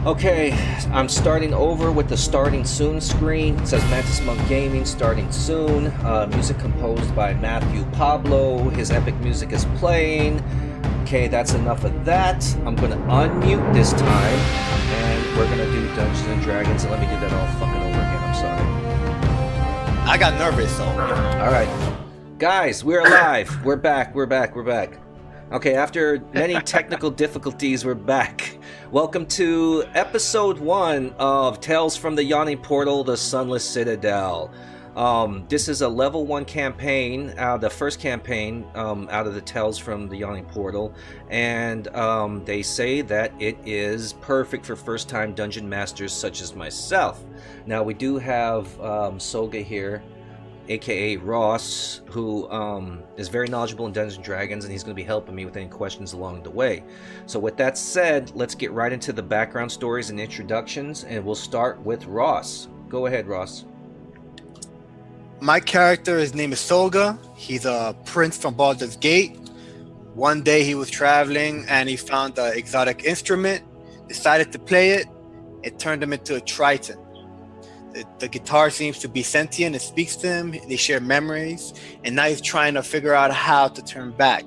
Okay, I'm starting over with the starting soon screen. It says Mantis Monk Gaming starting soon. Music composed by Matthew Pablo. His epic music is playing. Okay, that's enough of that. I'm gonna unmute this time, and we're gonna do Dungeons and Dragons. And let me do that all fucking over again. I'm sorry. I got nervous, so. All right, guys, we're alive. We're back. Okay, after many technical difficulties, we're back. Welcome to episode 1 of Tales from the Yawning Portal, the Sunless Citadel. This is a level 1 campaign, the first campaign out of the Tales from the Yawning Portal, and they say that it is perfect for first-time dungeon masters such as myself. Now, we do have Soga here, aka Ross, who is very knowledgeable in Dungeons & Dragons, and he's going to be helping me with any questions along the way. So with that said, let's get right into the background stories and introductions, and we'll start with Ross. Go ahead, Ross. My character, his name is Soga. He's a prince from Baldur's Gate. One day he was traveling and he found an exotic instrument, decided to play it. It turned him into a Triton. The guitar seems to be sentient. It speaks to him. They share memories, and now he's trying to figure out how to turn back.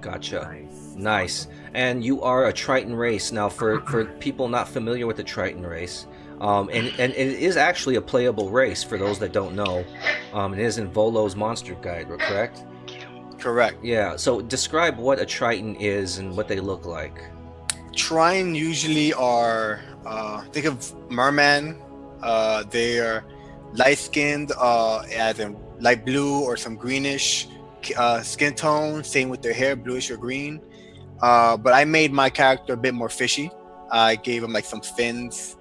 Gotcha. Nice. And you are a Triton race. Now, for people not familiar with the Triton race, and it is actually a playable race for those that don't know. It is in Volo's Monster Guide, correct? Correct. Yeah. So describe what a Triton is and what they look like. Triton usually are, think of merman. They are light-skinned, as in light blue or some greenish skin tone. Same with their hair, bluish or green. But I made my character a bit more fishy. I gave him like some fins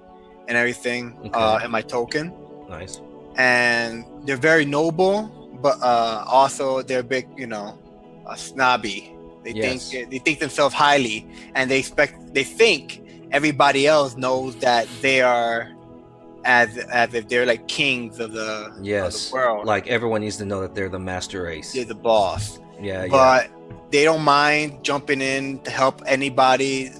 and everything, in my token. Nice. And they're very noble, but also they're a bit, snobby. They think themselves highly, and they think everybody else knows that they are. As if they're like kings of the world. Like everyone needs to know that they're the master race. They're the boss. But they don't mind jumping in to help anybody.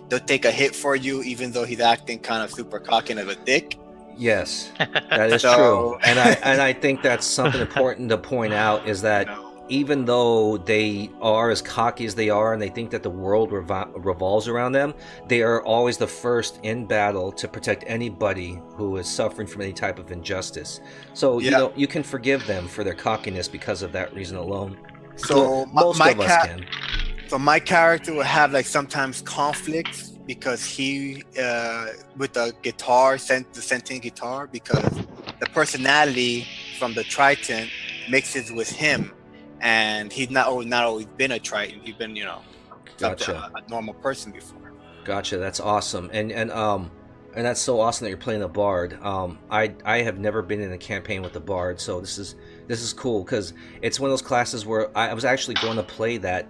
They'll take a hit for you, even though he's acting kind of super cocky and of a dick. Yes, that is true. And I think that's something important to point out is that even though they are as cocky as they are and they think that the world revolves around them, they are always the first in battle to protect anybody who is suffering from any type of injustice. So, you can forgive them for their cockiness because of that reason alone. So most of us can. So my character will have like sometimes conflicts because he, with the guitar, the sentient guitar, because the personality from the Triton mixes with him. And he's not always been a Triton. He's been, Gotcha. a normal person before. Gotcha. That's awesome. And that's so awesome that you're playing a bard. I have never been in a campaign with a bard, so this is cool because it's one of those classes where I was actually going to play that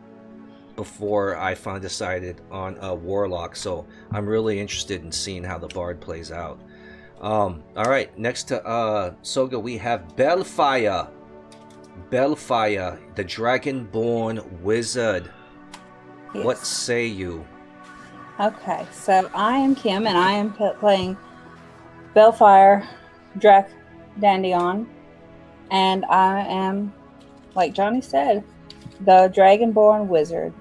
before I finally decided on a warlock. So I'm really interested in seeing how the bard plays out. All right. Next to Soga, we have Belfire, the Dragonborn Wizard. Yes. What say you? Okay, so I am Kim, and I am playing Belfire Dandion, and I am, like Johnny said, the Dragonborn Wizard.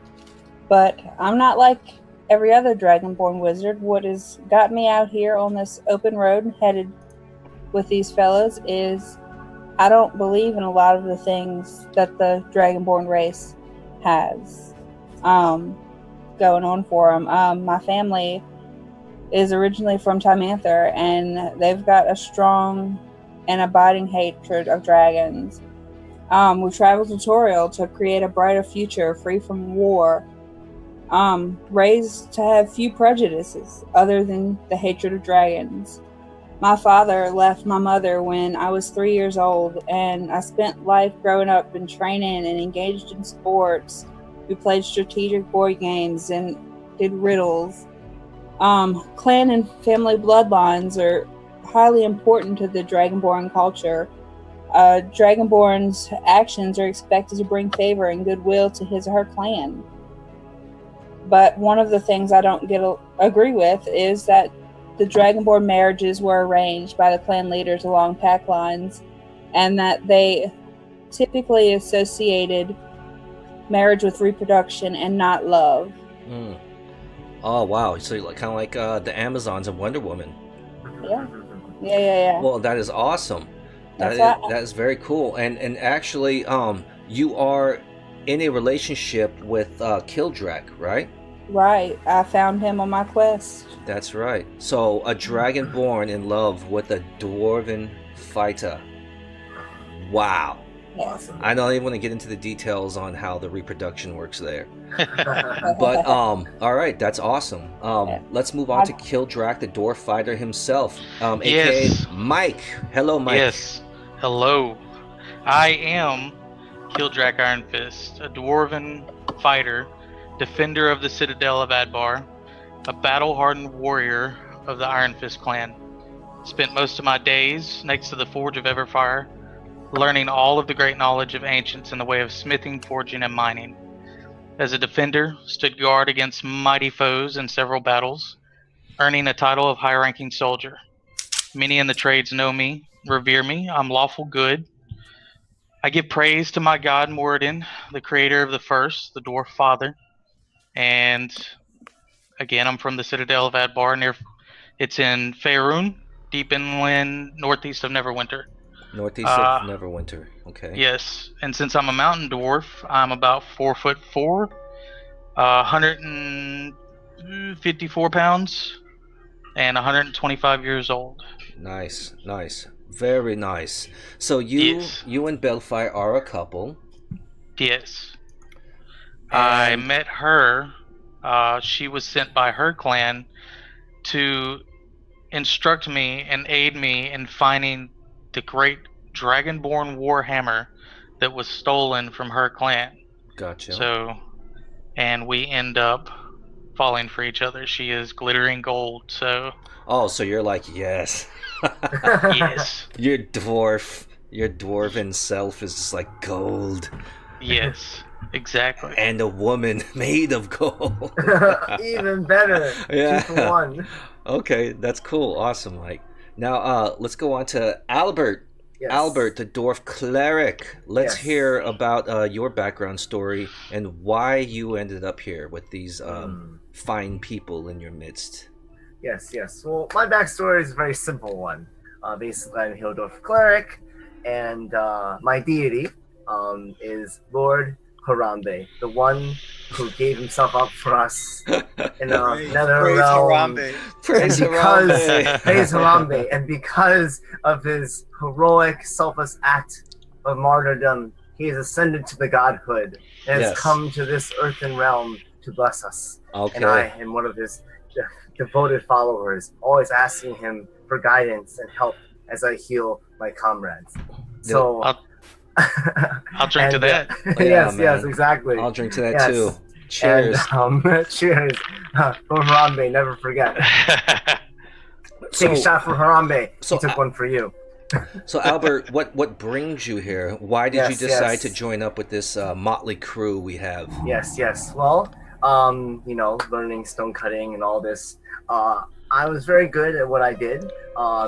But I'm not like every other Dragonborn Wizard. What has got me out here on this open road headed with these fellows is I don't believe in a lot of the things that the Dragonborn race has going on for them. My family is originally from Timanther, and they've got a strong and abiding hatred of dragons. We traveled to Toriel to create a brighter future free from war, raised to have few prejudices other than the hatred of dragons. My father left my mother when I was 3 years old, and I spent life growing up and training and engaged in sports. We played strategic board games and did riddles. Clan and family bloodlines are highly important to the Dragonborn culture. Dragonborn's actions are expected to bring favor and goodwill to his or her clan. But one of the things I don't agree with is that the Dragonborn marriages were arranged by the clan leaders along pack lines, and that they typically associated marriage with reproduction and not love. Mm. Oh wow! So kind of like the Amazons and Wonder Woman. Yeah. Well, that is awesome. That is very cool. And actually, you are in a relationship with Kildrak, right? Right. I found him on my quest. That's right. So a dragonborn in love with a dwarven fighter. Wow. Awesome. I don't even want to get into the details on how the reproduction works there. But all right, that's awesome. Let's move on to Kildrak, the dwarf fighter himself, aka Mike. Hello, Mike. Yes. Hello. I am Kildrak Ironfist, a dwarven fighter, defender of the Citadel-Ep.1, a battle-hardened warrior of the Iron Fist clan. Spent most of my days next to the Forge of Everfire, learning all of the great knowledge of ancients in the way of smithing, forging, and mining. As a defender, stood guard against mighty foes in several battles, earning a title of high-ranking soldier. Many in the trades know me, revere me. I'm lawful good. I give praise to my god Moradin, the creator of the first, the dwarf father. And again, I'm from the Citadel-Ep.1. It's in Faerun, deep inland, northeast of Neverwinter. Northeast of Neverwinter. Okay. Yes, and since I'm a mountain dwarf, I'm about 4'4", 154 pounds, and 125 years old. Nice, very nice. So you and Belfire are a couple. Yes. I met her. She was sent by her clan to instruct me and aid me in finding the great Dragonborn Warhammer that was stolen from her clan. Gotcha. So, and we end up falling for each other. She is glittering gold, so... Oh, so you're like, yes. Yes. Your dwarven self is just like gold. Yes, exactly. And a woman made of gold. Even better. Yeah. 2 for 1. Okay, that's cool. Awesome, Mike. Now, let's go on to Albert. Yes. Albert, the dwarf cleric. Let's hear about your background story and why you ended up here with these fine people in your midst. Yes. Well, my backstory is a very simple one. Basically, I'm a Hildorf cleric, and my deity is Lord Harambe, the one who gave himself up for us in the nether realm. Praise Harambe. Praise Harambe. And because of his heroic, selfless act of martyrdom, he has ascended to the godhood and has come to this earthen realm to bless us. Okay. And I am one of his devoted followers, always asking him for guidance and help as I heal my comrades. So I'll drink to that. Yes, exactly. I'll drink to that too. Cheers. And, cheers. For Harambe, never forget. Take a shot for Harambe. He took one for you. So Albert, what brings you here? Why did you decide to join up with this motley crew we have? Yes. Well, learning stone cutting and all this. I was very good at what I did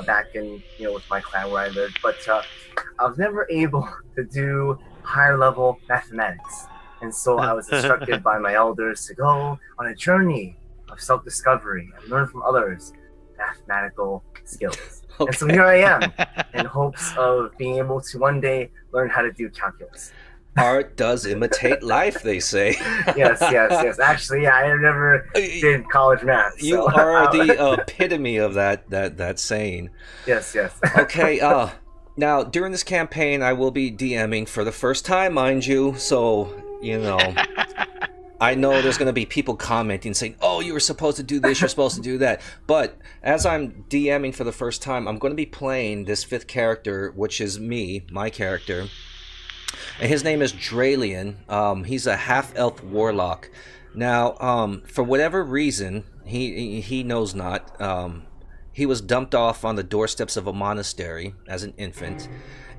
back in, with my clan where I lived, but I was never able to do higher level mathematics. And so I was instructed by my elders to go on a journey of self-discovery and learn from others mathematical skills. Okay. And so here I am in hopes of being able to one day learn how to do calculus. Art does imitate life, they say. Yes. Actually, I never did college math. You are the epitome of that saying. Yes. Okay, now, during this campaign, I will be DMing for the first time, mind you, so, I know there's going to be people commenting saying, oh, you were supposed to do this, you're supposed to do that. But as I'm DMing for the first time, I'm going to be playing this fifth character, which is me, my character. And his name is Dralian. He's a half-elf warlock. Now, for whatever reason, he knows not, he was dumped off on the doorsteps of a monastery as an infant.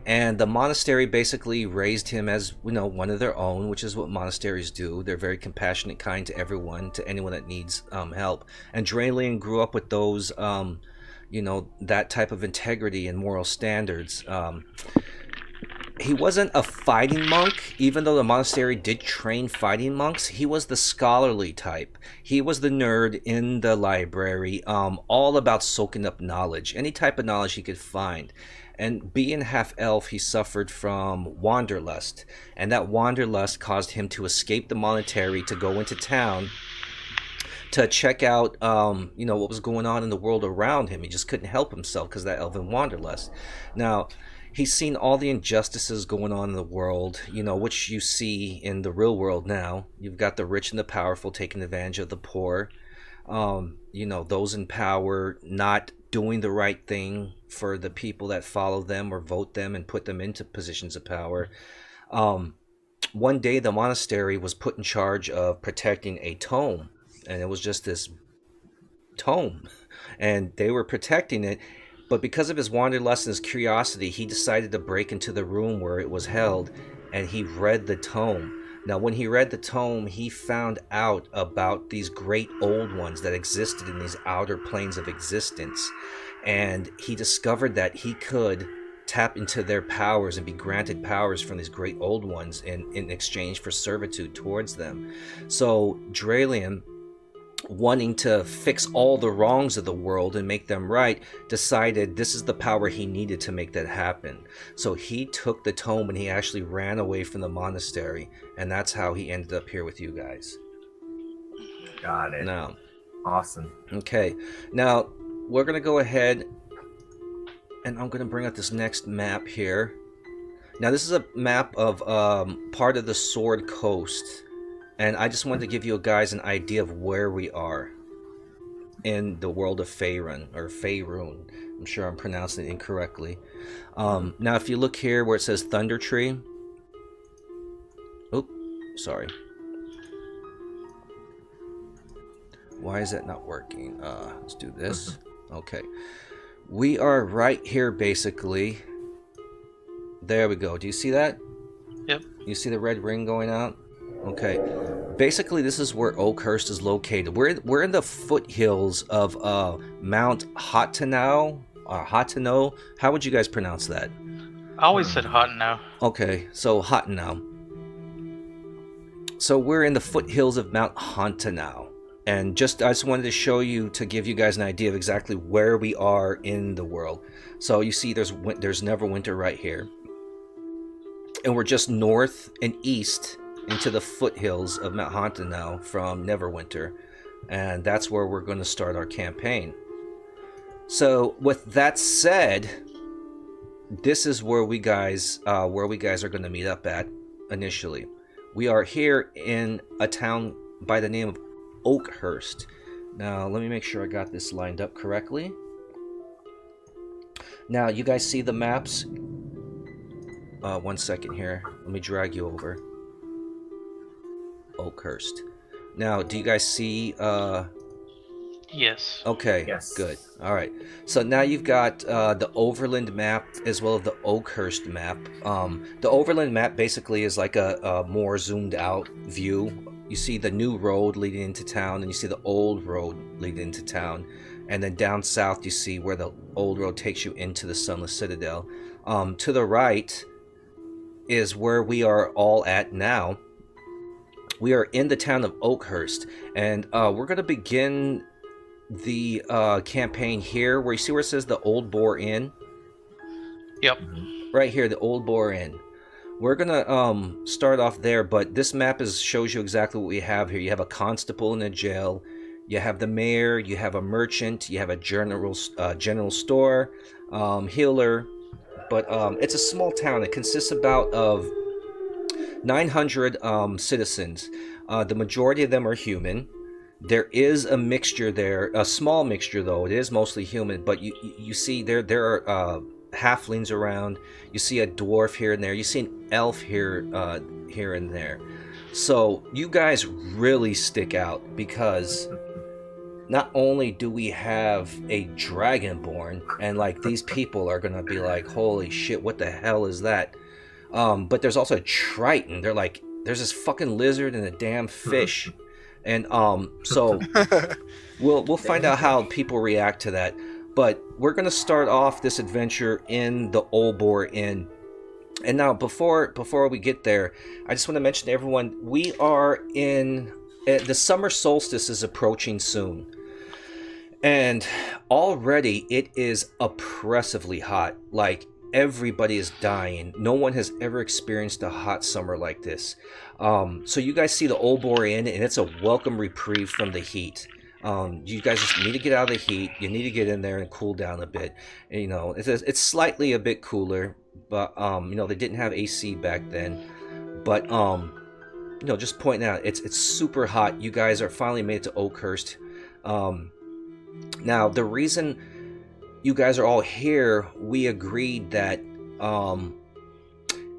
And the monastery basically raised him as, you know, one of their own, which is what monasteries do. They're very compassionate, kind to everyone, to anyone that needs help. And Dralian grew up with those, you know, that type of integrity and moral standards. He wasn't a fighting monk, even though the monastery did train fighting monks. He was the scholarly type. He was the nerd in the library, all about soaking up knowledge, any type of knowledge he could find. And being half elf, he suffered from wanderlust, and that wanderlust caused him to escape the monastery to go into town to check out, you know, what was going on in the world around him. He just couldn't help himself because of that elven wanderlust. Now, he's seen all the injustices going on in the world, you know, which you see in the real world now. You've got the rich and the powerful taking advantage of the poor. You know, those in power not doing the right thing for the people that follow them or vote them and put them into positions of power. One day, the monastery was put in charge of protecting a tome, and it was just this tome, and they were protecting it. But because of his wanderlust and his curiosity, he decided to break into the room where it was held, and he read the tome. Now, when he read the tome, he found out about these great old ones that existed in these outer planes of existence. And he discovered that he could tap into their powers and be granted powers from these great old ones in exchange for servitude towards them. So Dralian, wanting to fix all the wrongs of the world and make them right, decided this is the power he needed to make that happen. So he took the tome and he actually ran away from the monastery, and that's how he ended up here with you guys. Got it. Now, awesome. Okay, now we're gonna go ahead and I'm gonna bring up this next map here. Now this is a map of part of the Sword Coast. And I just wanted to give you guys an idea of where we are in the world of Faerun, or Faerun. I'm sure I'm pronouncing it incorrectly. Now, if you look here where it says Thunder Tree. Oop, sorry. Why is that not working? Let's do this. Okay. We are right here, basically. There we go. Do you see that? Yep. You see the red ring going out? Okay, basically this is where Oakhurst is located. We're in the foothills of Mount Hatanau, or Hatano. How would you guys pronounce that? I always said hot now. Okay, so Hatanau. So we're in the foothills of Mount Hatanau, and I just wanted to show you, to give you guys an idea of exactly where we are in the world. So you see, there's Neverwinter right here, and we're just north and east into the foothills of Mount Hatanau from Neverwinter, and that's where we're going to start our campaign. So with that said, this is where we guys are going to meet up at initially. We are here in a town by the name of Oakhurst. Now let me make sure I got this lined up correctly. Now you guys see the maps? One second here. Let me drag you over. Oakhurst. Now, do you guys see? Yes. Okay. Yes. Good. All right. So now you've got the Overland map as well as the Oakhurst map. The Overland map basically is like a more zoomed out view. You see the new road leading into town, and you see the old road leading into town, and then down south you see where the old road takes you into the Sunless Citadel. To the right is where we are all at now. We are in the town of Oakhurst, and we're going to begin the campaign here, where you see where it says the Old Boar Inn? Yep. Right here, the Old Boar Inn. We're going to start off there, but this map shows you exactly what we have here. You have a constable in a jail, you have the mayor, you have a merchant, you have a general store, healer, but it's a small town. It consists about of 900 citizens. The majority of them are human. There is a mixture there, a small mixture though. It is mostly human, but you see there are halflings around. You see a dwarf here and there. You see an elf here and there. So you guys really stick out because not only do we have a dragonborn, and like these people are gonna be like, holy shit, what the hell is that? But there's also a triton. They're like, there's this fucking lizard and a damn fish, and so we'll find out how people react to that. But we're gonna start off this adventure in the Old Boar Inn. And now, before we get there, I just want to mention to everyone, we are in the summer solstice is approaching soon, and already it is oppressively hot. Like, everybody is dying. No one has ever experienced a hot summer like this. So you guys see the Old Boar Inn, and it's a welcome reprieve from the heat. You guys just need to get out of the heat. You need to get in there and cool down a bit. And, you know, it's slightly a bit cooler, but you know, they didn't have AC back then. But you know, just pointing out, it's super hot. You guys are finally made it to Oakhurst. Now, the reason you guys are all here, we agreed that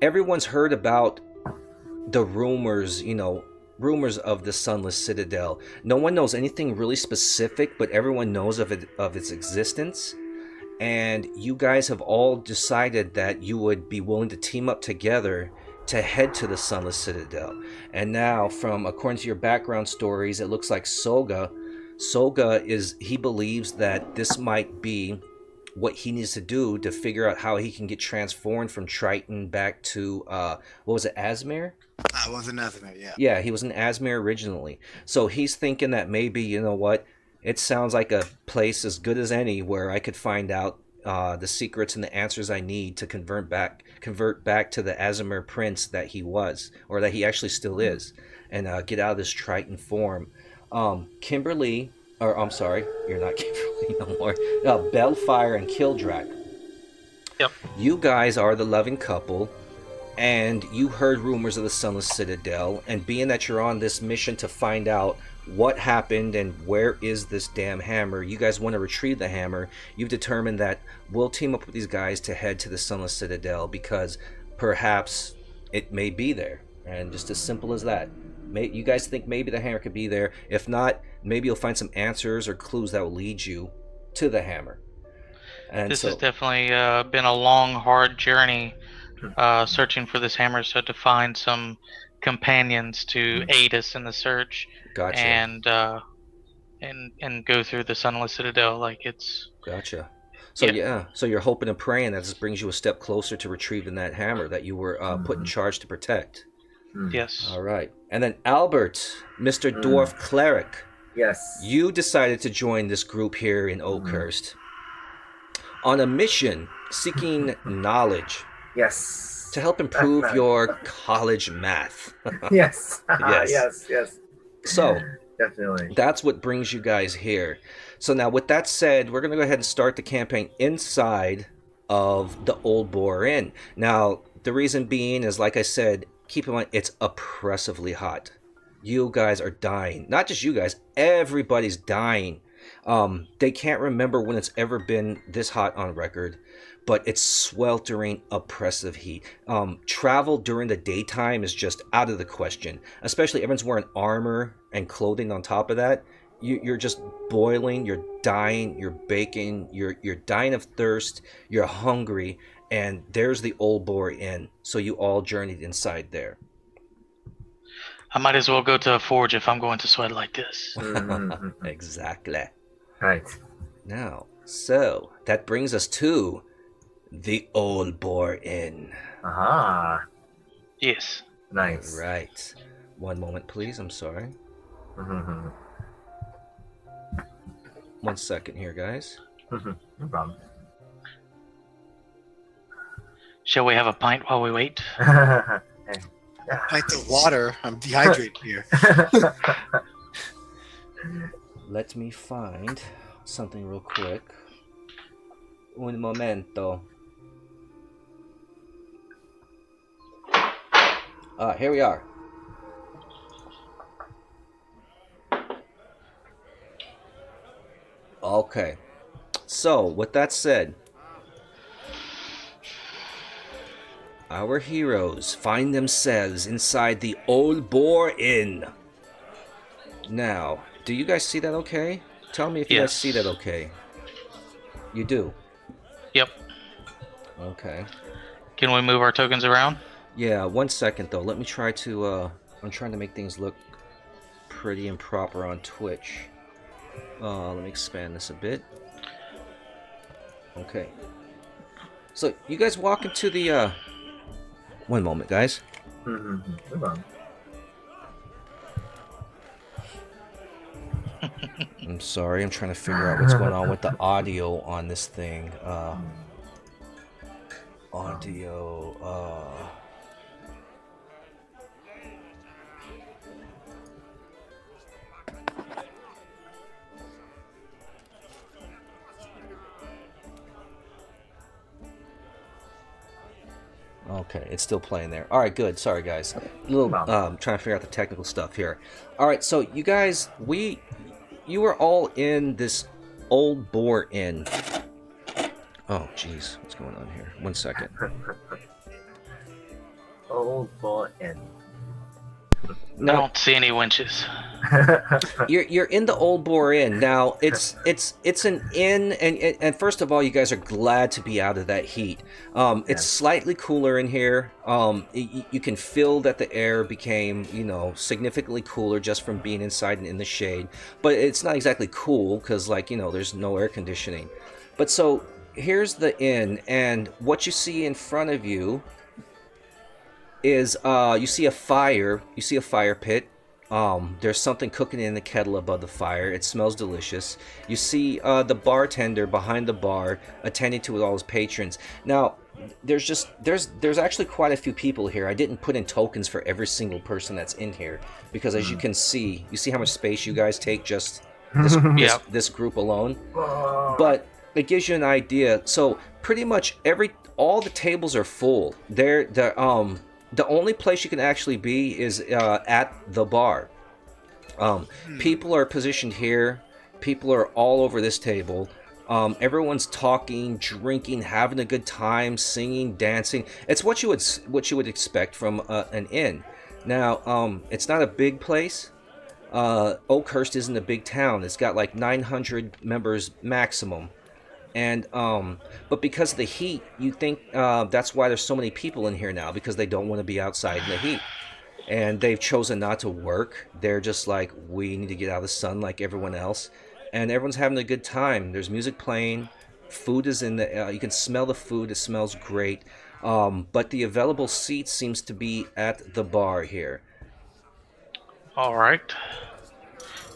everyone's heard about the rumors, you know, rumors of the Sunless Citadel. No one knows anything really specific, but everyone knows of its existence. And you guys have all decided that you would be willing to team up together to head to the Sunless Citadel. And now, according to your background stories, it looks like Soga he believes that this might be what he needs to do to figure out how he can get transformed from Triton back to what was it, Asmere? I was in Asmere, yeah. Yeah, he was in Asmere originally. So he's thinking that maybe, you know what, it sounds like a place as good as any where I could find out the secrets and the answers I need to convert back to the Asmere prince that he was, or that he actually still is, and get out of this Triton form. Kimberly, or I'm sorry, you're not Kimberly no more. Bellfire and Kildrak. Yep. You guys are the loving couple, and you heard rumors of the Sunless Citadel, and being that you're on this mission to find out what happened and where is this damn hammer, you guys want to retrieve the hammer. You've determined that we'll team up with these guys to head to the Sunless Citadel because perhaps it may be there, and just as simple as that. You guys think maybe the hammer could be there. If not, maybe you'll find some answers or clues that will lead you to the hammer. And this has definitely been a long, hard journey searching for this hammer, so to find some companions to aid us in the search. Gotcha. And go through the Sunless Citadel, like it's... Gotcha. So yeah, so you're hoping and praying that this brings you a step closer to retrieving that hammer that you were put in charge to protect. Yes. All right. And then Albert, Mr. Dwarf Cleric. Yes. You decided to join this group here in Oakhurst on a mission seeking knowledge. Yes. To help improve your college math. Yes. Yes. Yes. So, definitely. That's what brings you guys here. So now, with that said, we're going to go ahead and start the campaign inside of the Old Boar Inn. Now, the reason being is, like I said, keep in mind, it's oppressively hot. You guys are dying. Not just you guys, everybody's dying. They can't remember when it's ever been this hot on record, but it's sweltering, oppressive heat. Travel during the daytime is just out of the question, especially everyone's wearing armor and clothing on top of that. You're just boiling, you're dying, you're baking, you're dying of thirst, you're hungry, and there's the Old Boar Inn. So you all journeyed inside there. I might as well go to a forge if I'm going to sweat like this. Exactly. Right. Now, so that brings us to the Old Boar Inn. Aha. Yes. Nice. Right. One moment, please. I'm sorry. 1 second here, guys. No problem. Shall we have a pint while we wait? Pint of water. I'm dehydrated here. Let me find something real quick. Un momento. Here we are. Okay. So, with that said, our heroes find themselves inside the Old Boar Inn. Now, do you guys see that okay? tell me if you guys see that okay. You do? Yep. Okay. Can we move our tokens around? Yeah, 1 second though. Let me try to, I'm trying to make things look pretty and proper on Twitch. Let me expand this a bit. Okay. So, you guys walk into the, one moment, guys. I'm sorry, I'm trying to figure out what's going on with the audio on this thing. Audio, Okay, it's still playing there. All right, good. Sorry, guys. A little trying to figure out the technical stuff here. All right, so you guys, you were all in this old Boar Inn. Oh, jeez, what's going on here? 1 second. Old Boar Inn. I don't see any winches. You're in the Old Boar Inn now. It's an inn, and first of all, you guys are glad to be out of that heat. It's slightly cooler in here. You can feel that the air became, significantly cooler just from being inside and in the shade. But it's not exactly cool because, there's no air conditioning. But so here's the inn, and what you see in front of you is you see a fire. You see a fire pit. There's something cooking in the kettle above the fire. It smells delicious. You see the bartender behind the bar attending to all his patrons. Now, there's actually quite a few people here. I didn't put in tokens for every single person that's in here because, as you can see, how much space you guys take just this group alone. But it gives you an idea. So pretty much all the tables are full. The only place you can actually be is at the bar. People are positioned here. People are all over this table. Everyone's talking, drinking, having a good time, singing, dancing. It's what you would expect from an inn. Now, it's not a big place. Oakhurst isn't a big town. It's got like 900 members maximum. And but because of the heat, you think that's why there's so many people in here now, because they don't want to be outside in the heat, and they've chosen not to work. They're just like, we need to get out of the sun like everyone else, and everyone's having a good time. There's music playing, food is in the you can smell the food. It smells great, but the available seats seems to be at the bar here. All right,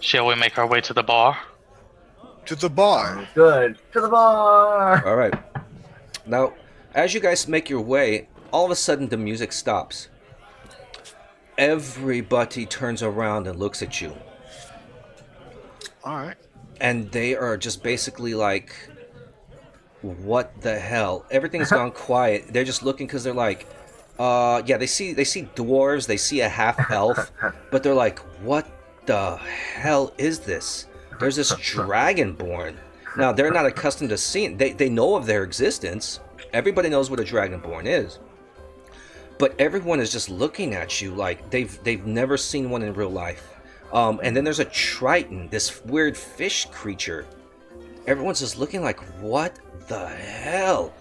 shall we make our way to the bar? To the bar. Good. To the bar. All right. Now, as you guys make your way, all of a sudden the music stops. Everybody turns around and looks at you. All right. And they are just basically like, what the hell? Everything's gone quiet. They're just looking because they're like, they see dwarves, they see a half elf, but they're like, what the hell is this? There's this dragonborn. Now, they're not accustomed to seeing... They know of their existence. Everybody knows what a dragonborn is. But everyone is just looking at you like they've never seen one in real life. And then there's a triton, this weird fish creature. Everyone's just looking like, what the hell?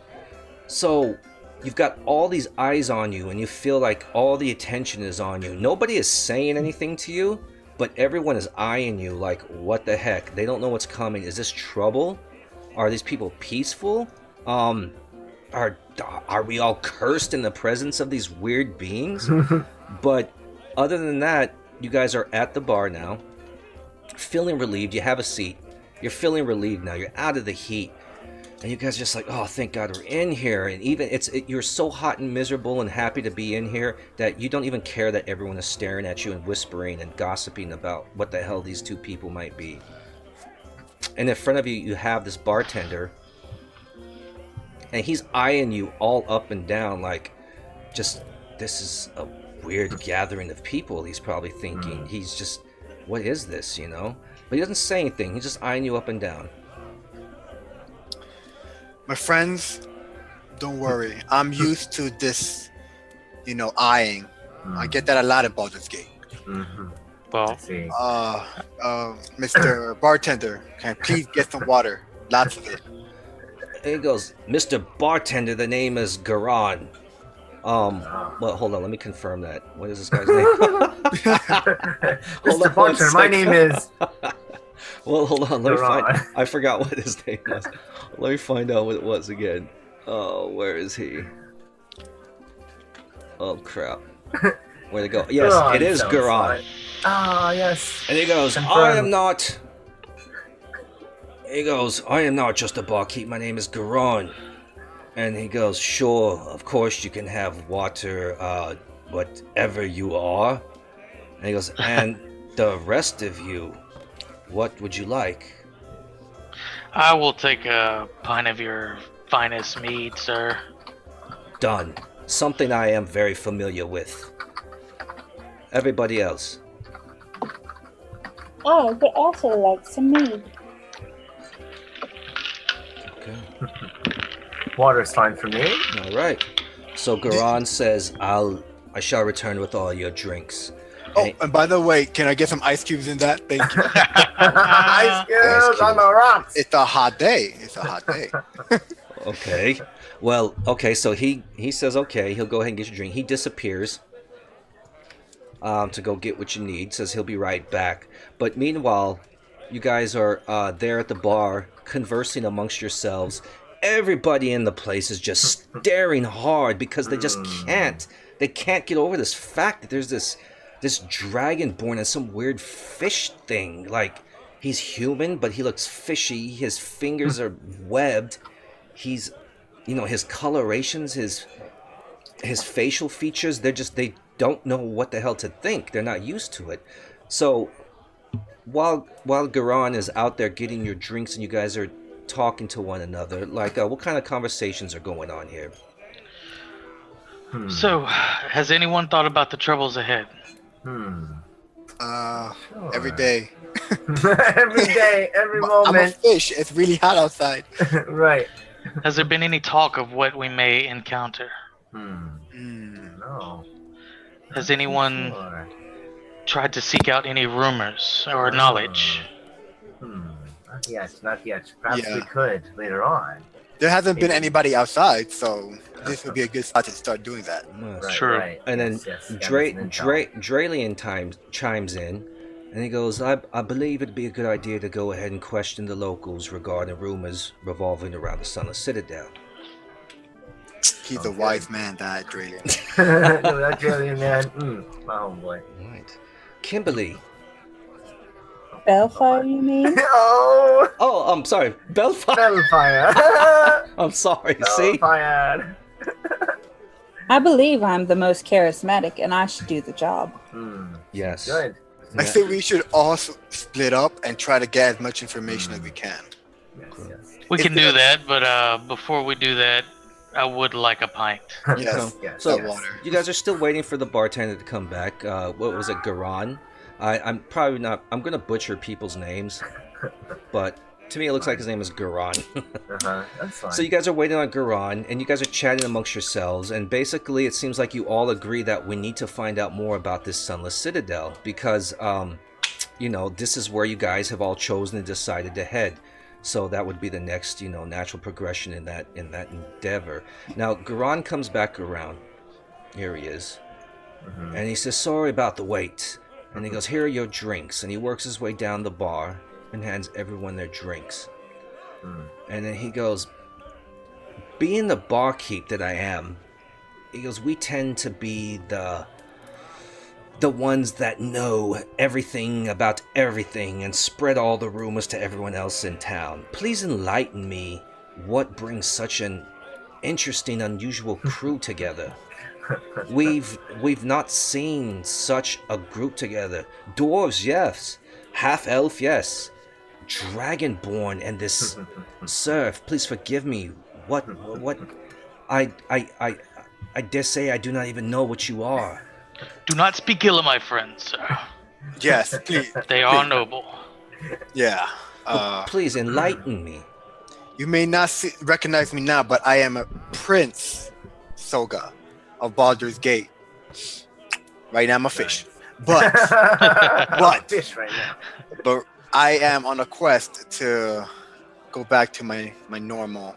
So, you've got all these eyes on you, and you feel like all the attention is on you. Nobody is saying anything to you, but everyone is eyeing you like, what the heck? They don't know what's coming. Is this trouble? Are these people peaceful? Are we all cursed in the presence of these weird beings? But other than that, you guys are at the bar now, feeling relieved. You have a seat. You're feeling relieved now. You're out of the heat. And you guys are just like, oh, thank God we're in here. And even you're so hot and miserable and happy to be in here that you don't even care that everyone is staring at you and whispering and gossiping about what the hell these two people might be. And in front of you, you have this bartender. And he's eyeing you all up and down like, just, this is a weird gathering of people, he's probably thinking. He's just, what is this, But he doesn't say anything. He's just eyeing you up and down. My friends, don't worry. I'm used to this, eyeing. I get that a lot at Baldur's Gate. Mm-hmm. Well, Mr. Bartender, can I please get some water? Lots of it. And he goes, Mr. Bartender, the name is Garan. Well, hold on, let me confirm that. What is this guy's name? Hold Mr. on one Bartender, my second. name is. Well, hold on, let me Garan. find. I forgot what his name was. Let me find out what it was again. Oh, where is he? Oh crap! Where'd it go? Yes, Garan it is sounds Garan. like- Ah, yes. And he goes, Confirmed. I am not. He goes, I am not just a barkeep. My name is Garan. And he goes, sure, of course you can have water, whatever you are. And he goes, and the rest of you, what would you like? I will take a pint of your finest mead, sir. Done. Something I am very familiar with. Everybody else. I would also like some mead. Okay. Water's fine for me. All right. So Garan says, I shall return with all your drinks. Oh, and by the way, can I get some ice cubes in that? Thank you. Ice cubes on the rocks. It's a hot day. It's a hot day. Okay. Well, okay, so he says okay, he'll go ahead and get your drink. He disappears to go get what you need, says he'll be right back. But meanwhile, you guys are there at the bar conversing amongst yourselves. Everybody in the place is just staring hard because they just can't get over this fact that there's this dragonborn and some weird fish thing. Like, he's human, but he looks fishy. His fingers are webbed. He's, his colorations, his facial features, they don't know what the hell to think. They're not used to it. So while Garan is out there getting your drinks and you guys are talking to one another, like, what kind of conversations are going on here? So, has anyone thought about the troubles ahead? Every day. Every day, every I'm a moment. fish. It's really hot outside. Right. Has there been any talk of what we may encounter? No. Has anyone Sure. tried to seek out any rumors or knowledge? Not yet. Perhaps Yeah. we could later on. There hasn't been anybody outside, so this would be a good spot to start doing that. Yes. Right, Sure. right. And then Yes, Dralian chimes in, and he goes, I believe it'd be a good idea to go ahead and question the locals regarding rumors revolving around the Sunless Citadel. He's a wise man, that Dralian. No, that Jillian man. My homeboy. Right. Kimberly. Bellfire, you mean? Oh, Oh, I'm sorry. Bellfire. Bellfire. I'm sorry. See? Bellfire. I believe I'm the most charismatic and I should do the job. Yes. Good. I think we should all split up and try to get as much information as we can. Yes. We can do that, but before we do that, I would like a pint. Yes. Yes. So yes. water. you guys are still waiting for the bartender to come back. What was it, Garan? I'm probably not. I'm gonna butcher people's names, but to me it looks like his name is Garan. That's fine. So you guys are waiting on Garan, and you guys are chatting amongst yourselves, and basically it seems like you all agree that we need to find out more about this Sunless Citadel because, this is where you guys have all chosen and decided to head. So that would be the next, natural progression in that endeavor. Now Garan comes back around. Here he is, and he says, "Sorry about the wait." And he goes, "Here are your drinks." And he works his way down the bar and hands everyone their drinks. And then he goes, "Being the barkeep that I am," he goes, "we tend to be the ones that know everything about everything and spread all the rumors to everyone else in town. Please enlighten me what brings such an interesting, unusual crew together. We've not seen such a group together. Dwarves, yes. Half-elf, yes. Dragonborn and this serf. Please forgive me. What? I dare say I do not even know what you are." Do not speak ill of my friends, sir. Yes, please. They are noble. Yeah. Please enlighten me. You may not recognize me now, but I am a Prince Soga of Baldur's Gate. Right now I'm a fish. But Fish right now. But I am on a quest to go back to my normal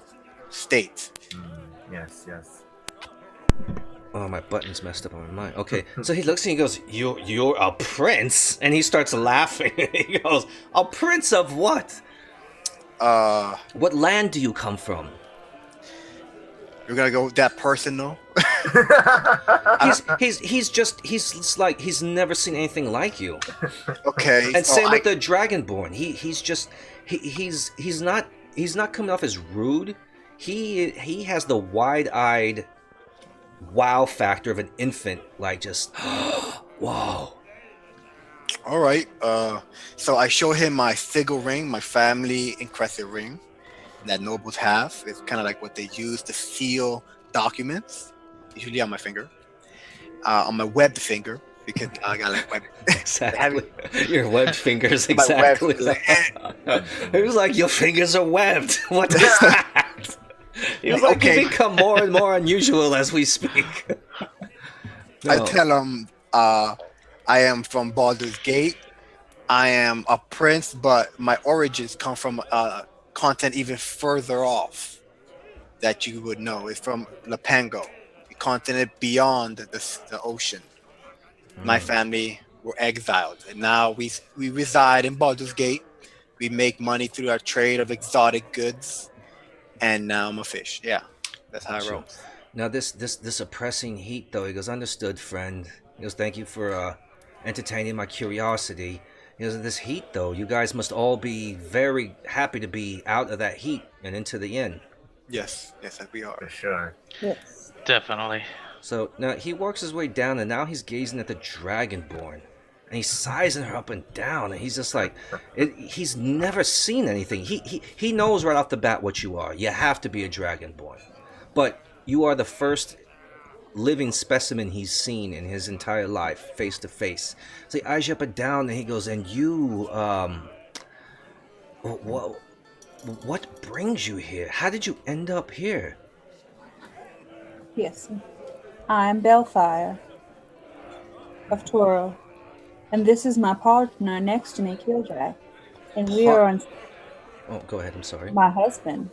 state. Yes, yes. Oh, my button's messed up on my mind. Okay, so he looks and he goes, You're a prince? And he starts laughing. He goes, a prince of what? What land do you come from? You're gonna go that personal? He's like, he's never seen anything like you. Okay. And so same with the Dragonborn. He's not coming off as rude. He has the wide-eyed wow factor of an infant, like just wow. All right. So I show him my sigil ring, my family encrusted ring that nobles have. It's kind of like what they use to seal documents, usually on my finger, on my webbed finger, because I got like webbed. Exactly. Your webbed fingers, My exactly. webbed, He was like, your fingers are webbed. What is that? He was like, Okay. you become more and more unusual as we speak. I No. tell him I am from Baldur's Gate. I am a prince, but my origins come from content even further off that you would know. It's from Lepango, a continent beyond the ocean. My family were exiled, and now we reside in Baldur's Gate. We make money through our trade of exotic goods, and now I'm a fish. Yeah, that's how I Gotcha. roll. Now this oppressing heat, though, he goes, understood, friend. He goes, thank you for entertaining my curiosity. He goes, this heat, though, you guys must all be very happy to be out of that heat and into the inn. Yes, we are. For sure. Yes. Definitely. So now he works his way down, and now he's gazing at the Dragonborn, and he's sizing her up and down, and he's just like, he's never seen anything. He knows right off the bat what you are. You have to be a Dragonborn, but you are the first living specimen he's seen in his entire life, face to face. So he eyes you up and down, and he goes, and you, what brings you here? How did you end up here? Yes. I'm Bellfire of Toro, and this is my partner next to me, Killdrag. And we are on Oh, go ahead. I'm sorry. my husband.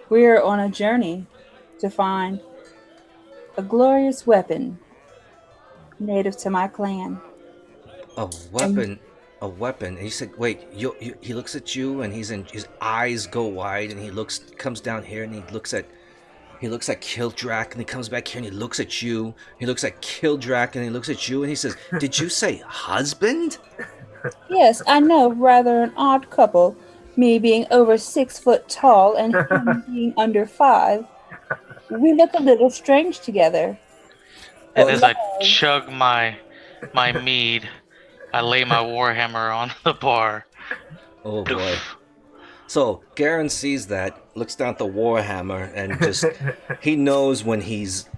We are on a journey to find a glorious weapon native to my clan. A weapon. A weapon. And he said, "Wait." He looks at you, and his eyes go wide, and he comes down here, and he looks at Kildrak, and he comes back here, and he looks at you. He looks at Kildrak, and he looks at you, and he says, "Did you say husband?" Yes, I know, rather an odd couple. Me being over 6 foot tall and him being under 5. We look a little strange together. And But as I love- chug my mead, I lay my warhammer on the bar. Oh boy. So Garen sees that, looks down at the warhammer, and just he knows when he's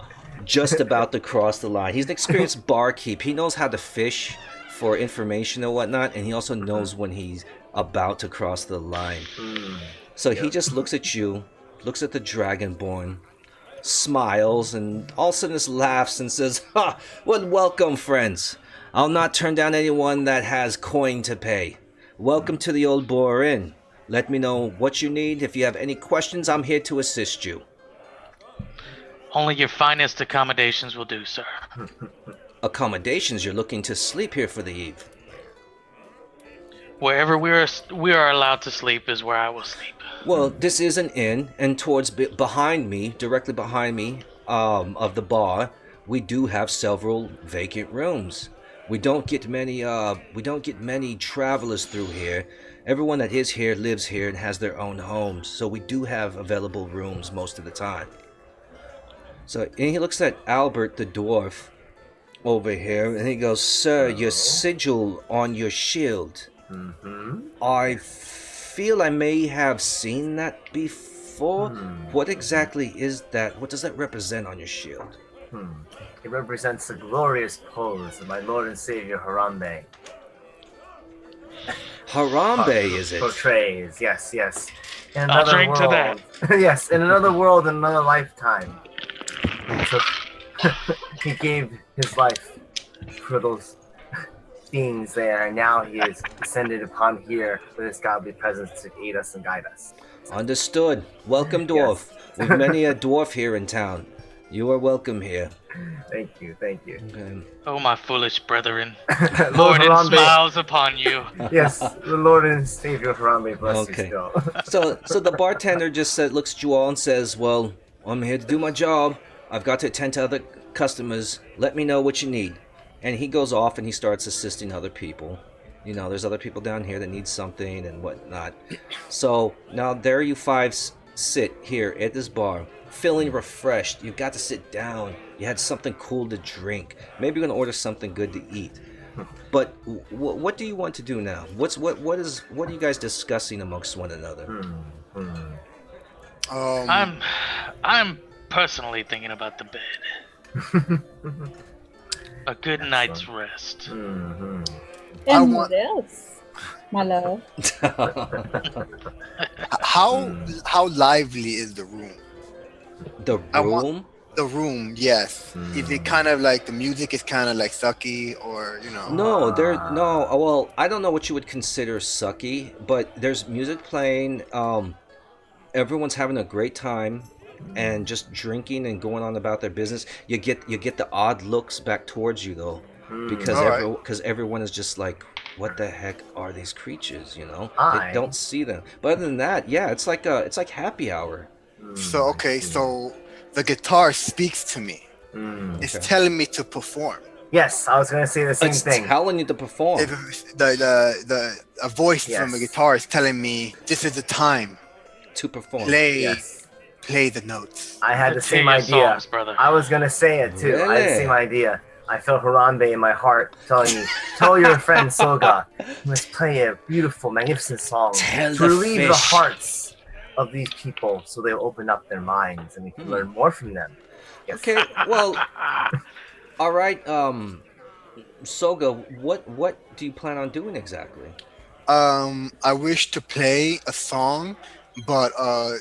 just about to cross the line. He's an experienced barkeep. He knows how to fish for information and whatnot, and he also knows when he's about to cross the line. So he just looks at you, looks at the Dragonborn, smiles, and all of a sudden just laughs and says, "Ha! Well, welcome, friends. I'll not turn down anyone that has coin to pay. Welcome to the Old Boar Inn. Let me know what you need. If you have any questions, I'm here to assist you." Only your finest accommodations will do, sir. Accommodations? You're looking to sleep here for the eve. Wherever we are allowed to sleep is where I will sleep. Well, this is an inn, and towards behind me, directly behind me, of the bar, we do have several vacant rooms. We don't get many travelers through here. Everyone that is here lives here and has their own homes, so we do have available rooms most of the time. So, and he looks at Albert the dwarf over here, and he goes, "Sir, your sigil on your shield. I feel I may have seen that before. What exactly is that? What does that represent on your shield?" It represents the glorious pose of my Lord and Savior Harambe. Harambe, is it? Portrays, yes. In I'll another drink to world. Yes, in another world, in another lifetime. He gave his life for those beings there, and now he is descended upon here with his godly presence to aid us and guide us. Understood. Welcome, dwarf. Yes. We've many a dwarf here in town. You are welcome here. Thank you, thank you. Okay. Oh, my foolish brethren. Lord Lord Harambe, smiles upon you. yes, the Lord and Savior Harambe bless Okay. you still. So the bartender just looks at you all and says, "Well, I'm here to do my job. I've got to attend to other customers. Let me know what you need." And he goes off and he starts assisting other people. You know, there's other people down here that need something and whatnot. So now there you five sit here at this bar, feeling refreshed. You've got to sit down. You had something cool to drink. Maybe you're gonna order something good to eat. But what do you want to do now? What are you guys discussing amongst one another? I'm personally thinking about the bed. A good night's rest. And I what want- else, my love? How lively is the room? The I want- room? The room, yes. Is it kind of like the music is kind of like sucky, or you know? No. Well, I don't know what you would consider sucky, but there's music playing. Everyone's having a great time, and just drinking and going on about their business. You get the odd looks back towards you though, because Alright. everyone is just like, what the heck are these creatures? You know, I- they don't see them. But other than that, yeah, it's like happy hour. So okay, so the guitar speaks to me. It's Okay. telling me to perform. Yes, I was gonna say the same It's thing. telling you to perform. A voice from the Yes. guitar is telling me this is the time. To perform. Yes. Play the notes. I had the To same your idea. songs, brother. I was gonna say it too. I had the Really? same idea. I felt Harambe in my heart telling me, tell your friend Soga, you must play a beautiful, magnificent song Tell to the relieve the fish." hearts of these people so they'll open up their minds and we can learn more from them. Yes. Okay, well, all right. Soga, what do you plan on doing exactly? I wish to play a song, but a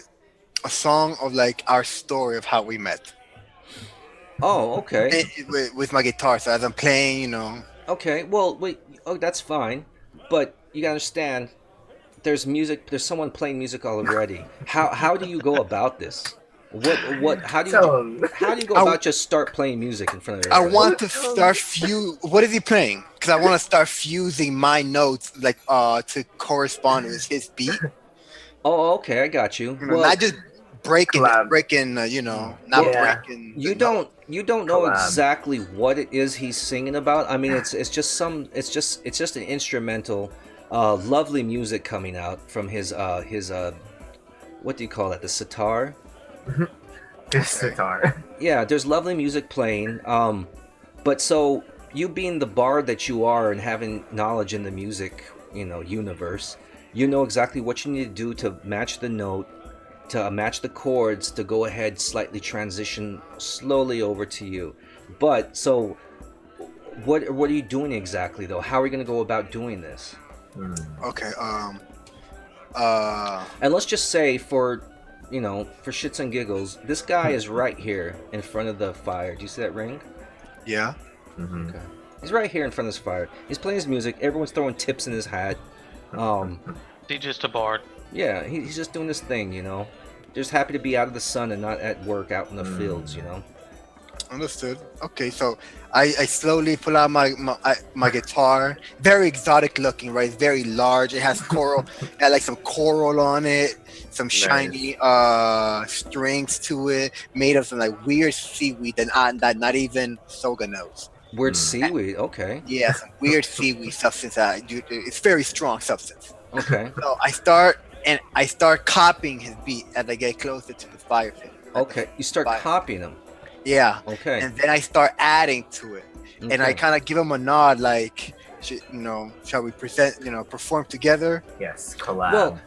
song of like our story of how we met. Oh, okay. With my guitar. So as I'm playing, you know. Okay, well, wait. Oh, that's fine, but you gotta understand. There's music. There's someone playing music already. How do you go about this? What? How do you go about just start playing music in front of I everybody? want to start What is he playing? Because I want to start fusing my notes like to correspond with his beat. Oh, okay, I got you. You know, Well, not just breaking, Collab. you know, not Yeah. breaking. you the don't know Collab. exactly what it is he's singing about. I mean, it's just an instrumental, lovely music coming out from his what do you call that? The sitar. This guitar. Yeah, there's lovely music playing. But so you being the bard that you are and having knowledge in the music, universe, you know exactly what you need to do to match the note, to match the chords, to go ahead slightly transition slowly over to you. But so what are you doing exactly though? How are you going to go about doing this? Okay. And let's just say for shits and giggles, this guy is right here in front of the fire. Do you see that ring? Yeah. Okay. He's right here in front of this fire. He's playing his music. Everyone's throwing tips in his hat. He's just a bard. Yeah, he's just doing this thing, Just happy to be out of the sun and not at work out in the fields, Understood. Okay, so I slowly pull out my guitar. Very exotic looking, right? It's very large. It has coral, it had like some coral on it, some shiny strings to it, made of some like weird seaweed that not even Soga knows. Weird seaweed. Okay. Yeah, some weird seaweed substance. It's very strong substance. Okay. So I start copying his beat as I get closer to the fire pit. Okay. You start Fire. copying him. Yeah. Okay. And then I start adding to it. And I Okay. kind of give him a nod, like, shall we perform together? Yes, collab. Well,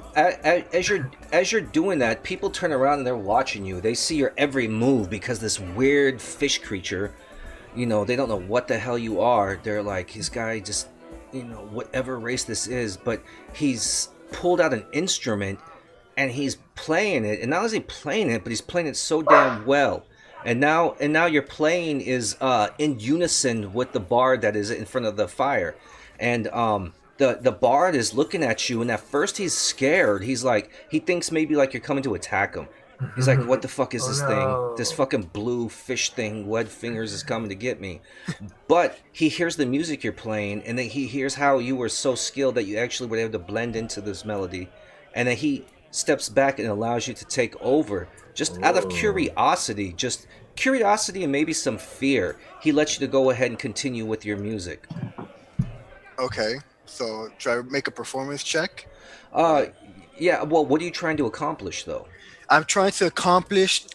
as you're doing that, people turn around and they're watching you. They see your every move because this weird fish creature, they don't know what the hell you are. They're like, this guy just, whatever race this is, but he's pulled out an instrument and he's playing it. And not only is he playing it, but he's playing it so damn well. And now your playing is in unison with the bard that is in front of the fire. and the bard is looking at you, and at first he's scared. He's like, he thinks maybe like you're coming to attack him. He's like, what the fuck is Oh, this no. thing? This fucking blue fish thing, web fingers, is coming to get me. But he hears the music you're playing, and then he hears how you were so skilled that you actually were able to blend into this melody. And then he steps back and allows you to take over. Just out of curiosity, and maybe some fear, he lets you to go ahead and continue with your music. Okay. So try to make a performance check. Yeah, well, what are you trying to accomplish, though? I'm trying to accomplish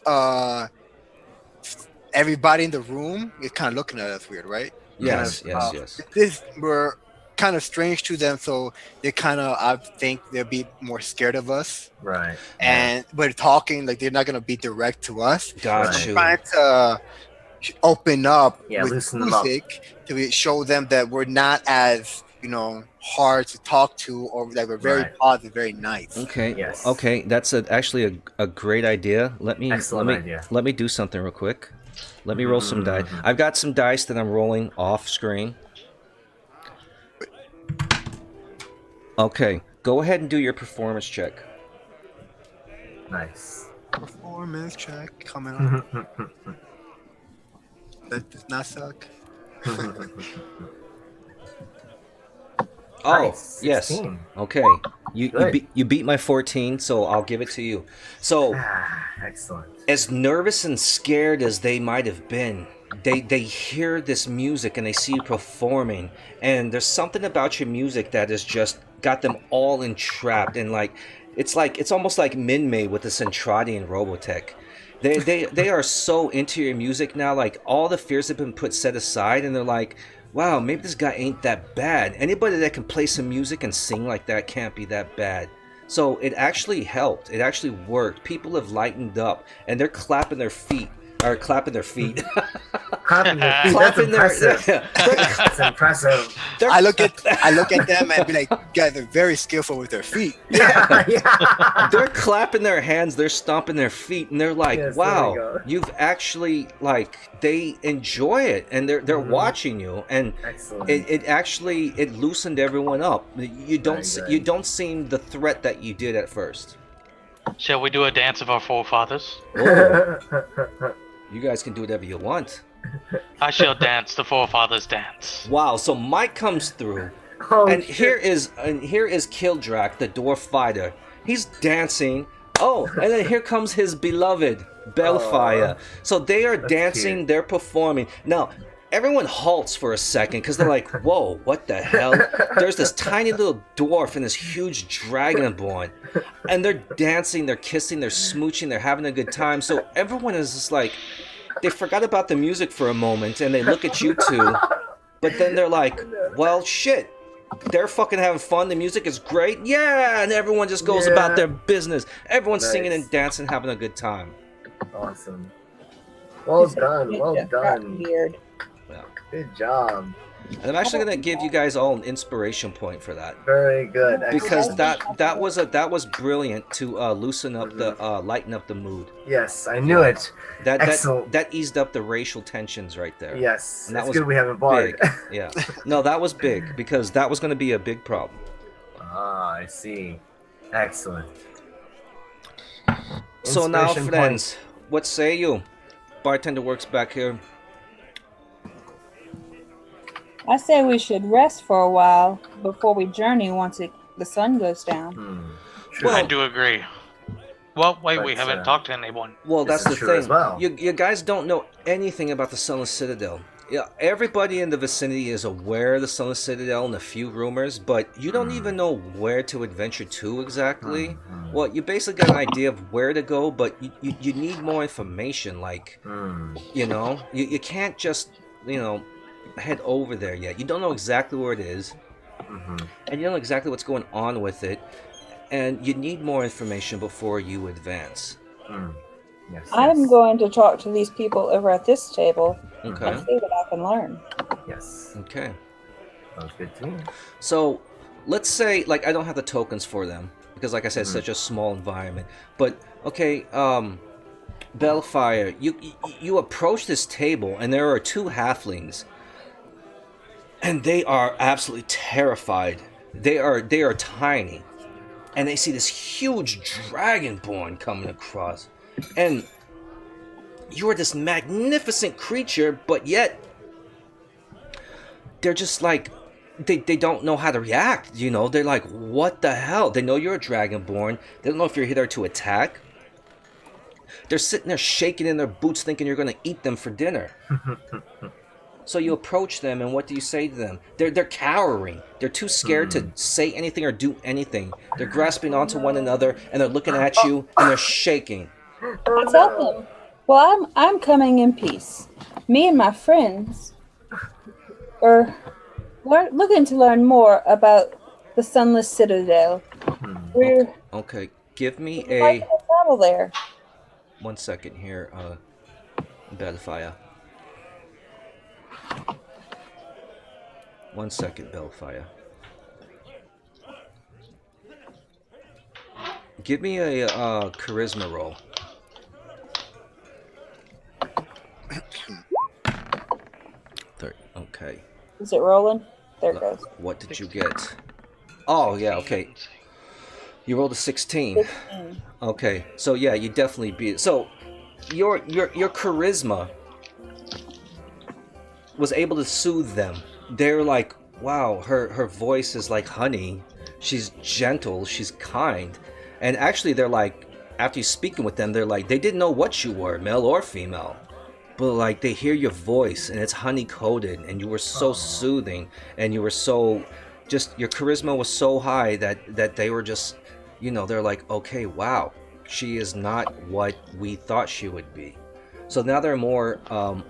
everybody in the room is kind of looking at us weird, right? Yes, Kind of, yes. This we're kind of strange to them, so they kind of, I think they'll be more scared of us. Right. And we're talking like they're not gonna be direct to us. Got Right. you. Trying to open up Yeah, with loosen them up. music to show them that we're not as hard to talk to, or that we're very Right. positive, very nice. Okay. Yes. Okay, that's actually a great idea. Excellent idea. Let me do something real quick. Let me roll some dice. I've got some dice that I'm rolling off screen. Okay, go ahead and do your performance check. Nice. Performance check coming up. That does not suck. Oh, Nice, yes. 16. Okay. Good. You beat my 14, so I'll give it to you. So, Excellent. as nervous and scared as they might have been, they hear this music and they see you performing, and there's something about your music that has just got them all entrapped, and it's almost like Minmay with the Centrati and Robotech. They are so into your music now, like all the fears have been put set aside, and they're like, wow, maybe this guy ain't that bad. Anybody that can play some music and sing like that can't be that bad. So it actually helped. It actually worked. People have lightened up, and they're clapping their feet. Clapping their feet. Clapping their feet. That's Clapping their- impressive. That's impressive. I look at them and be like, guys, they're very skillful with their feet. Yeah. They're clapping their hands, they're stomping their feet, and they're like, Yes, there we wow, go. you've actually, they enjoy it, and they're watching you, and Excellent. it loosened everyone up. You don't Very good. you don't seem the threat that you did at first. Shall we do a dance of our forefathers? Oh, you guys can do whatever you want. I shall dance the forefathers dance. Wow, so Mike comes through. Oh, And shit. here is Kildrak, the dwarf fighter. He's dancing. Oh, and then here comes his beloved Bellfire. So they are dancing, cute. they're performing. Now, everyone halts for a second because they're like, whoa, what the hell? There's this tiny little dwarf and this huge dragonborn. And they're dancing, they're kissing, they're smooching, they're having a good time. So everyone is just like, they forgot about the music for a moment and they look at you two. But then they're like, well, shit. They're fucking having fun. The music is great. Yeah. And everyone just goes about Yeah. their business. Everyone's singing Nice. and dancing, having a good time. Awesome. Well done. Well Just got done. weird. Good job. And I'm actually going to give you guys all an inspiration point for that. Very good. Because Excellent. that was brilliant to loosen up the lighten up the mood. Yes, I knew it. Excellent. That eased up the racial tensions right there. Yes. And that It's was good we have a bard. Big. Yeah. No, that was big because that was going to be a big problem. I see. Excellent. So now, Inspiration friends, what say you? Bartender works back here. I say we should rest for a while before we journey once the sun goes down. True. Well, I do agree. Well, wait, we But, haven't talked to anyone. Well, This that's is the true thing. as well. You guys don't know anything about the Sunless Citadel. Yeah, everybody in the vicinity is aware of the Sunless Citadel and a few rumors, but you don't even know where to adventure to exactly. Well, you basically got an idea of where to go, but you need more information. Like, you can't just, head over there yet. You don't know exactly where it is, and you don't know exactly what's going on with it, and you need more information before you advance. Yes, I'm yes. going to talk to these people over at this table Okay. and see what I can learn. Yes. Okay. Sounds good to me. So, let's say, I don't have the tokens for them, because like I said, it's such a small environment. But, okay, Bellfire, you approach this table, and there are two halflings. and they are absolutely terrified. They are tiny, and they see this huge dragonborn coming across, and you're this magnificent creature, but yet they're just like they don't know how to react. They're like, what the hell? They know you're a dragonborn. They don't know if you're here to attack. They're sitting there shaking in their boots, thinking you're going to eat them for dinner. So you approach them, and what do you say to them? They're cowering. They're too scared to say anything or do anything. They're grasping onto one another, and they're looking at you, and they're shaking. I tell them, well, I'm coming in peace. Me and my friends are looking to learn more about the Sunless Citadel. We're Okay. Give me like to travel there. 1 second here, Bellfire. 1 second, Bellfire. Give me a charisma roll. Okay. Is it rolling? There it goes. What did you get? Oh, yeah, okay. You rolled a 16. 16. Okay, so yeah, you definitely beat it. So, your charisma was able to soothe them. They're like, wow, her voice is like honey. She's gentle, she's kind. And actually, they're like, after you speaking with them, they're like, they didn't know what you were, male or female. But like, they hear your voice, and it's honey-coated, and you were so soothing, and you were so, just, your charisma was so high that they were just, they're like, okay, wow, she is not what we thought she would be. So now they're more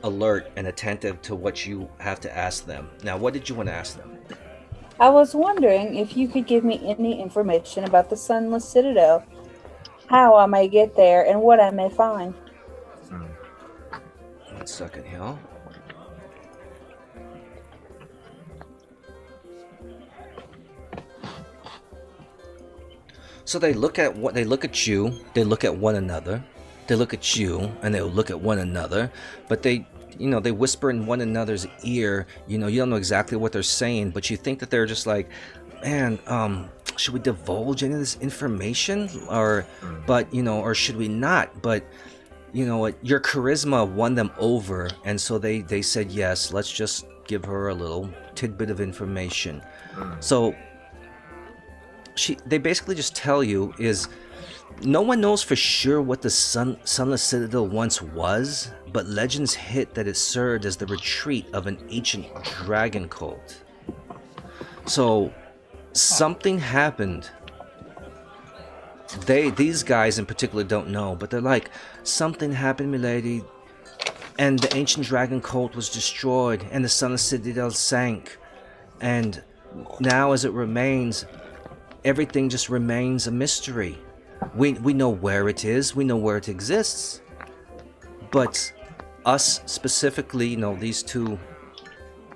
alert and attentive to what you have to ask them. Now, what did you want to ask them? I was wondering if you could give me any information about the Sunless Citadel, how I may get there, and what I may find. 1 second here. So they look at you, they look at one another, they look at you, and they look at one another, but they whisper in one another's ear. You don't know exactly what they're saying, but you think that they're just like, man, should we divulge any of this information, or should we not? But your charisma won them over, and so they said yes. Let's just give her a little tidbit of information. So they basically just tell you is, no one knows for sure what the Sunless Citadel once was, but legends hit that it served as the retreat of an ancient dragon cult. So something happened. These guys in particular don't know, but they're like, something happened, milady, and the ancient dragon cult was destroyed, and the Sunless Citadel sank, and now as it remains, everything just remains a mystery. We know where it is, we know where it exists, but us specifically, these two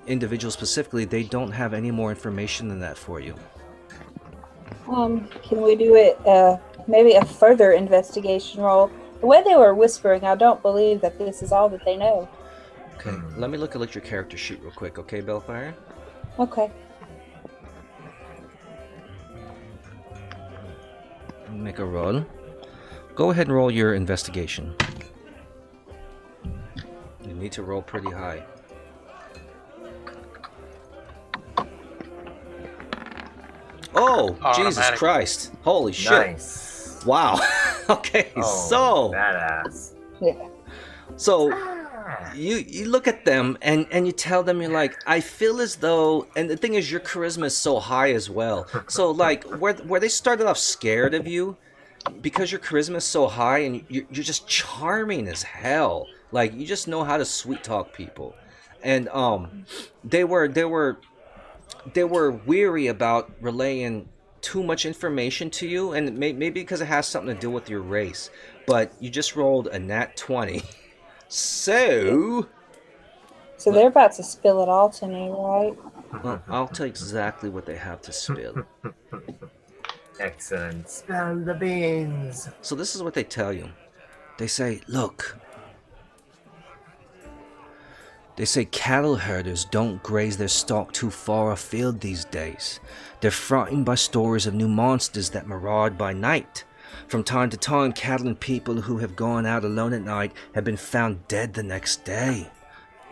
individuals specifically, they don't have any more information than that for you. Can we do it, maybe a further investigation roll? The way they were whispering, I don't believe that this is all that they know. Okay, let me look at your character sheet real quick, okay, Bellfire? Okay. Make a roll. Go ahead and roll your investigation. You need to roll pretty high. Oh, Jesus Christ. Holy shit. Nice. Wow. Okay, so badass. Yeah. So you look at them and you tell them, you're like, I feel as though, and the thing is, your charisma is so high as well. So like, where they started off scared of you, because your charisma is so high and you're just charming as hell. Like, you just know how to sweet talk people. And they were weary about relaying too much information to you, and maybe because it has something to do with your race. But you just rolled a nat 20. So they're about to spill it all to me, right? Well, I'll tell you exactly what they have to spill. Excellent. Spill the beans. So this is what they tell you. They say, look, They say cattle herders don't graze their stock too far afield these days. They're frightened by stories of new monsters that maraud by night. From time to time, cattle and people who have gone out alone at night have been found dead the next day.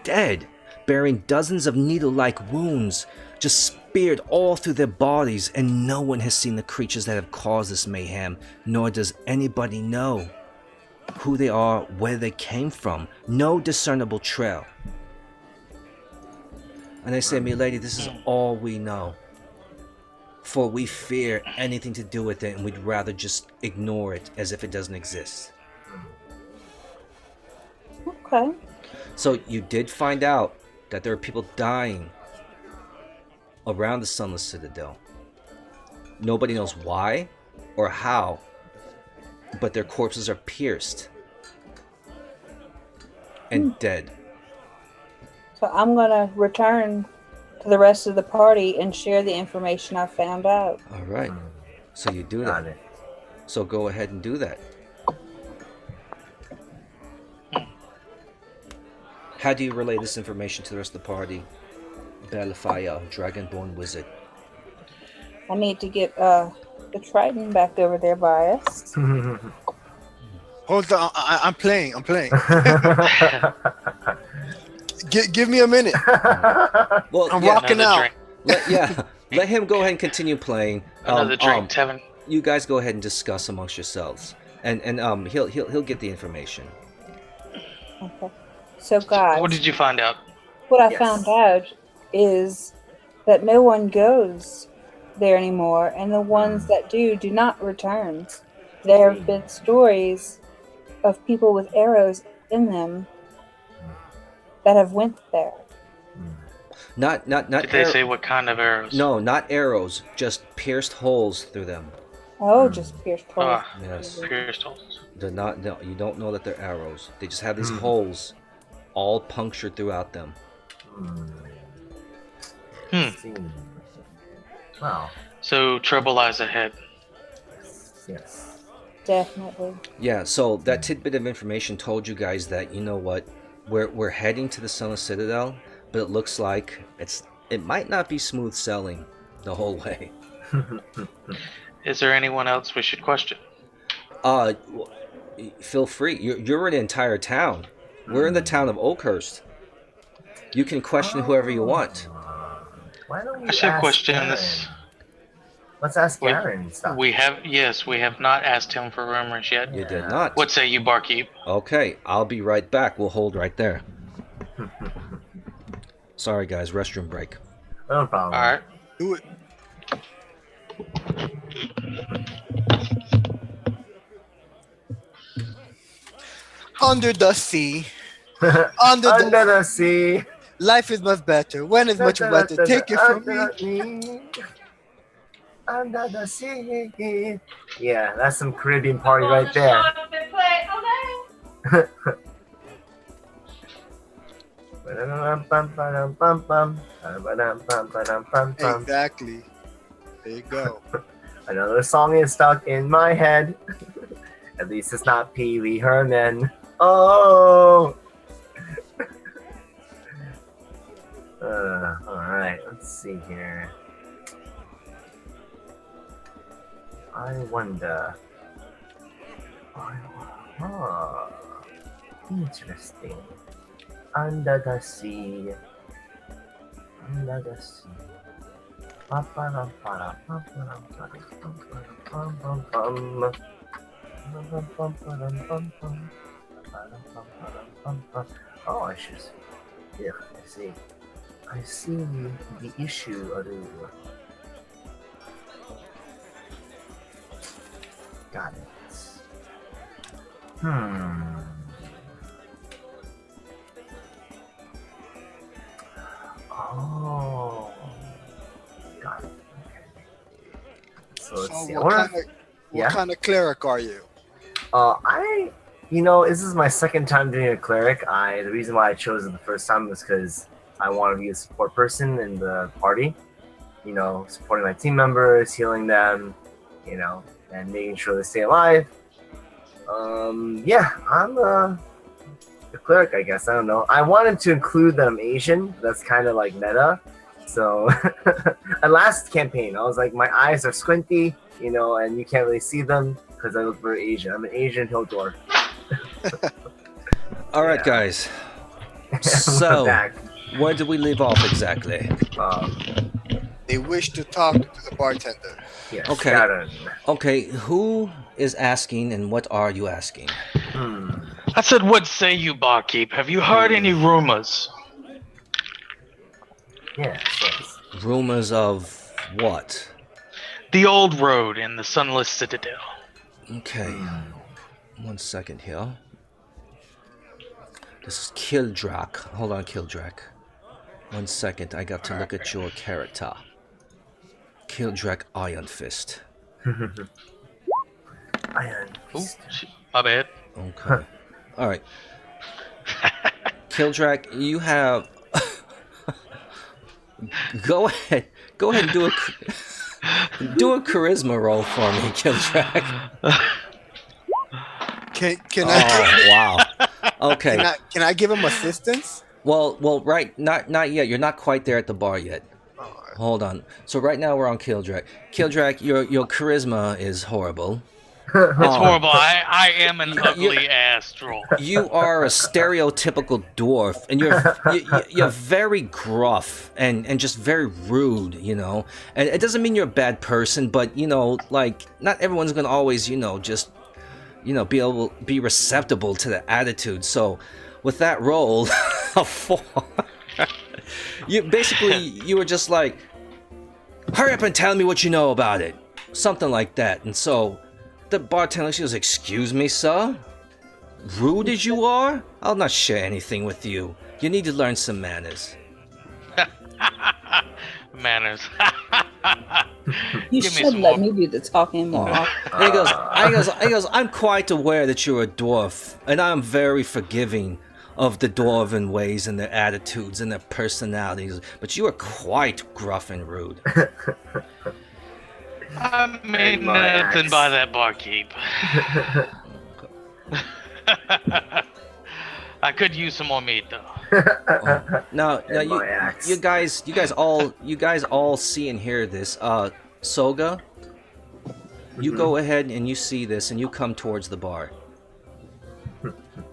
Dead, bearing dozens of needle-like wounds, just speared all through their bodies, and no one has seen the creatures that have caused this mayhem, nor does anybody know who they are, where they came from. No discernible trail. And they say, milady, this is all we know. For we fear anything to do with it, and we'd rather just ignore it as if it doesn't exist. Okay. So you did find out that there are people dying around the Sunless Citadel. Nobody knows why or how, but their corpses are pierced and dead. So I'm going to return to the rest of the party and share the information I found out. All right. So you do Got that. it. So go ahead and do that. How do you relay this information to the rest of the party? Bellfire, Dragonborn Wizard. I need to get the Triton back over there by us. Hold on, I'm playing. Give me a minute. Well, I'm yeah, rocking out. let him go ahead and continue playing. Another drink, Tevin. You guys go ahead and discuss amongst yourselves, and he'll get the information. Okay. So guys, What did you find out? what I Yes. found out is that no one goes there anymore, and the ones that do not return. There have been stories of people with arrows in them that have went there. Not Did they say what kind of arrows? No, not arrows, just pierced holes through them. Oh, just pierced holes. Yes. Pierced holes. They're not. No, you don't know that they're arrows. They just have these holes, all punctured throughout them. See. Wow. So trouble lies ahead. Yes. Definitely. Yeah. So that tidbit of information told you guys that, you know what, we're heading to the Sunless Citadel, but it looks like it might not be smooth sailing the whole way. Is there anyone else we should question? Feel free. You're in the entire town. We're in the town of Oakhurst. You can question whoever you want. Why don't we I should have ask questioned Garen? this. Let's ask We- Garen stuff. We have not asked him for rumors yet. You did not. What say you, barkeep? Okay, I'll be right back. We'll hold right there. Sorry, guys. Restroom break. No problem. All right. Do it. Under the sea. Under Under the sea. Life is much better. When is much better? Take it from me. me. Under the sea. Yeah, that's some Caribbean party right there. Exactly. There you go. Another song is stuck in my head. At least it's not Pee Wee Herman. Oh. All right. Let's see here. I wonder. Interesting. Under the sea. Under the sea. Oh, I should. Yeah, I see. I see the issue. Got it. Oh. Got it. Okay. So let's see. What Yeah? kind of cleric are you? This is my second time doing a cleric. The reason why I chose it the first time was because I want to be a support person in the party. Supporting my team members, healing them, and making sure they stay alive. I'm the cleric, I guess. I don't know. I wanted to include that I'm Asian. That's kind of like meta. So, last campaign, I was like, my eyes are squinty, and you can't really see them because I look very Asian. I'm an Asian hill dwarf. All right, guys. So, back. where did we leave off exactly? They wish to talk to the bartender. Yes, Okay. Sharon. Okay, who is asking and what are you asking? I said, what say you, barkeep? Have you heard any rumors? Yes. Rumors of what? The old road in the Sunless Citadel. Okay. 1 second here. This is Kildrak. Hold on, Kildrak. 1 second, I got to look at your character. Kildrak Iron Fist. Iron. Ooh, my bad. Okay. Alright. Kildrak, you have... Go ahead and do a charisma roll for me, Kildrak. Can I? Wow. Okay. Can I give him assistance? Well, right, not yet. You're not quite there at the bar yet. Hold on. So right now we're on Kildrak. Kildrak, your charisma is horrible. It's horrible. I am an ugly ass troll. You are a stereotypical dwarf, and you're very gruff and just very rude, And it doesn't mean you're a bad person, but like not everyone's gonna always, just be receptible to the attitude. So with that roll of 4, you were just like, hurry up and tell me what you know about it, something like that. And so the bartender, she goes, excuse me, sir? Rude as you are? I'll not share anything with you. You need to learn some manners. Manners. You Give me should some let more. me do the talking more. And he goes, I'm quite aware that you're a dwarf, and I'm very forgiving of the dwarven ways and their attitudes and their personalities, but you are quite gruff and rude. I mean nothing by that barkeep. I could use some more meat though. Now you guys all see and hear this. Soga, you go ahead and you see this and you come towards the bar.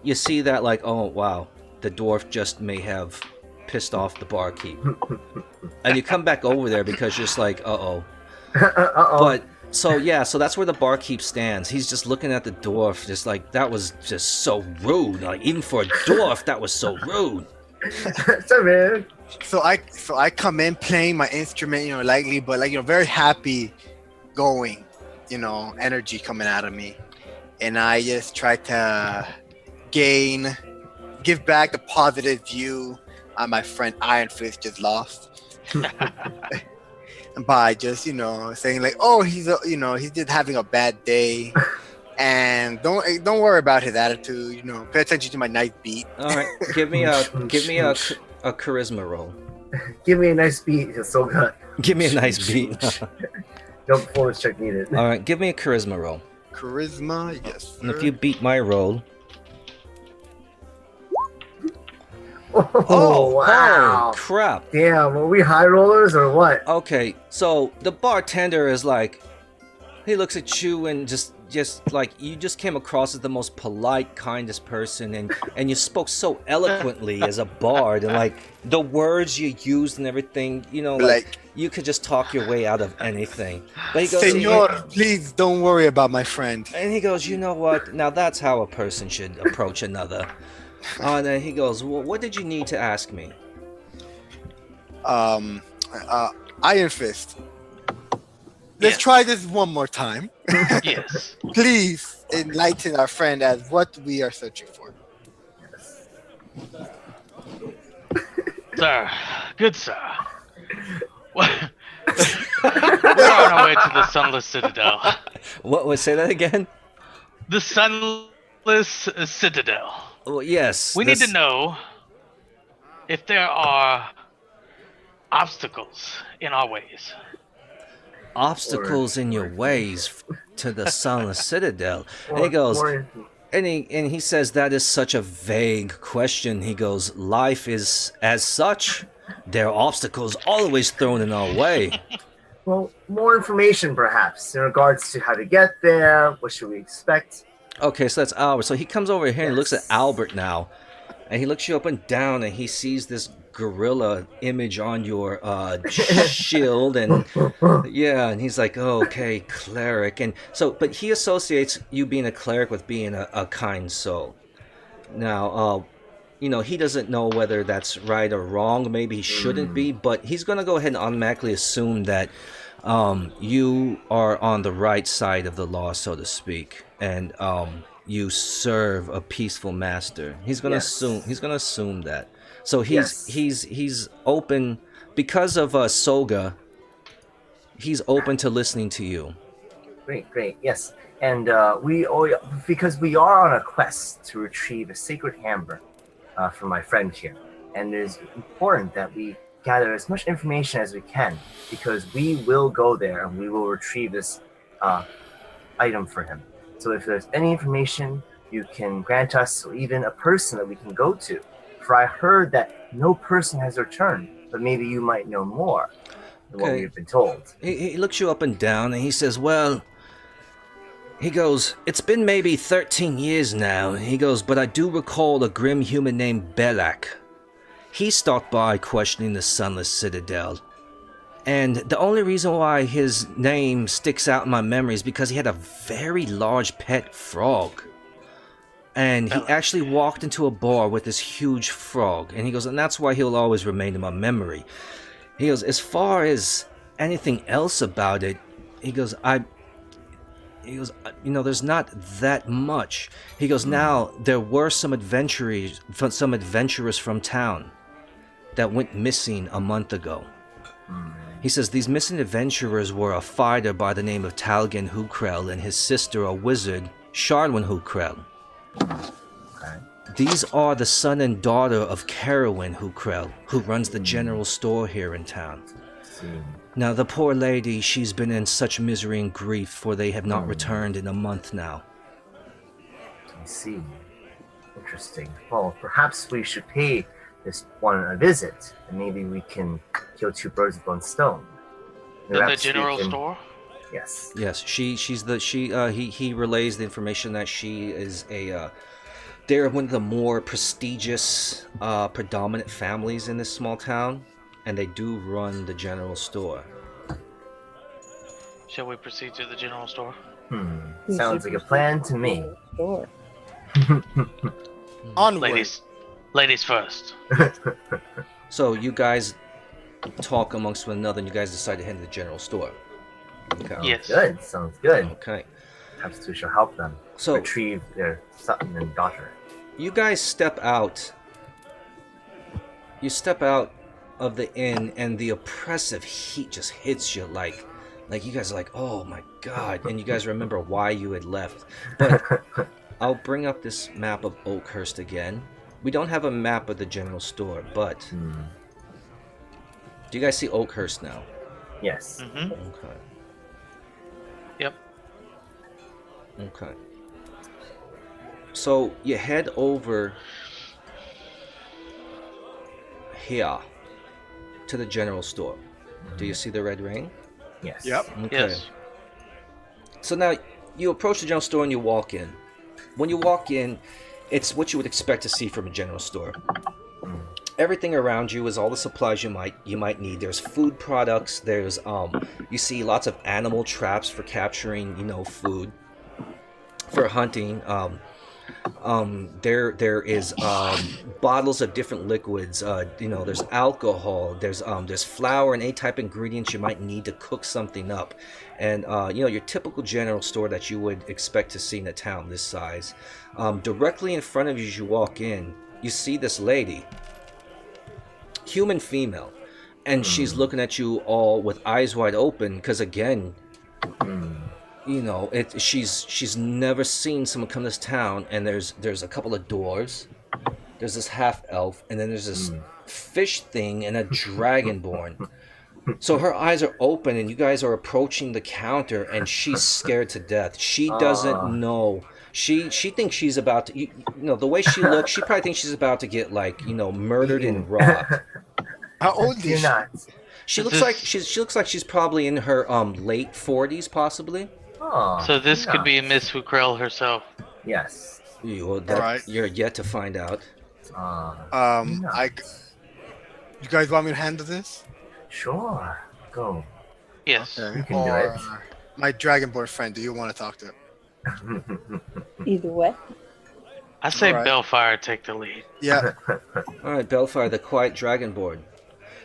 You see that like, oh wow, the dwarf just may have pissed off the barkeep. And you come back over there because you're just like, uh-oh. But so that's where the barkeep stands. He's just looking at the dwarf, just like, that was just so rude. Like, even for a dwarf, that was so rude. So rude. So I come in playing my instrument, lightly, but very happy, going, energy coming out of me, and I just try to give back the positive view my friend Iron Fist just lost. By just saying like, oh, he's just having a bad day, and don't worry about his attitude. Pay attention to my nice beat. All right, give me a charisma roll. Give me a nice beat, so good. Give me a nice beat. No performance check needed. All right, give me a charisma roll. Charisma, yes. Sir. And if you beat my roll, oh wow! Crap! Damn, were we high rollers or what? Okay, so the bartender is like, he looks at you and just like, you just came across as the most polite, kindest person, and you spoke so eloquently as a bard, and like the words you used and everything, like you could just talk your way out of anything. But he goes, Senor, please don't worry about my friend. And he goes, you know what? Now that's how a person should approach another. And then he goes, well, what did you need to ask me? Iron Fist. Let's try this one more time. Yes. Please enlighten our friend as what we are searching for. Sir, good sir. We're on our way to the Sunless Citadel. What? Say that again? The Sunless Citadel. Well, yes. We need to know if there are obstacles in our ways. Obstacles in your ways to the Sunless Citadel. And he goes, And he says that is such a vague question. He goes, life is as such. There are obstacles always thrown in our way. Well, more information perhaps in regards to how to get there. What should we expect? Okay, so that's Albert. So he comes over here and looks at Yes. Albert now. And he looks you up and down and he sees this gorilla image on your shield. And yeah, and he's like, oh, okay, cleric. And so, but he associates you being a cleric with being a kind soul. Now, he doesn't know whether that's right or wrong. Maybe he shouldn't be, but he's going to go ahead and automatically assume that you are on the right side of the law, so to speak, and you serve a peaceful master. He's going to assume. He's going to assume that. So he's open because of Soga. He's open to listening to you. Great, yes. And because we are on a quest to retrieve a sacred hammer from my friend here, and it is important that we gather as much information as we can, because we will go there and we will retrieve this item for him. So if there's any information you can grant us, or even a person that we can go to, for I heard that no person has returned, but maybe you might know more than what we've been told. He looks you up and down and he says, well, he goes, it's been maybe 13 years now. He goes, but I do recall a grim human named Belak. He stopped by questioning the Sunless Citadel. And the only reason why his name sticks out in my memory is because he had a very large pet frog. And he actually walked into a bar with this huge frog. And he goes, and that's why he'll always remain in my memory. He goes, as far as anything else about it, he goes, there's not that much. He goes, now, there were some adventurers from town that went missing a month ago. He says these missing adventurers were a fighter by the name of Talgan Hukrel and his sister, a wizard, Charlwyn Hukrel. Okay. These are the son and daughter of Carowyn Hukrel, who runs the general store here in town. Now, the poor lady, she's been in such misery and grief, for they have not returned in a month now. I see. Interesting. Well, perhaps we should pay this one a visit, and maybe we can kill two birds with one stone. The general store? Yes. Yes, he relays the information that she is they're one of the more prestigious, predominant families in this small town, and they do run the general store. Shall we proceed to the general store? Sounds like a plan to me. Sure. Onward. Ladies first. So you guys talk amongst one another, and you guys decide to head to the general store. Okay. Yes. Sounds good. Okay. Perhaps we shall help them retrieve their son and daughter. You guys step out. You step out of the inn, and the oppressive heat just hits you like you guys are like, oh my god, and you guys remember why you had left. But I'll bring up this map of Oakhurst again. We don't have a map of the general store, but do you guys see Oakhurst now? Yes. Mm-hmm. Okay. Yep. Okay. So you head over here to the general store. Do you see the red ring? Yes. Yep. Okay. Yes. So now you approach the general store and you walk in. When you walk in, it's what you would expect to see from a general store. Everything around you is all the supplies you might need. There's food products. There's you see lots of animal traps for capturing food, for hunting. There is bottles of different liquids. There's alcohol. There's flour and any type of ingredients you might need to cook something up. And your typical general store that you would expect to see in a town this size. Directly in front of you as you walk in, you see this lady, human female, and she's looking at you all with eyes wide open because again, she's never seen someone come to this town, and there's a couple of doors. There's this half elf, and then there's this fish thing and a dragonborn. So her eyes are open, and you guys are approaching the counter, and she's scared to death. She doesn't know She thinks she's about to, the way she looks, she probably thinks she's about to get like, murdered and robbed. How old is You're she? not. She looks like she's probably in her late 40s possibly. Oh, So this could be nice. Miss Fukrell herself. Yes. Alright. You're yet to find out. Nice. You guys want me to handle this? Sure. Go. Yes. Okay. You can do it. My Dragonborn friend, do you want to talk to? Either way. I say Alright. Bellfire take the lead. Yeah. All right, Bellfire, the quiet dragonborn.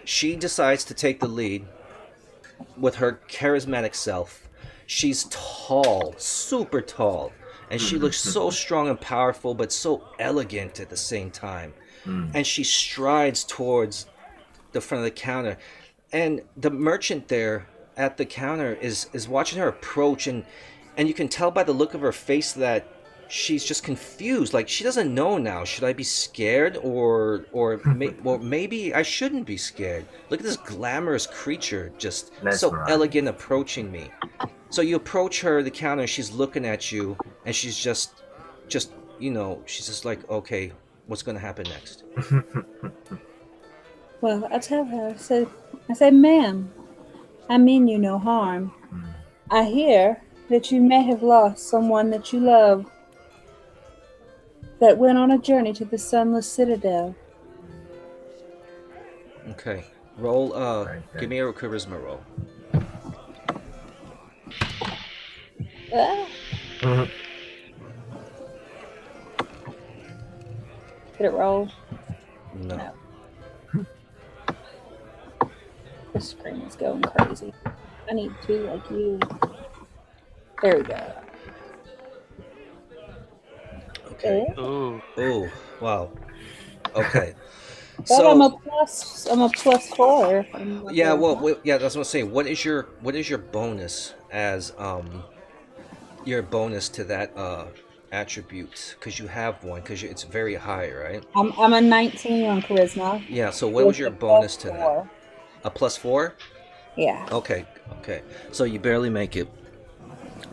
She decides to take the lead with her charismatic self. She's tall, super tall, and she looks so strong and powerful, but so elegant at the same time. And she strides towards the front of the counter, and the merchant there at the counter is watching her approach, and you can tell by the look of her face that she's just confused. Like, she doesn't know now. Should I be scared, or maybe I shouldn't be scared? Look at this glamorous creature, just so Mesmerized. elegant, approaching me. So you approach her, the counter, she's looking at you, and she's just she's just like, okay, what's gonna happen next? Well, I tell her, I said, ma'am, I mean you no harm. I hear that you may have lost someone that you love that went on a journey to the Sunless Citadel. Okay, roll. Right, Give me a charisma roll. Ah, Mhm. did it roll? No. No. The screen is going crazy. I need two like you. There we go. Okay. Eh? Ooh. Oh, wow. Okay. But I'm a So plus 4. yeah, well, that's what I'm saying. What is your bonus as your bonus to that attribute? Because you have one. Because it's very high, right? I'm a 19 on charisma. Yeah. So what was your With a bonus to plus that? 4. A +4? Yeah. Okay. So you barely make it.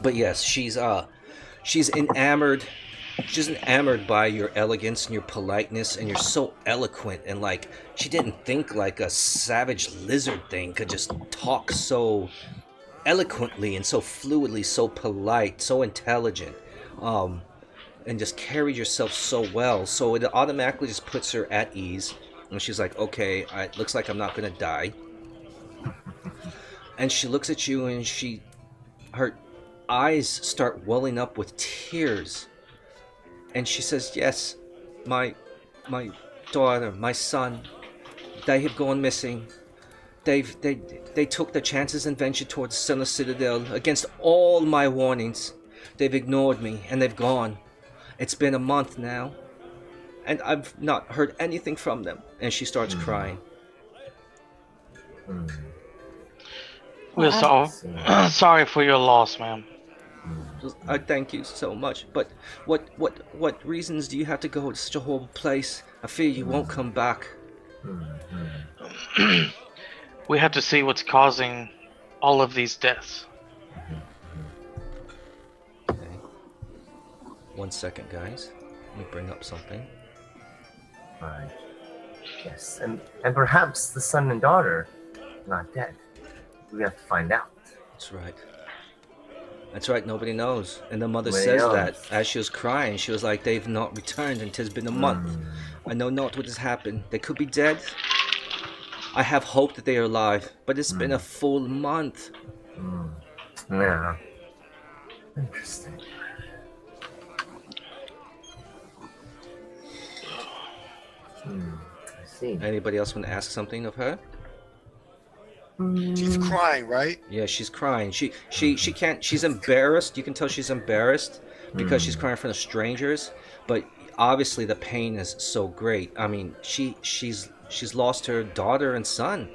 But yes, she's enamored. She's enamored by your elegance and your politeness, and you're so eloquent, and like, she didn't think like a savage lizard thing could just talk so eloquently and so fluidly, so polite, so intelligent, and just carried yourself so well. So it automatically just puts her at ease, and she's like, okay, it looks like I'm not gonna die. And she looks at you, and her eyes start welling up with tears. And she says, yes, my daughter, my son, they have gone missing. They took their chances and ventured towards Sunless Citadel against all my warnings. They've ignored me, and they've gone. It's been a month now, and I've not heard anything from them. And she starts crying. We're sorry for your loss, ma'am. I thank you so much, but what reasons do you have to go to such a horrible place? I fear you won't come back. We have to see what's causing all of these deaths. Okay. 1 second, guys. Let me bring up something. Right. Yes, and perhaps the son and daughter are not dead. We have to find out. That's right. That's right, nobody knows. And the mother Nobody says knows. that as she was crying. She was like, they've not returned, and 'tis been a month. I know not what has happened. They could be dead. I have hope that they are alive, but it's been a full month. Yeah. Interesting. I see. Anybody else want to ask something of her? She's crying, right? Yeah, she's crying. She can't. She's embarrassed. You can tell she's embarrassed because she's crying in front of strangers. But obviously, the pain is so great. I mean, she's lost her daughter and son.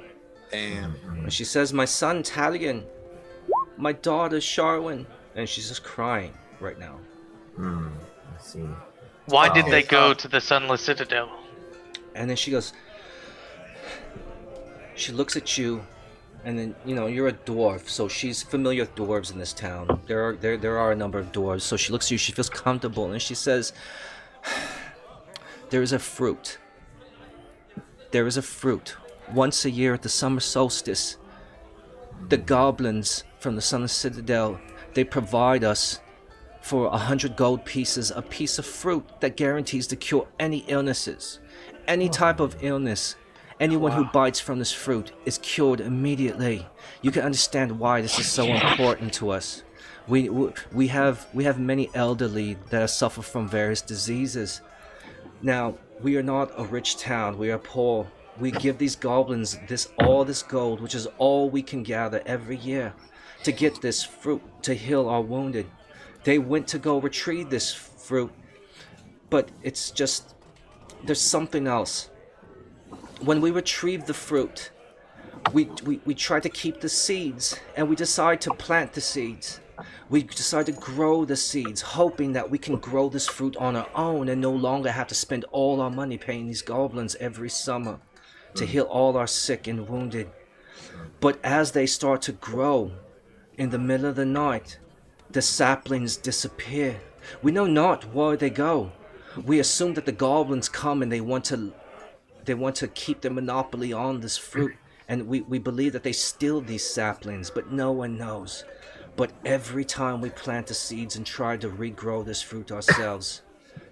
Damn. And she says, "My son Talion, my daughter Sharwin," and she's just crying right now. I see. Why did Oh. they go to the Sunless Citadel? And then she goes. She looks at you, And then you're a dwarf, so she's familiar with dwarves in this town. There are a number of dwarves. So she looks at you. She feels comfortable, and she says, "There is a fruit. There is a fruit. Once a year at the summer solstice, the goblins from the Sunless Citadel, they provide us for 100 gold pieces a piece of fruit that guarantees to cure any illnesses, any type of illness." Anyone who bites from this fruit is cured immediately. You can understand why this is so important to us. We have many elderly that suffer from various diseases. Now, we are not a rich town. We are poor. We give these goblins all this gold, which is all we can gather every year, to get this fruit to heal our wounded. They went to go retrieve this fruit, but it's just there's something else. When we retrieve the fruit, we try to keep the seeds, and we decide to plant the seeds. We decide to grow the seeds, hoping that we can grow this fruit on our own and no longer have to spend all our money paying these goblins every summer to heal all our sick and wounded. But as they start to grow, in the middle of the night, the saplings disappear. We know not where they go. We assume that the goblins come and they want to keep their monopoly on this fruit, and we believe that they steal these saplings, but no one knows. But every time we plant the seeds and try to regrow this fruit ourselves,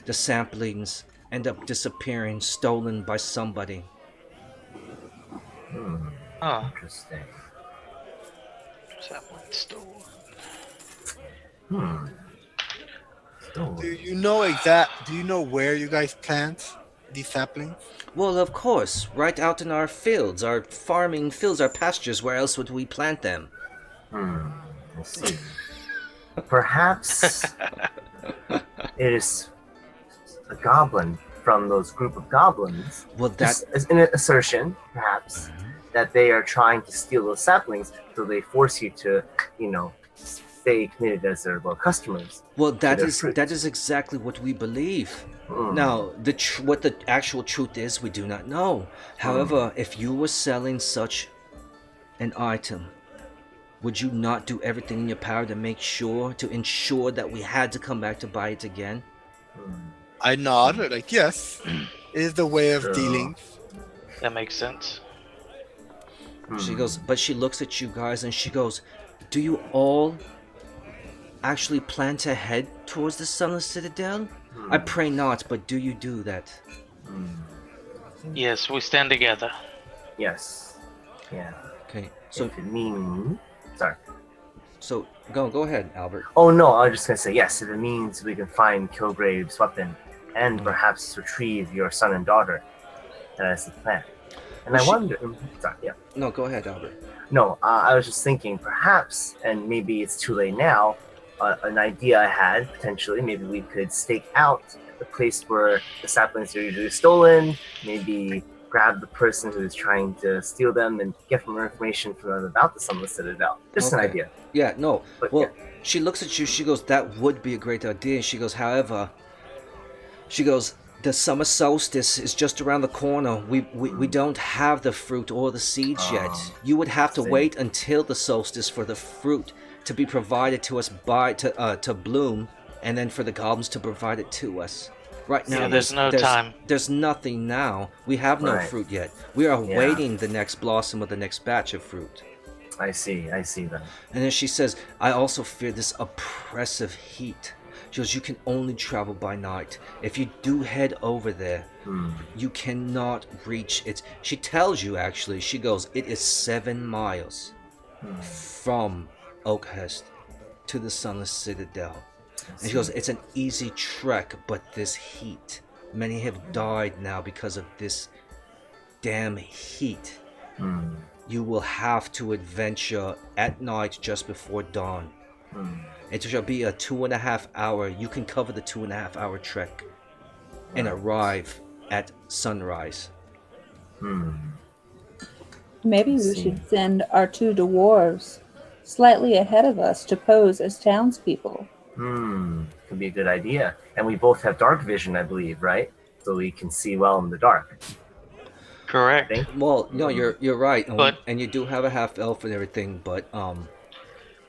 the saplings end up disappearing, stolen by somebody. Interesting. Sapling stolen. Do you know where you guys plant these saplings? Well, of course, right out in our fields, our farming fields, our pastures. Where else would we plant them? I see. Perhaps it is a goblin from those group of goblins. Well, that is an assertion, perhaps, that they are trying to steal those saplings, so they force you to, stay committed as their customers. Well, that is exactly what we believe. Now, what the actual truth is, we do not know. However, if you were selling such an item, would you not do everything in your power to ensure that we had to come back to buy it again? I nod, like, yes. It is the way of dealing. That makes sense. She goes, but she looks at you guys and she goes, "Do you all actually plan to head towards the Sunless Citadel? I pray not, but do you do that?" Yes, we stand together. Yes. Yeah. Okay, so If it means... Sorry. So go ahead, Albert. Oh no, I was just gonna say yes. If it means we can find Kilgrave's weapon and perhaps retrieve your son and daughter, that is the plan. And I wonder. Sorry, yeah. No, go ahead, Albert. No, I was just thinking perhaps, and maybe it's too late now. An idea I had potentially. Maybe we could stake out the place where the saplings are usually stolen. Maybe grab the person who's trying to steal them and get more information from them about the Sunless Citadel. Just an idea. Yeah, no. But, well, yeah. She looks at you. She goes, "That would be a great idea." She goes, "However," she goes, "the summer solstice is just around the corner. We don't have the fruit or the seeds yet. You would have to wait until the solstice for the fruit to be provided to us to bloom, and then for the goblins to provide it to us. Right now, there's no time. There's nothing now. We have no fruit yet. We are awaiting the next blossom of the next batch of fruit." I see that. And then she says, "I also fear this oppressive heat." She goes, "You can only travel by night. If you do head over there, you cannot reach it." She tells you, actually, she goes, "It is 7 miles from Oakhurst to the Sunless Citadel." And she goes, "It's an easy trek, but this heat. Many have died now because of this damn heat. You will have to adventure at night just before dawn. It shall be a 2.5 hour. You can cover the 2.5 hour trek and arrive at sunrise." Maybe we should send our 2 dwarves slightly ahead of us to pose as townspeople. Could be a good idea. And we both have dark vision, I believe, right? So we can see well in the dark. Correct. think. Well, no, you're right, But- and you do have a half elf and everything, but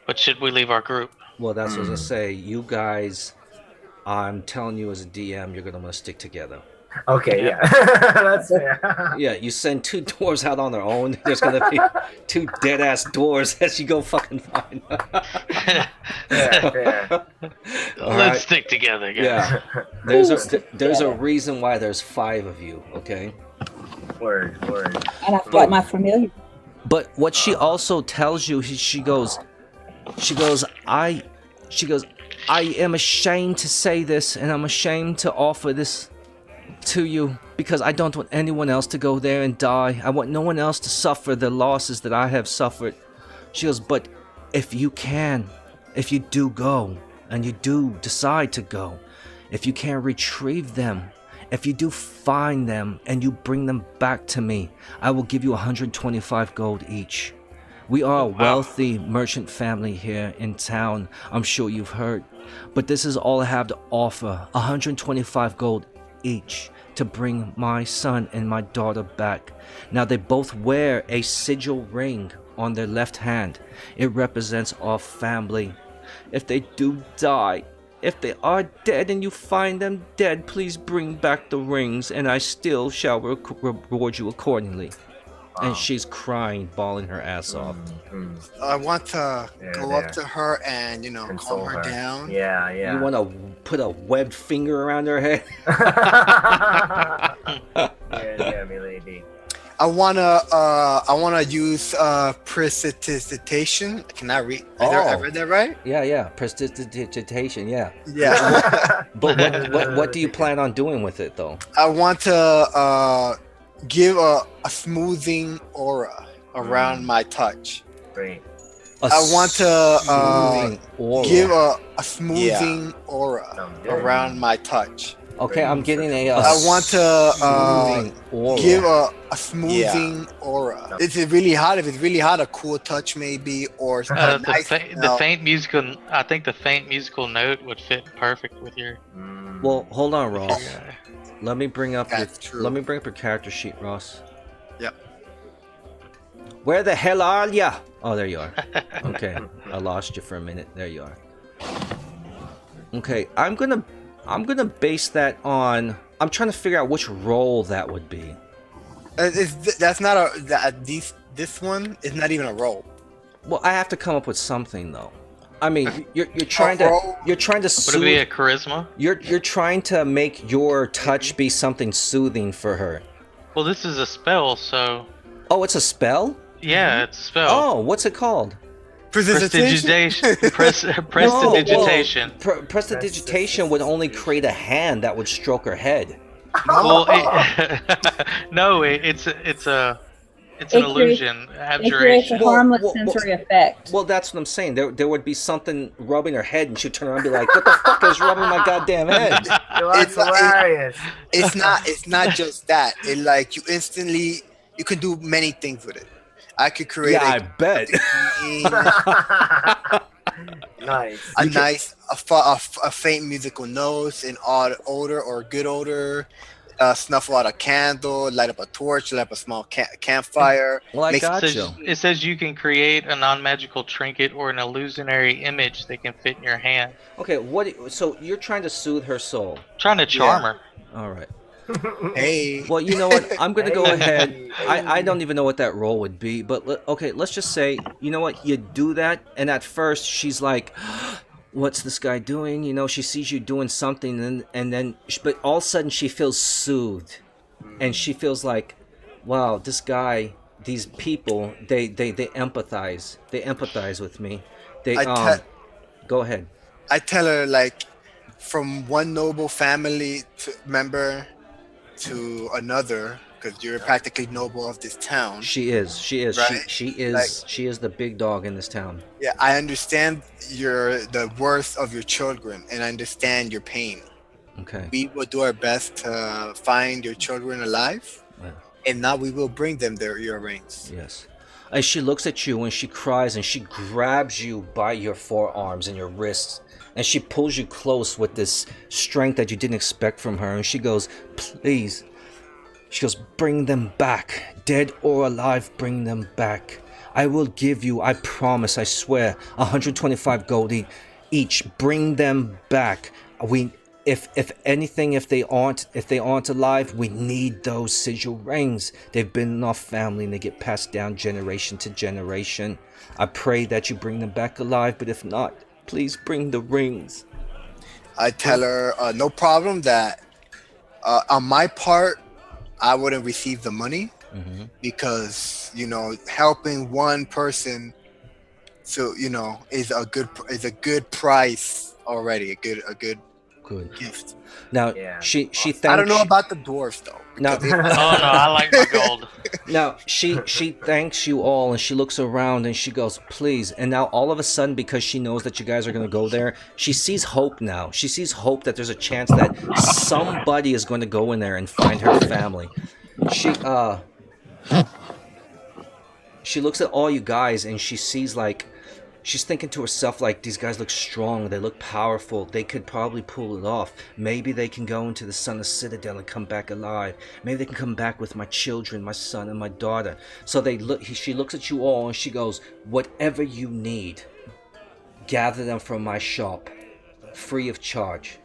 But should we leave our group? well, that's what I was gonna say. You guys, I'm telling you as a DM, you're gonna want to stick together. Okay, Yeah. yeah. That's fair. Yeah, you send 2 dwarves out on their own. There's gonna be 2 dead ass dwarves as you go fucking find. Fair. Let's stick together, guys. Yeah, there's a reason why there's 5 of you. Okay. Word. And I've got my familiar. But what she also tells you, she goes, I am ashamed to say this, and I'm ashamed to offer this to you because I don't want anyone else to go there and die. I want no one else to suffer the losses that I have suffered. She goes, but if you do go, and you do decide to go, if you can retrieve them, if you do find them and you bring them back to me, I will give you 125 gold each. We are a wealthy merchant family here in town, I'm sure you've heard. But this is all I have to offer, 125 gold each to bring my son and my daughter back. Now they both wear a sigil ring on their left hand. It represents our family. If they do die, if they are dead and you find them dead, please bring back the rings and I still shall reward you accordingly. And she's crying, bawling her ass off. I want to go there. up to her and Console calm her down. Yeah. You want to put a webbed finger around her head? yeah, milady. I wanna use prestidigitation. Can I read? I read that right? Yeah, prestidigitation, yeah. Yeah. But what do you plan on doing with it, though? I want to give a smoothing aura around my touch. Great. I want to aura. give a smoothing aura Sounds good. around my touch. Okay, I'm getting a I want to smoothing aura. give a smoothing aura. If it's really hot, a cool touch maybe, or a nice The faint musical. I think the faint musical note would fit perfect with your. Well, hold on, Ross. Let me bring up That's true. Let me bring up your character sheet, Ross. Yep. Where the hell are ya? Oh, there you are. Okay, I lost you for a minute. There you are. Okay, I'm gonna base that on. I'm trying to figure out which role that would be. That's not this one is not even a role. Well, I have to come up with something though. I mean, you're trying to Would it be soothe. a charisma? You're trying to make your touch be something soothing for her. Well, this is a spell, so Oh, it's a spell? yeah, it's a spell. Oh, what's it called? Prestidigitation. Prestidigitation. Prestidigitation would only create a hand that would stroke her head. Well, it's an illusion. It creates a Abjuration. harmless well, sensory effect. Well, that's what I'm saying. There would be something rubbing her head, and she'd turn around and be like, "What the fuck is rubbing my goddamn head?" That's hilarious. It's not just that. It like you can do many things with it. I could create Yeah, I bet. Nice. a faint musical note, an odd odor or good odor, snuffle out a candle, light up a torch, light up a small campfire. Well, I Make- got you. It says you can create a non-magical trinket or an illusionary image that can fit in your hand. Okay, so you're trying to soothe her soul. Trying to charm her. All right. Hey, Well, you know what? I'm going to go ahead. I don't even know what that role would be, but okay, let's just say, you know what? You do that, and at first she's like, what's this guy doing? You know, she sees you doing something, but all of a sudden she feels soothed, and she feels like, wow, this guy, these people, they empathize. They empathize with me. Go ahead. I tell her like from one noble family member to another, because you're practically noble of this town. She is. Right? She is the big dog in this town. Yeah, I understand the worth of your children, and I understand your pain. Okay. We will do our best to find your children alive, Yeah. and now we will bring them their earrings. Yes. As she looks at you and she cries and she grabs you by your forearms and your wrists and she pulls you close with this strength that you didn't expect from her, and she goes, please. She goes, bring them back. Dead or alive, bring them back. I will give you, I promise, I swear, 125 gold each. Bring them back. If anything, if they aren't alive, we need those sigil rings. They've been in our family and they get passed down generation to generation. I pray that you bring them back alive, but if not, please bring the rings. I tell her, no problem, that on my part, I wouldn't receive the money because, helping one person, so, is a good price already, a good gift. Now, she thanks. I don't know about the dwarves though. Now, Oh no, I like my gold. Now she thanks you all and she looks around and she goes, please. And now all of a sudden, because she knows that you guys are going to go there, she sees hope now. She sees hope that there's a chance that somebody is going to go in there and find her family. She looks at all you guys and she sees, like, she's thinking to herself, like, these guys look strong, they look powerful, they could probably pull it off. Maybe they can go into the Sunless Citadel and come back alive. Maybe they can come back with my children, my son and my daughter. So she looks at you all and she goes, whatever you need, gather them from my shop, free of charge.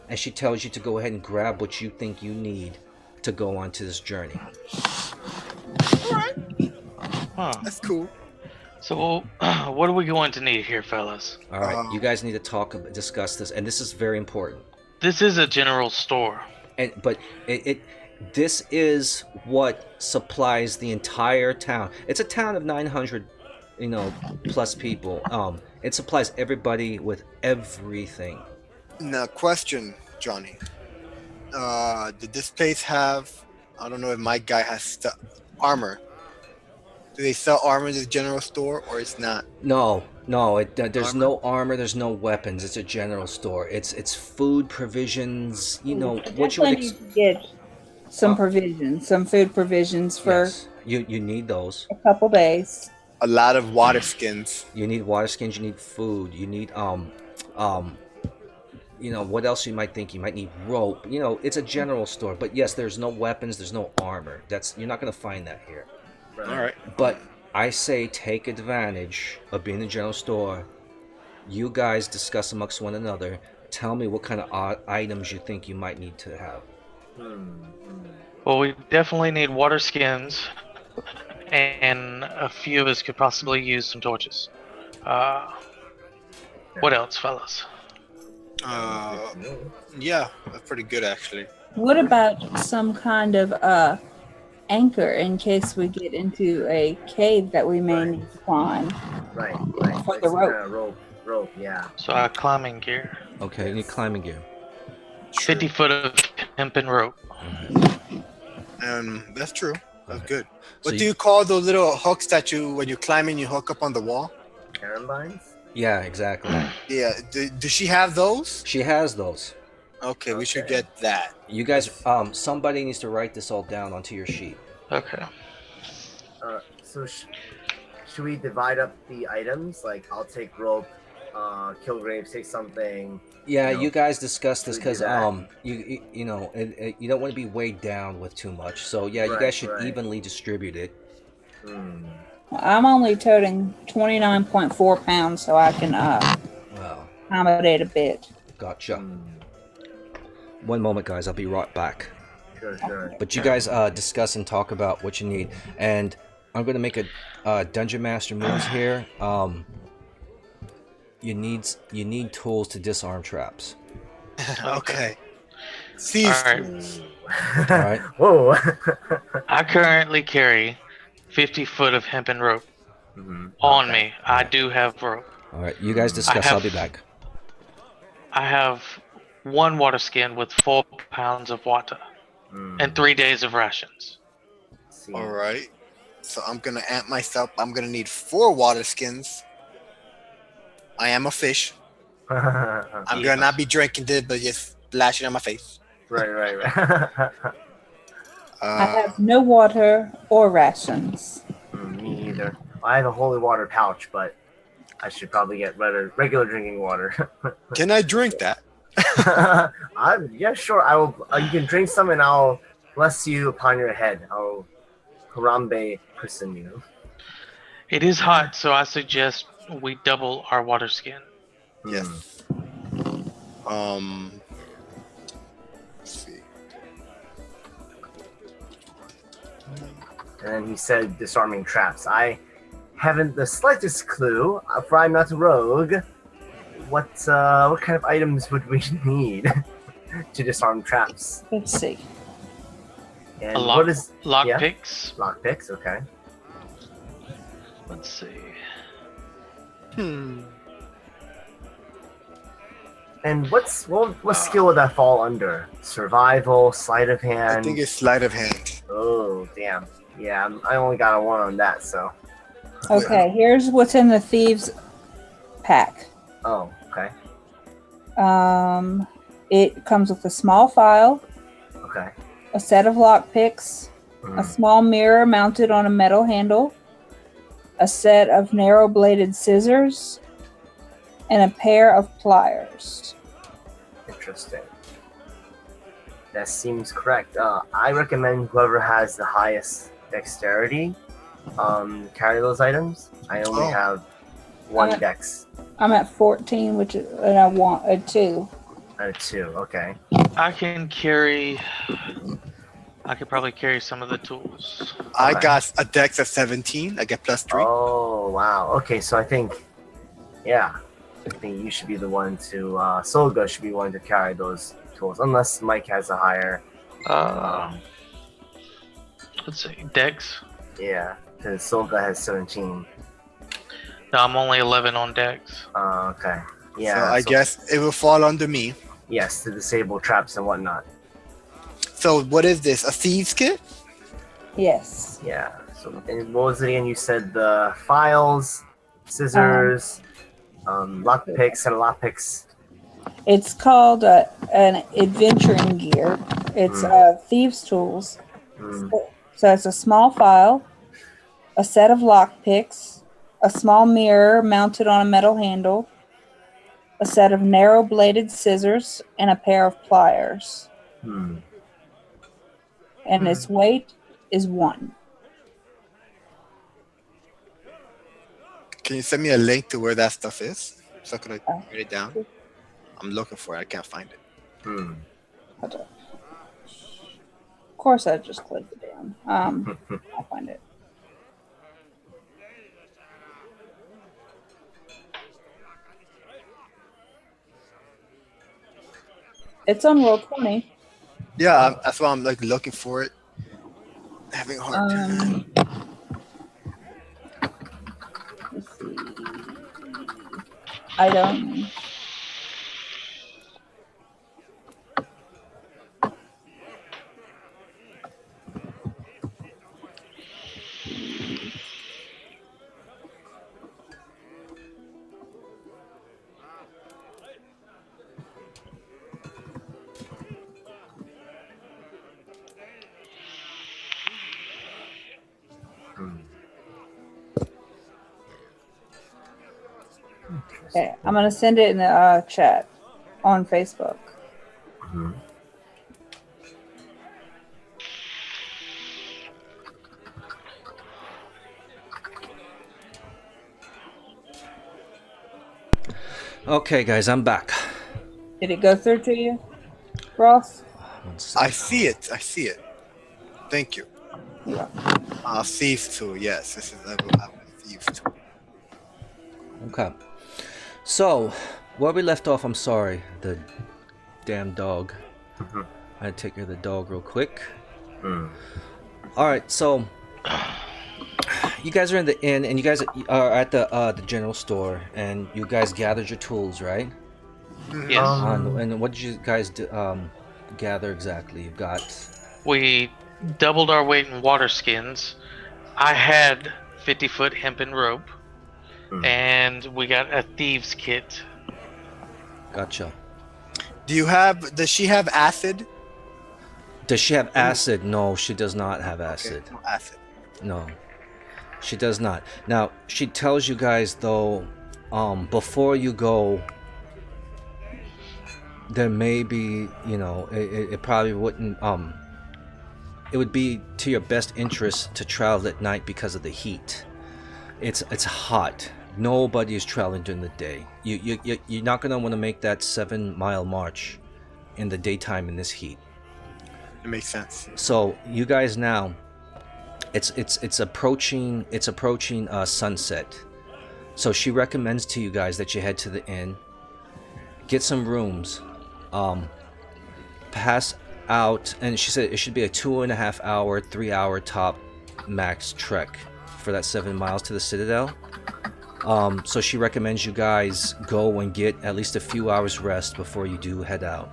And she tells you to go ahead and grab what you think you need to go on to this journey. Alright. Huh. That's cool. So, what are we going to need here, fellas? All right, you guys need to discuss this, and this is very important. This is a general store. But this is what supplies the entire town. It's a town of 900, plus people. It supplies everybody with everything. Now, question, Johnny. Did this place have? I don't know if my guy has armor. Do they sell armor in the general store, or it's not? No. There's no armor. There's no weapons. It's a general store. It's food, provisions. What you would need to get some provisions, some food provisions for. Yes. You need those. A couple days. A lot of water skins. You need water skins. You need food. You need what else you might think? You might need rope. It's a general store. But yes, there's no weapons. There's no armor. You're not gonna find that here. All right. But I say take advantage of being in the general store. You guys discuss amongst one another. Tell me what kind of items you think you might need to have. Well, we definitely need water skins, and a few of us could possibly use some torches. What else, fellas? Yeah, that's pretty good actually. What about some kind of anchor in case we get into a cave that we may need to climb? Right. For the rope. Rope, yeah. So climbing gear. Okay, you need climbing gear. 50 foot of hempen rope. That's true. That's good. So What do you call those little hooks that when you're climbing, you hook up on the wall? Carambines? Yeah, exactly. Yeah. Does she have those? She has those. Okay, we should get that. You guys, somebody needs to write this all down onto your sheet. Okay. So should we divide up the items? Like, I'll take rope, Kilgrave take something. Yeah, you guys discuss this we do because that. you don't want to be weighed down with too much. So yeah, you guys should evenly distribute it. I'm only toting 29.4 pounds, so I can accommodate a bit. Gotcha. One moment, guys. I'll be right back. Sure. But you guys discuss and talk about what you need, and I'm going to make a dungeon master moves here. You need tools to disarm traps. Okay. See. All right. All right. Whoa. I currently carry 50 foot of hempen rope on me. I do have rope. All right. You guys discuss. I'll be back. I have one water skin with 4 pounds of water and 3 days of rations. All right. So I'm gonna amp myself. I'm gonna need 4 water skins. I am a fish. I'm gonna not be drinking this, but just splashing on my face. Right. I have no water or rations. Me either. I have a holy water pouch, but I should probably get regular drinking water. Can I drink that? Yeah, sure. I will. You can drink some, and I'll bless you upon your head. I'll Harambe christen you. It is hot, so I suggest we double our water skin. Yes. Let's see. And then he said, disarming traps. I haven't the slightest clue, for I'm not a rogue. What kind of items would we need to disarm traps? Let's see. And A what is lockpicks? Lockpicks, okay. Let's see. And what skill would that fall under? Survival, sleight of hand? I think it's sleight of hand. Oh, damn. Yeah, I only got a 1 on that, so. Okay, here's what's in the thieves pack. Oh, okay. It comes with a small file, Okay. a set of lockpicks, a small mirror mounted on a metal handle, a set of narrow-bladed scissors, and a pair of pliers. Interesting. That seems correct. I recommend whoever has the highest dexterity carry those items. I only have 1 dex. I'm at 14, and I want a 2. And a 2, okay. I could probably carry some of the tools. I got a dex of 17. I get +3. Oh, wow. Okay, so I think you should be the one to, Solga should be one to carry those tools, unless Mike has a higher, Let's see. Dex? yeah, because Solga has 17. No, I'm only 11 on Dex. Okay. Yeah. So I guess it will fall under me. Yes, to disable traps and whatnot. So what is this? A thieves kit? Yes. Yeah. So, and what was it again? You said the files, scissors, lockpicks, and lockpicks. It's called an adventuring gear. It's thieves' tools. So it's a small file, a set of lockpicks, a small mirror mounted on a metal handle, a set of narrow-bladed scissors, and a pair of pliers. And its weight is 1. Can you send me a link to where that stuff is? So can I write it down? I'm looking for it. I can't find it. Hold on. Of course, I just clicked it down. I'll find it. It's on Roll20. Yeah, that's why I'm like looking for it. Having a hard time. Let's see. I don't. Okay, I'm gonna send it in the chat on Facebook. Okay, guys, I'm back. Did it go through to you, Ross? I see it. I see it. Thank you. Yeah. Thieves tool. Yes, this is level up. Thieves tool. Okay. So, where we left off, I'm sorry. The damn dog. I had to take care of the dog real quick. Alright, so you guys are in the inn, and you guys are at the general store, and you guys gathered your tools, right? Yes. And what did you guys gather exactly? You've got... We doubled our weight in water skins. I had 50-foot hempen rope. And we got a thieves kit. Gotcha. Does she have acid? Does she have acid? No, she does not have acid. Okay, no acid. No, she does not. Now, she tells you guys, though, before you go, there may be, it probably wouldn't, it would be to your best interest to travel at night because of the heat. It's hot. Nobody is traveling during the day. You're not gonna want to make that 7-mile march in the daytime in this heat. It makes sense. So you guys now, it's approaching sunset. So she recommends to you guys that you head to the inn, get some rooms, pass out, and she said it should be a 2.5 hour, 3 hour top max trek for that 7 miles to the Citadel. So she recommends you guys go and get at least a few hours rest before you do head out.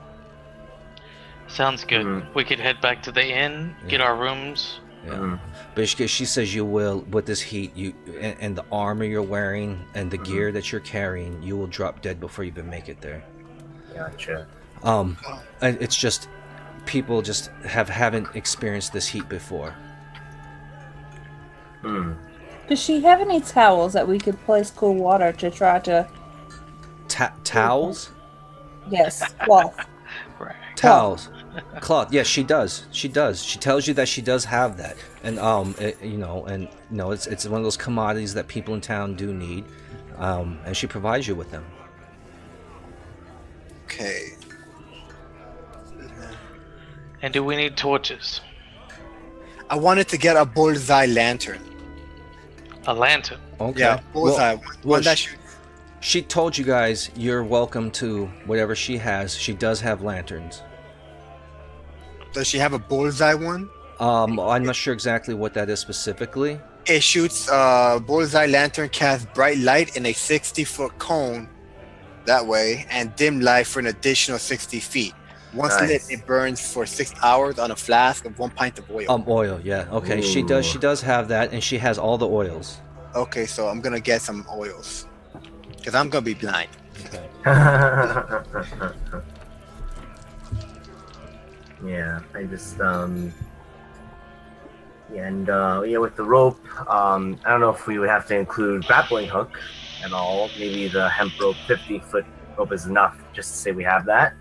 Sounds good. We could head back to the inn, get our rooms. Yeah. But she says you will, with this heat, and the armor you're wearing and the gear that you're carrying, you will drop dead before you even make it there. Gotcha. And it's just people just haven't experienced this heat before. Does she have any towels that we could place cool water to try to... Towels? Yes, cloth. Right. Towels. Cloth. Yes, she does. She tells you that she does have that, and it's one of those commodities that people in town do need, and she provides you with them. Okay. And do we need torches? I wanted to get a bullseye lantern. A lantern. Okay. Yeah, bullseye. One that shoots. She told you guys you're welcome to whatever she has. She does have lanterns. Does she have a bullseye one? I'm not sure exactly what that is specifically. It shoots bullseye lantern, casts bright light in a 60-foot cone that way, and dim light for an additional 60 feet. Once lit, it burns for 6 hours on a flask of 1 pint of oil. Oil, yeah. Okay, she does have that, and she has all the oils. Okay, so I'm gonna get some oils. Because I'm gonna be blind. Okay. Yeah, I just with the rope, I don't know if we would have to include grappling hook and all. Maybe the hemp rope, 50-foot rope is enough just to say we have that.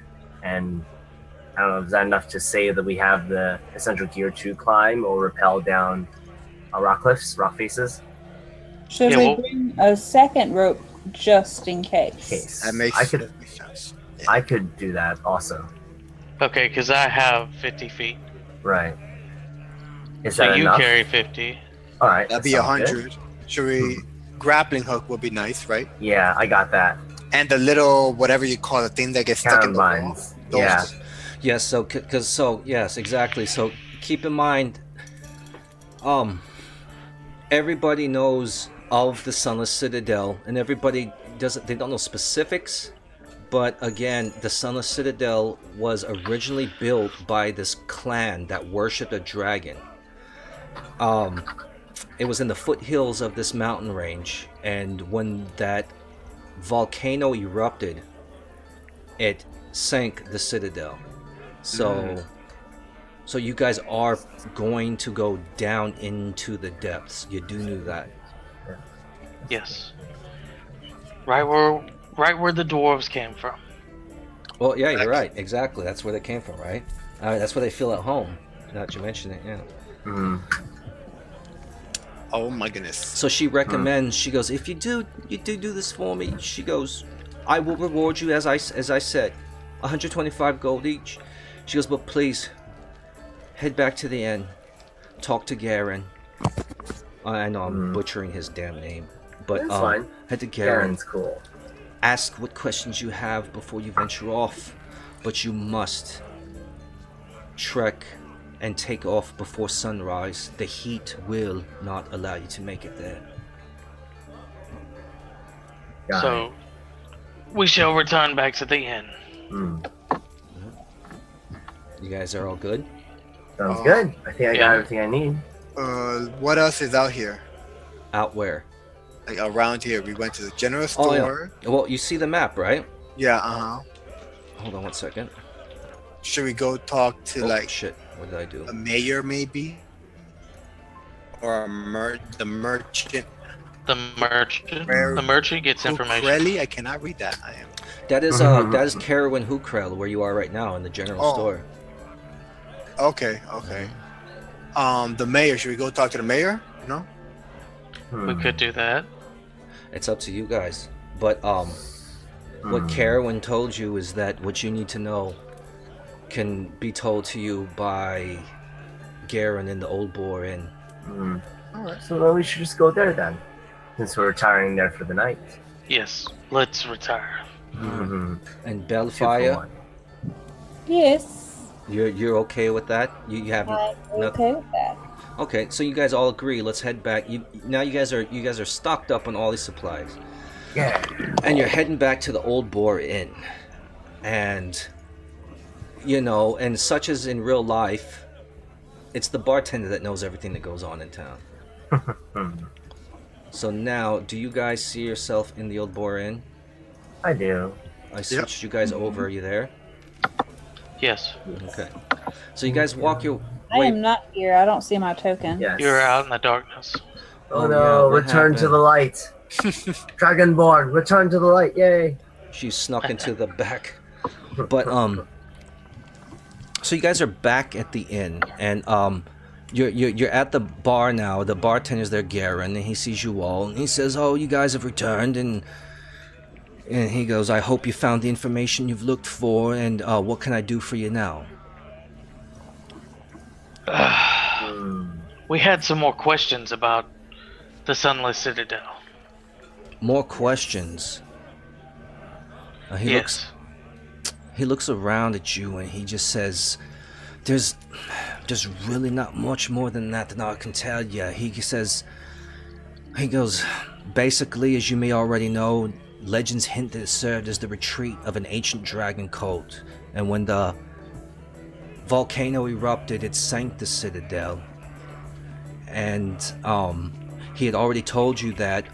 And I don't know, is that enough to say that we have the essential gear to climb or rappel down rock cliffs, rock faces? Should we bring a second rope just in case? That makes sense. Yeah. I could do that also. Okay, because I have 50 feet. Right. Is So that you enough? carry 50. All right. That'd that be sounds 100. good. Should we... Grappling hook would be nice, right? Yeah, I got that. And the little, whatever you call it, thing that gets stuck in the wall. Vines. Those- Yeah. Yes, yes, exactly. So keep in mind, everybody knows of the Sunless Citadel, and everybody they don't know specifics, but again, the Sunless Citadel was originally built by this clan that worshipped a dragon. It was in the foothills of this mountain range, and when that volcano erupted, it sank the Citadel. So you guys are going to go down into the depths. You do know that. Yes. Right where the dwarves came from. Well, yeah, you're right. Exactly. That's where they came from, right? That's where they feel at home. Now that you mention it, yeah. Oh my goodness. So she recommends. She goes, if you do this for me. She goes, I will reward you as I said, 125 gold each. She goes, but please head back to the inn. Talk to Garen. I know I'm butchering his damn name, but That's fine. head to Garen. Garen's cool. Ask what questions you have before you venture off, but you must trek and take off before sunrise. The heat will not allow you to make it there. Got So we shall return back to the inn. You guys are all good? Sounds good. I think I Yeah. got everything I need. What else is out here? Out where? Like around here, we went to the general Oh, yeah. store. Well, you see the map, right? Yeah, Hold on one second. Should we go talk to like Shit, what did I do? a mayor maybe? Or the merchant? The merchant. Where- The merchant gets information. Ukreli? I cannot read that. I am. That is Carowin Hukrel, where you are right now in the general Oh. store. Okay. the mayor. Should we go talk to the mayor? No. We could do that. It's up to you guys. But what Carowin told you is that what you need to know can be told to you by Garen in the Old Boar Inn. All right. So then we should just go there then, since we're retiring there for the night. Yes, let's retire. And Bellfire, Yes. you're okay with that? You haven't? I'm okay with that. Okay, so you guys all agree. Let's head back. You guys are stocked up on all these supplies. Yeah. And you're heading back to the Old Boar Inn. And, and such as in real life, it's the bartender that knows everything that goes on in town. So now, do you guys see yourself in the Old Boar Inn? I do. I switched you guys over. Are you there? Yes. Okay. So you guys walk your I way. am not here. I don't see my token. Yes. You're out in the darkness. Oh, Oh, no! yeah, what Return to happened? the light. Dragonborn, return to the light! Yay! She snuck into the back. But so you guys are back at the inn, and you're at the bar now. The bartender's there, Garen, and he sees you all, and he says, "Oh, you guys have returned," and he goes, "I hope you found the information you've looked for, and what can I do for you now?" We had some more questions about the Sunless Citadel. More questions. Yes. He looks around at you and he just says, there's really not much more than that I can tell you. He goes, basically, as you may already know, legends hint that it served as the retreat of an ancient dragon cult. And when the volcano erupted, it sank the citadel. And he had already told you that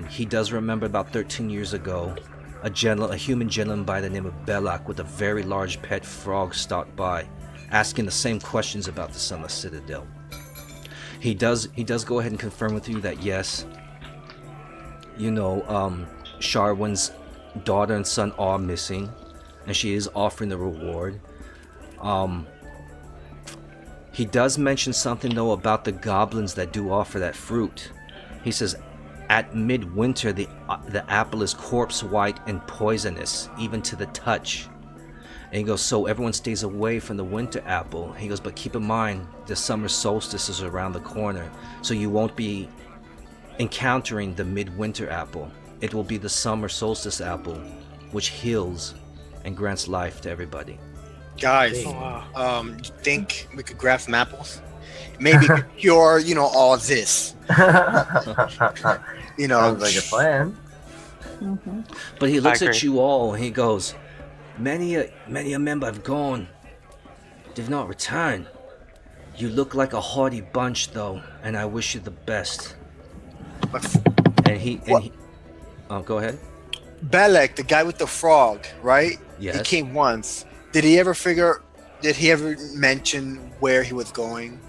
he does remember about 13 years ago, a human gentleman by the name of Belloc with a very large pet frog stopped by, asking the same questions about the Sunless Citadel. He does go ahead and confirm with you that yes, Sharwin's daughter and son are missing, and she is offering the reward. He does mention something though about the goblins that do offer that fruit. He says, at midwinter, the apple is corpse white and poisonous, even to the touch. And he goes, so everyone stays away from the winter apple. He goes, but keep in mind, the summer solstice is around the corner, so you won't be encountering the midwinter apple. It will be the summer solstice apple, which heals and grants life to everybody. Guys, Oh, wow. you think we could grab some apples? Maybe cure, all this. Sounds like a plan. Mm-hmm. But he looks I at agree. you all and he goes, many a member have gone. They've not returned. You look like a hardy bunch though, and I wish you the best. And he oh, go ahead. Belek, the guy with the frog, right? Yes. He came once. Did he ever mention where he was going?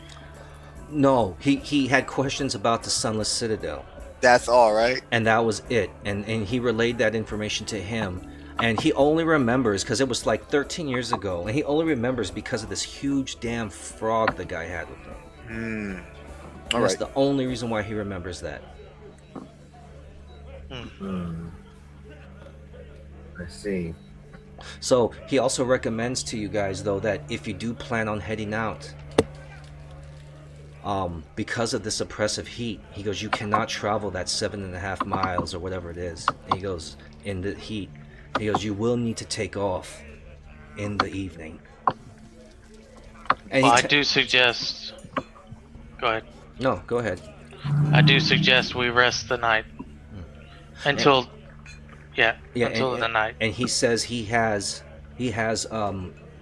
No, he had questions about the Sunless Citadel, That's all, right? and that was it. And he relayed that information to him, and he only remembers because it was like 13 years ago, and he only remembers because of this huge damn frog the guy had with him. All That's right. the only reason why he remembers that. I see. So he also recommends to you guys though that if you do plan on heading out, because of this oppressive heat, he goes, you cannot travel that 7.5 miles or whatever it is. And he goes, in the heat, he goes, you will need to take off in the evening. And Well, I he do suggest. Go ahead. no, go ahead. I do suggest we rest the night until. Until the night. And he says he has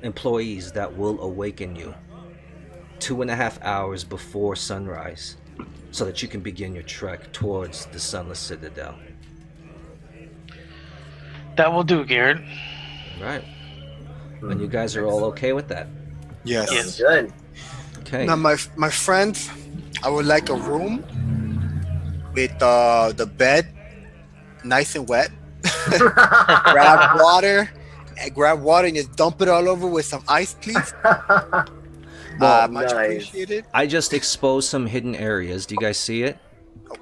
employees that will awaken you 2.5 hours before sunrise, so that you can begin your trek towards the Sunless Citadel. That will do, Garrett. Right. And you guys are all okay with that? Yes. Yes. Good. Okay. Now, my friends, I would like a room with the bed nice and wet. grab water and just dump it all over with some ice, please. Well, Much Nice. appreciated. I just exposed some hidden areas. Do you guys see it?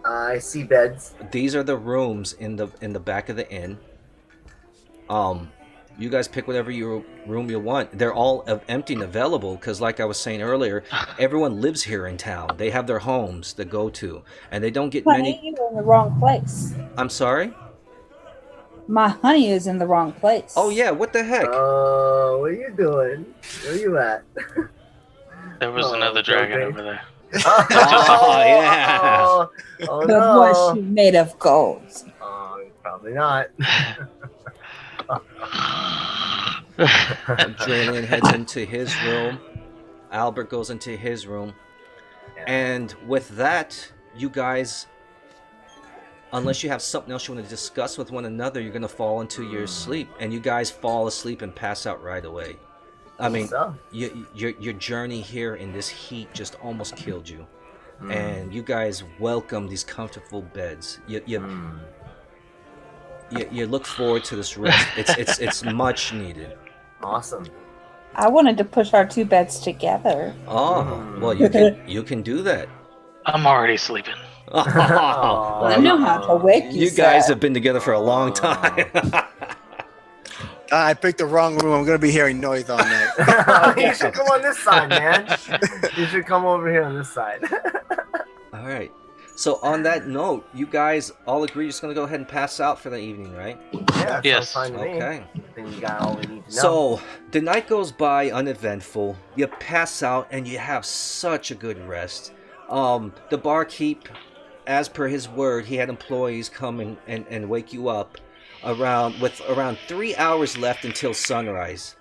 I see beds. These are the rooms in the back of the inn. You guys pick whatever room you want. They're all empty and available because, like I was saying earlier, everyone lives here in town. They have their homes to go to, and they don't get Honey, many. you're in the wrong place. I'm sorry. My honey is in the wrong place. Oh yeah, what the heck? Oh, what are you doing? Where are you at? There was Oh, another dragon okay. over there. Oh, yeah. Oh, But was no. she made of gold? Probably not. Dralian heads into his room. Albert goes into his room. And with that, you guys, unless you have something else you want to discuss with one another, you're going to fall into your sleep. And you guys fall asleep and pass out right away. I mean, So? your journey here in this heat just almost killed you. And you guys welcome these comfortable beds. You look forward to this rest. It's much needed. Awesome. I wanted to push our two beds together. Oh, well, you can do that. I'm already sleeping. I know how to wake you. You guys sir. have been together for a long time. I picked the wrong room. I'm gonna be hearing noise all night. You should come on this side, man. You should come over here on this side. All right. So on that note, you guys all agree you're just gonna go ahead and pass out for the evening, right? Yeah, Yes. sounds fine to me. Okay. I think we got all we need to know. So the night goes by uneventful. You pass out and you have such a good rest. The barkeep, as per his word, he had employees come and wake you up around 3 hours left until sunrise.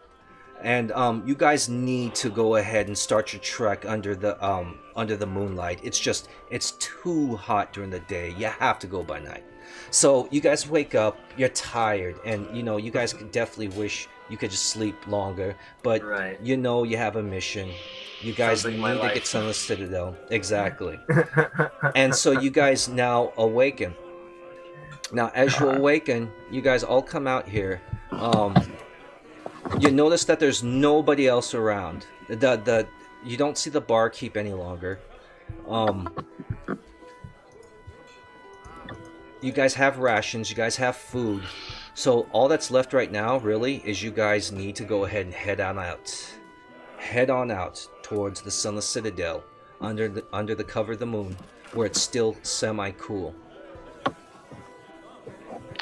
And you guys need to go ahead and start your trek under the moonlight. It's too hot during the day. You have to go by night. So you guys wake up, you're tired, and you guys could definitely wish you could just sleep longer, but Right. you have a mission. You guys Sounds like need my to life. get Sunless Citadel. Exactly. And so you guys now awaken. Now, as you awaken, you guys all come out here. You notice that there's nobody else around. You don't see the barkeep any longer. You guys have rations. You guys have food. So all that's left right now, really, is you guys need to go ahead and head on out. Head on out towards the Sunless Citadel, under the cover of the moon, where it's still semi-cool.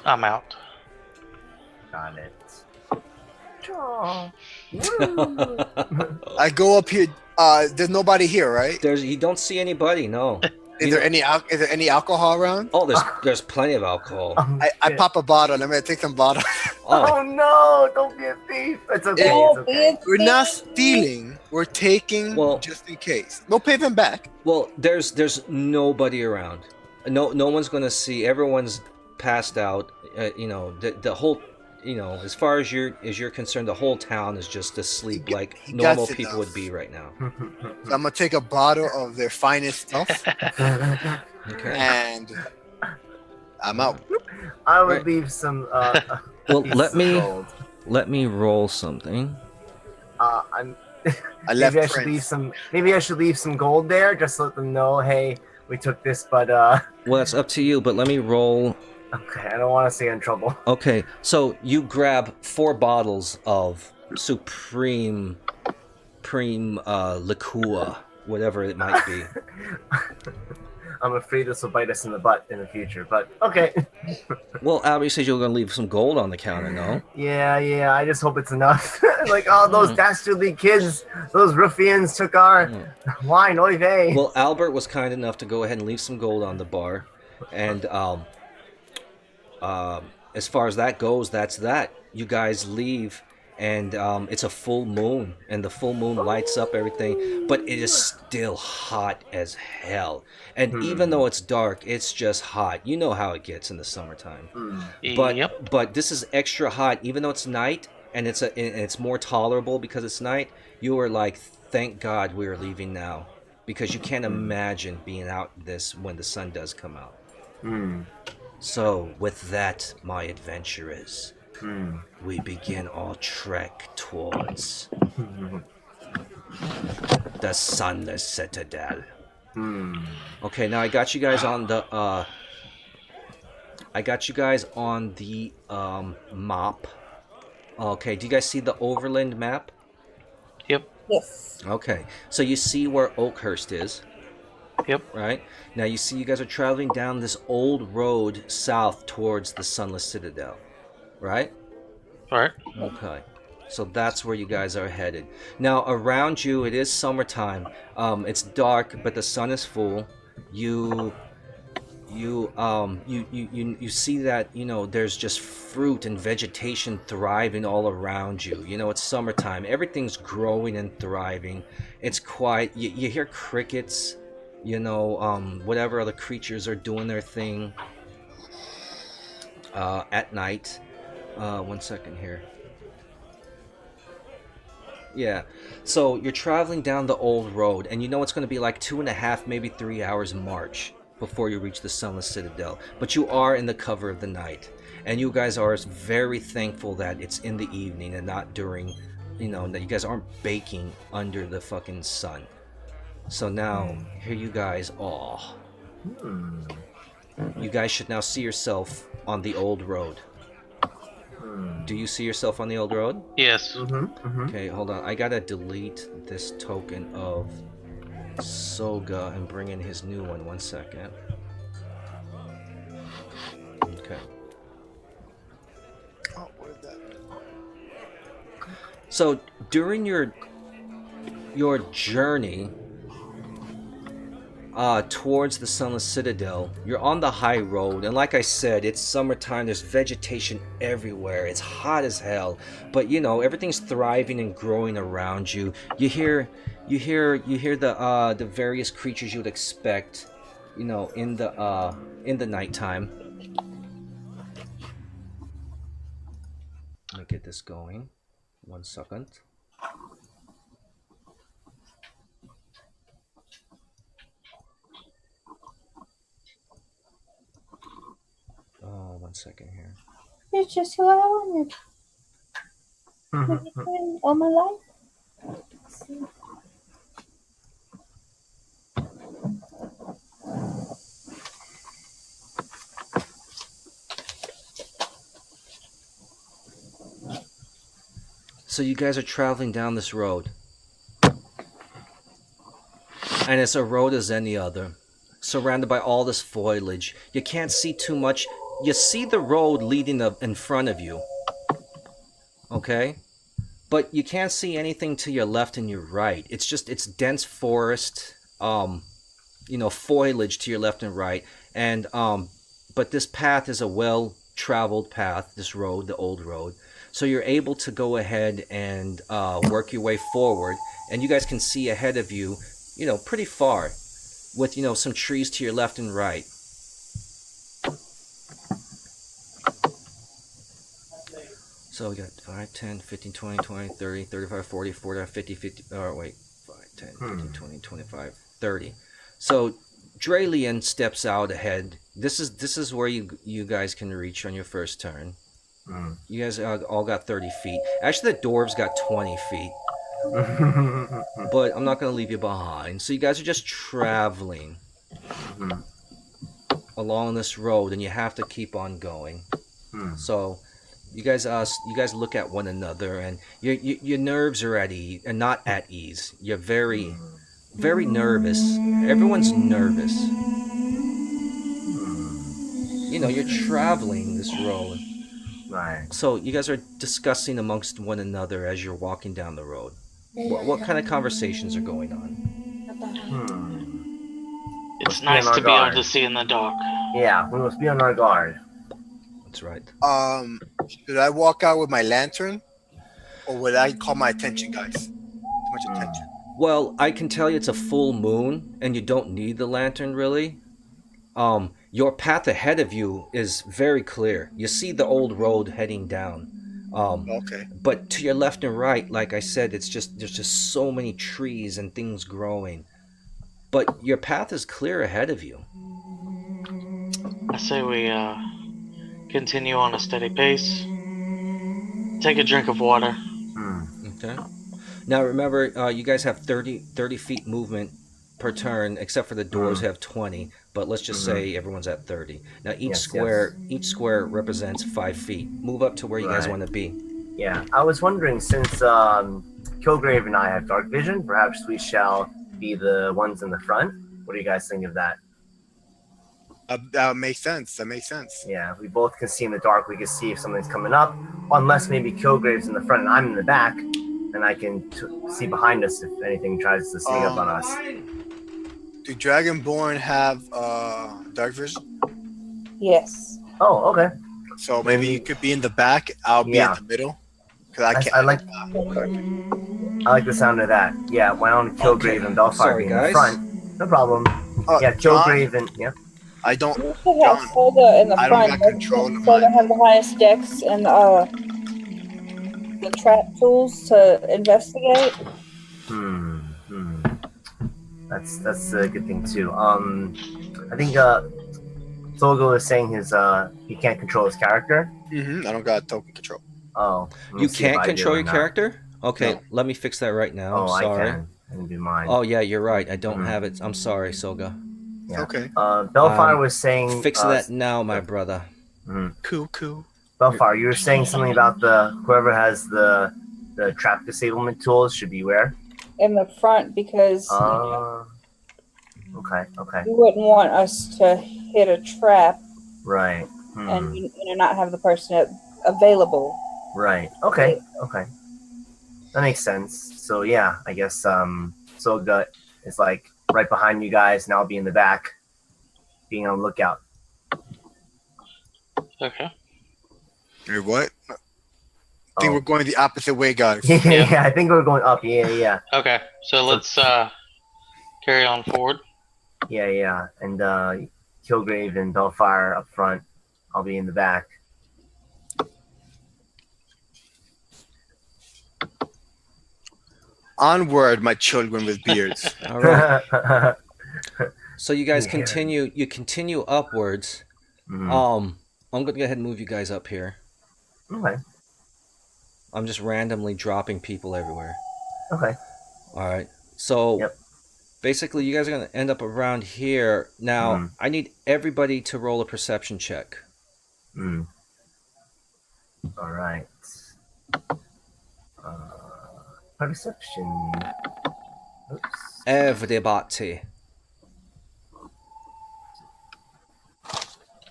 I'm out. Got it. I go up here. There's nobody here, right? You don't see anybody, no. Is there any alcohol around? Oh, there's plenty of alcohol. I pop a bottle. I'm gonna take some bottle. Oh no! Don't be a thief. It's okay. Don't It's be okay. a We're not thief. stealing. We're taking just in case. No pay them back. Well, there's nobody around. No one's gonna see. Everyone's passed out. The whole, as far as you're concerned, the whole town is just asleep like He normal gets people enough. would be right now. So I'm gonna take a bottle of their finest stuff, Okay. and I'm out. I would Right. leave some. Well, pieces of gold. let me roll something. I'm. I left Maybe I should Prince. leave some. Maybe I should leave some gold there, just to let them know, hey, we took this, but Well, it's up to you, but let me roll. okay, I don't want to stay in trouble. Okay, so you grab 4 bottles of supreme liqueur, whatever it might be. I'm afraid this will bite us in the butt in the future, but okay. Well, Albert says you're gonna leave some gold on the counter, no? Yeah, I just hope it's enough. Like, oh, those dastardly kids, those ruffians took our wine, oy vey. Well, Albert was kind enough to go ahead and leave some gold on the bar, and as far as that goes, that's that. You guys leave, and it's a full moon, and the full moon lights up everything, but it is still hot as hell. And even though it's dark, it's just hot. You know how it gets in the summertime. But Yep. but this is extra hot, even though it's night, and it's more tolerable because it's night. You are like, thank God we are leaving now, because you can't imagine being out this when the sun does come out. So with that, my adventurers, we begin our trek towards the Sunless Citadel. Hmm. Okay, now I got you guys on the map. Okay, do you guys see the overland map? Yep. Yes. Okay, so you see where Oakhurst is, Yep. right? Now you see you guys are traveling down this old road south towards the Sunless Citadel, right? All right. Okay. So that's where you guys are headed. Now around you it is summertime. It's dark, but the sun is full. You see that, you know, there's just fruit and vegetation thriving all around you. You know, it's summertime. Everything's growing and thriving. It's quiet. You hear crickets, you know, whatever other creatures are doing their thing at night. 1 second here. Yeah, so you're traveling down the old road, and you know it's going to be like 2.5, maybe 3 hours march before you reach the Sunless Citadel. But you are in the cover of the night, and you guys are very thankful that it's in the evening and not during, you know, that you guys aren't baking under the fucking sun. So now, here you guys are. Hmm. You guys should now see yourself on the old road. Do you see yourself on the old road? Yes. Okay, hold on. I gotta delete this token of Soga and bring in his new one. 1 second. Okay. Oh, what is that? So during your journey towards the Sunless Citadel, you're on the high road, and like I said, it's summertime. There's vegetation everywhere. It's hot as hell, but you know everything's thriving and growing around you. You hear the various creatures you would expect, you know, in the nighttime. Let me get this going. 1 second. Oh, 1 second here. It's just who I wanted. All my life. So you guys are traveling down this road, and it's a road as any other, surrounded by all this foliage. You can't see too much. You see the road leading up in front of you, okay? But you can't see anything to your left and your right. It's dense forest, you know, foliage to your left and right, and but this path is a well-traveled path. This road, the old road. So you're able to go ahead and work your way forward, and you guys can see ahead of you, you know, pretty far, with, you know, some trees to your left and right. So we got 5, 10, 15, 20, 20, 30, 35, 40, 45, 50, 50, oh wait, 5, 10, 15, 20, 25, 30. So Dralian steps out ahead. This is where you guys can reach on your first turn. You guys all got 30 feet. Actually, the dwarves got 20 feet. But I'm not going to leave you behind. So you guys are just traveling along this road, and you have to keep on going. So you guys look at one another, and your nerves are at ease, and not at ease. You're very, very nervous. Everyone's nervous. You know, you're traveling this road. Right. So you guys are discussing amongst one another as you're walking down the road. What kind of conversations are going on? It's nice to be able to see in the dark. Yeah, we must be on our guard. That's right. Should I walk out with my lantern, or would I call my attention, guys? Too much attention. Well, I can tell you it's a full moon, and you don't need the lantern really. Your path ahead of you is very clear. You see the old road heading down. Okay. But to your left and right, like I said, there's just so many trees and things growing. But your path is clear ahead of you. I say we continue on a steady pace. Take a drink of water. Okay. Now remember, you guys have 30 feet movement per turn, except for the doors have 20. But let's just say everyone's at 30. Now each square represents 5 feet. Move up to where you guys want to be. Yeah, I was wondering, since Kilgrave and I have dark vision, perhaps we shall be the ones in the front. What do you guys think of that? That makes sense. Yeah, we both can see in the dark. We can see if something's coming up, unless maybe Kilgrave's in the front and I'm in the back, and I can see behind us if anything tries to sneak up on us. Do Dragonborn have dark vision? Yes. Oh, okay. So maybe you could be in the back. I'll be in the middle. I like the sound of that. Yeah, why don't Kilgrave and Belfire be in the front? No problem. Yeah, Kilgrave and I don't. You should have Solga in the I front. don't got control of Solga have the highest decks and the trap tools to investigate. That's a good thing too. I think Solga is saying he can't control his character. I don't got token control. Oh, you can't control your character? Okay, let me fix that right now. I'm sorry. I can. I can do mine. Oh yeah, you're right. I don't have it. I'm sorry, Soga. Yeah. Okay. Bellfire was saying... Fix that now, my brother. Cool. Bellfire, you were saying something about whoever has the trap disablement tools should be where? In the front, because okay. you wouldn't want us to hit a trap, right? And not have the person available. Right. Okay. That makes sense. So yeah, I guess Soga is like right behind you guys, and I'll be in the back, being on the lookout. Okay. Wait, what? I think we're going the opposite way, guys. Yeah, I think we're going up. Yeah. Okay, so let's carry on forward. Yeah. And Kilgrave and Bellfire up front. I'll be in the back. Onward, my children with beards. All right. So you guys continue. You continue upwards. I'm gonna go ahead and move you guys up here. Okay. I'm just randomly dropping people everywhere. Okay. All right. So basically, you guys are gonna end up around here. Now, I need everybody to roll a perception check. All right. Perception. Oops. Everybody.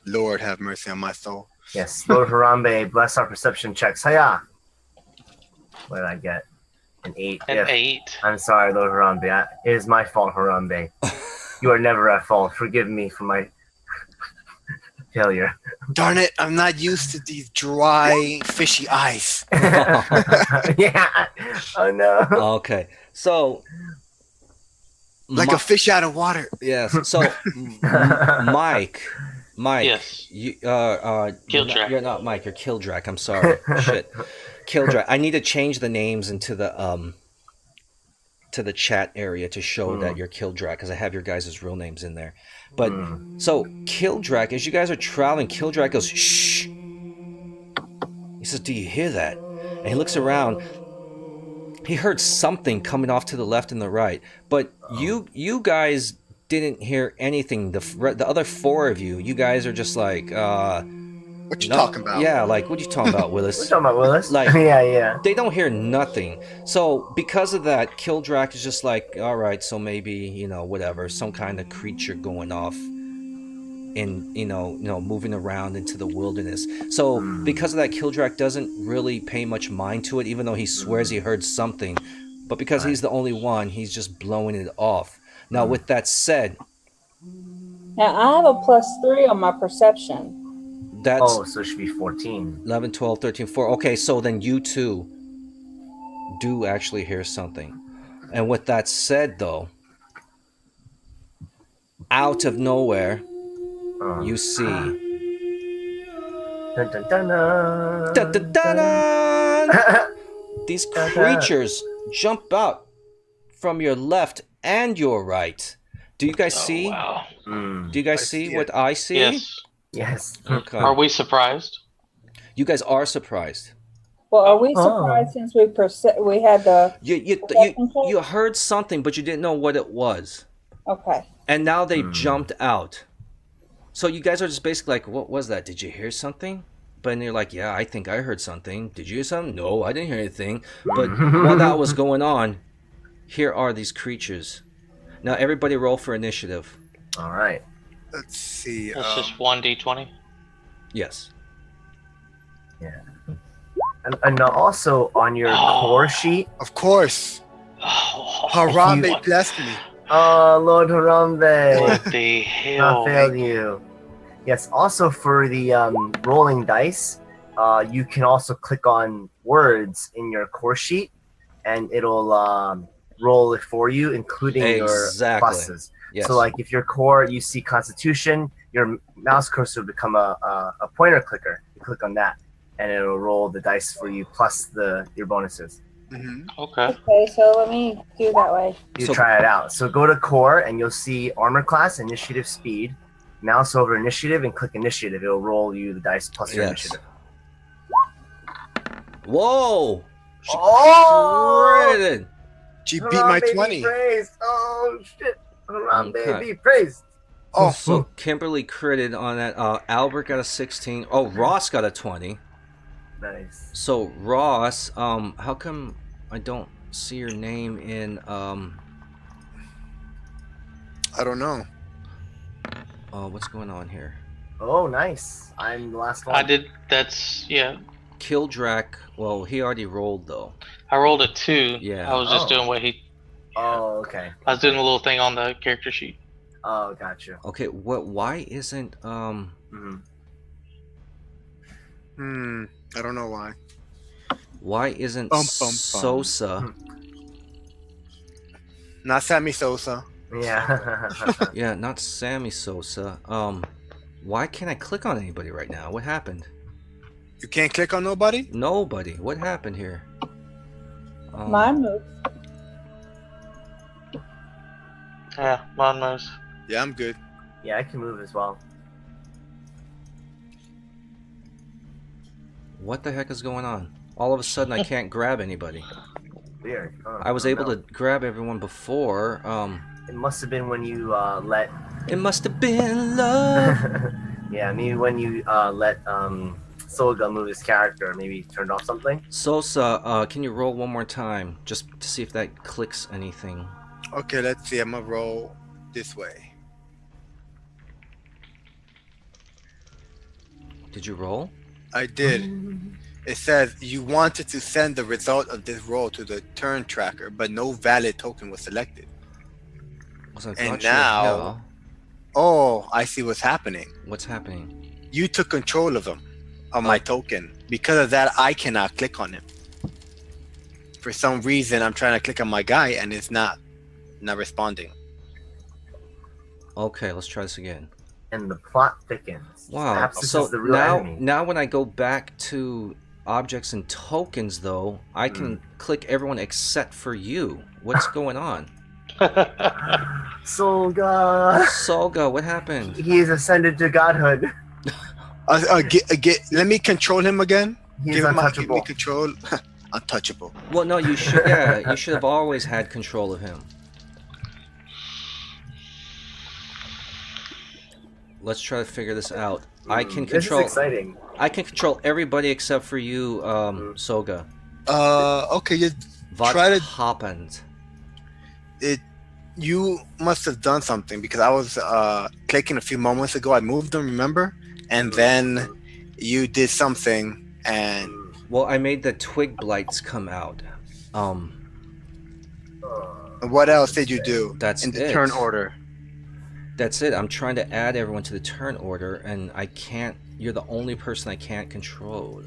Lord have mercy on my soul. Yes, Lord Harambe, bless our perception checks. Hiya! What did I get? An 8. An 8. I'm sorry, Lord Harambe. It is my fault, Harambe. You are never at fault. Forgive me for my failure. Darn it, I'm not used to these dry, fishy eyes. Yeah. Oh, no. Okay. So... Like a fish out of water. Yes. So, Mike... Yes. You, Kildrak. You're not Mike. You're Kildrak. I'm sorry. Shit. Kildrak. I need to change the names into the chat area to show that you're Kildrak, because I have your guys' real names in there. But so Kildrak, as you guys are traveling, Kildrak goes shh. He says, "Do you hear that?" And he looks around. He heard something coming off to the left and the right, but you guys didn't hear anything. The other 4 of you guys are just like, what you talking about? Yeah, like, what you talking about, Willis? What you talking about, Willis? Like, yeah. They don't hear nothing. So because of that, Kildrak is just like, all right, so maybe, whatever, some kind of creature going off in, moving around into the wilderness. So because of that, Kildrak doesn't really pay much mind to it, even though he swears he heard something. But because he's the only one, he's just blowing it off. Now, with that said... Now, I have a +3 on my perception. That's... so it should be 14. 11, 12, 13, 4. Okay, so then you two do actually hear something. And with that said, though, out of nowhere, you see... Dun, dun, dun, dun. Dun, dun, dun, dun. These creatures jump out from your left and your right. Do you guys see? Wow. Do you guys see what I see? Yes. Yes. Okay. Are we surprised? You guys are surprised. Well, are we Oh. surprised since we had the You heard something, but you didn't know what it was, okay? and now they jumped out. So you guys are just basically like, what was that? Did you hear something? But then you're like, yeah, I think I heard something. Did you hear something? No, I didn't hear anything. But while that was going on, here are these creatures. Now everybody roll for initiative. All right. Let's see. It's just 1d20. Yes. Yeah. And also on your core sheet. Of course. Oh, Harambe blessed me. Oh, Lord Harambe. what the hell? Not failed you. Yes. Also for the rolling dice, you can also click on words in your core sheet, and it'll roll it for you, including your pluses. Yes. So, like if your core you see Constitution, your mouse cursor will become a pointer clicker. You click on that, and it'll roll the dice for you plus your bonuses. Mm-hmm. Okay. Okay, so let me do that way. You try it out. So go to core, and you'll see armor class, initiative, speed. Mouse over initiative and click initiative. It'll roll you the dice plus your initiative. Whoa! She Oh! critted. She beat my Harambe 20. Be praised. Oh shit! Harambe Okay. be praised. Oh, So Kimberly critted on that. Albert got a 16. Oh, Ross got a 20. Nice. So Ross, how come I don't see your name in I don't know. what's going on here? Oh, nice. I'm the last one. I did. That's Kildrak. Well, he already rolled though. I rolled a 2. Yeah. I was just Oh. doing what he. Oh, okay. I was doing a little thing on the character sheet. Oh, gotcha. Okay, why isn't Mhm. I don't know why. Bum. Sosa? Not Sammy Sosa. Yeah. Yeah, not Sammy Sosa. Why can't I click on anybody right now? What happened? You can't click on nobody? Nobody. What happened here? Mine moves. Yeah, mine moves. Yeah, I'm good. Yeah, I can move as well. What the heck is going on? All of a sudden, I can't grab anybody. Weird. Oh, I was able to grab everyone before. It must have been when you let. It must have been love. Yeah, maybe when you let Solga move his character, maybe turned off something. Sosa, can you roll one more time, just to see if that clicks anything? Okay, let's see. I'm gonna roll this way. Did you roll? I did. It says you wanted to send the result of this roll to the turn tracker, but no valid token was selected. And now, oh, I see what's happening. What's happening? You took control of him, of my token. Because of that, I cannot click on him. For some reason, I'm trying to click on my guy, and it's not responding. Okay, let's try this again. And the plot thickens. Wow. Perhaps this So is the real enemy. now when I go back to objects and tokens, though, I can click everyone except for you. What's going on? Solga. Solga, what happened? He is ascended to godhood. Let me control him again. He's Give me untouchable. control. Untouchable. Well, no, you should. Yeah, you should have always had control of him. Let's try to figure this out. I can control. This is exciting. I can control everybody except for you, Soga. Okay, you What try to. happened? You must have done something because I was clicking a few moments ago. I moved them, remember? And then you did something, and Well, I made the twig blights come out. what else did you do? That's in the it. turn order. That's it. I'm trying to add everyone to the turn order, and I can't. You're the only person I can't control.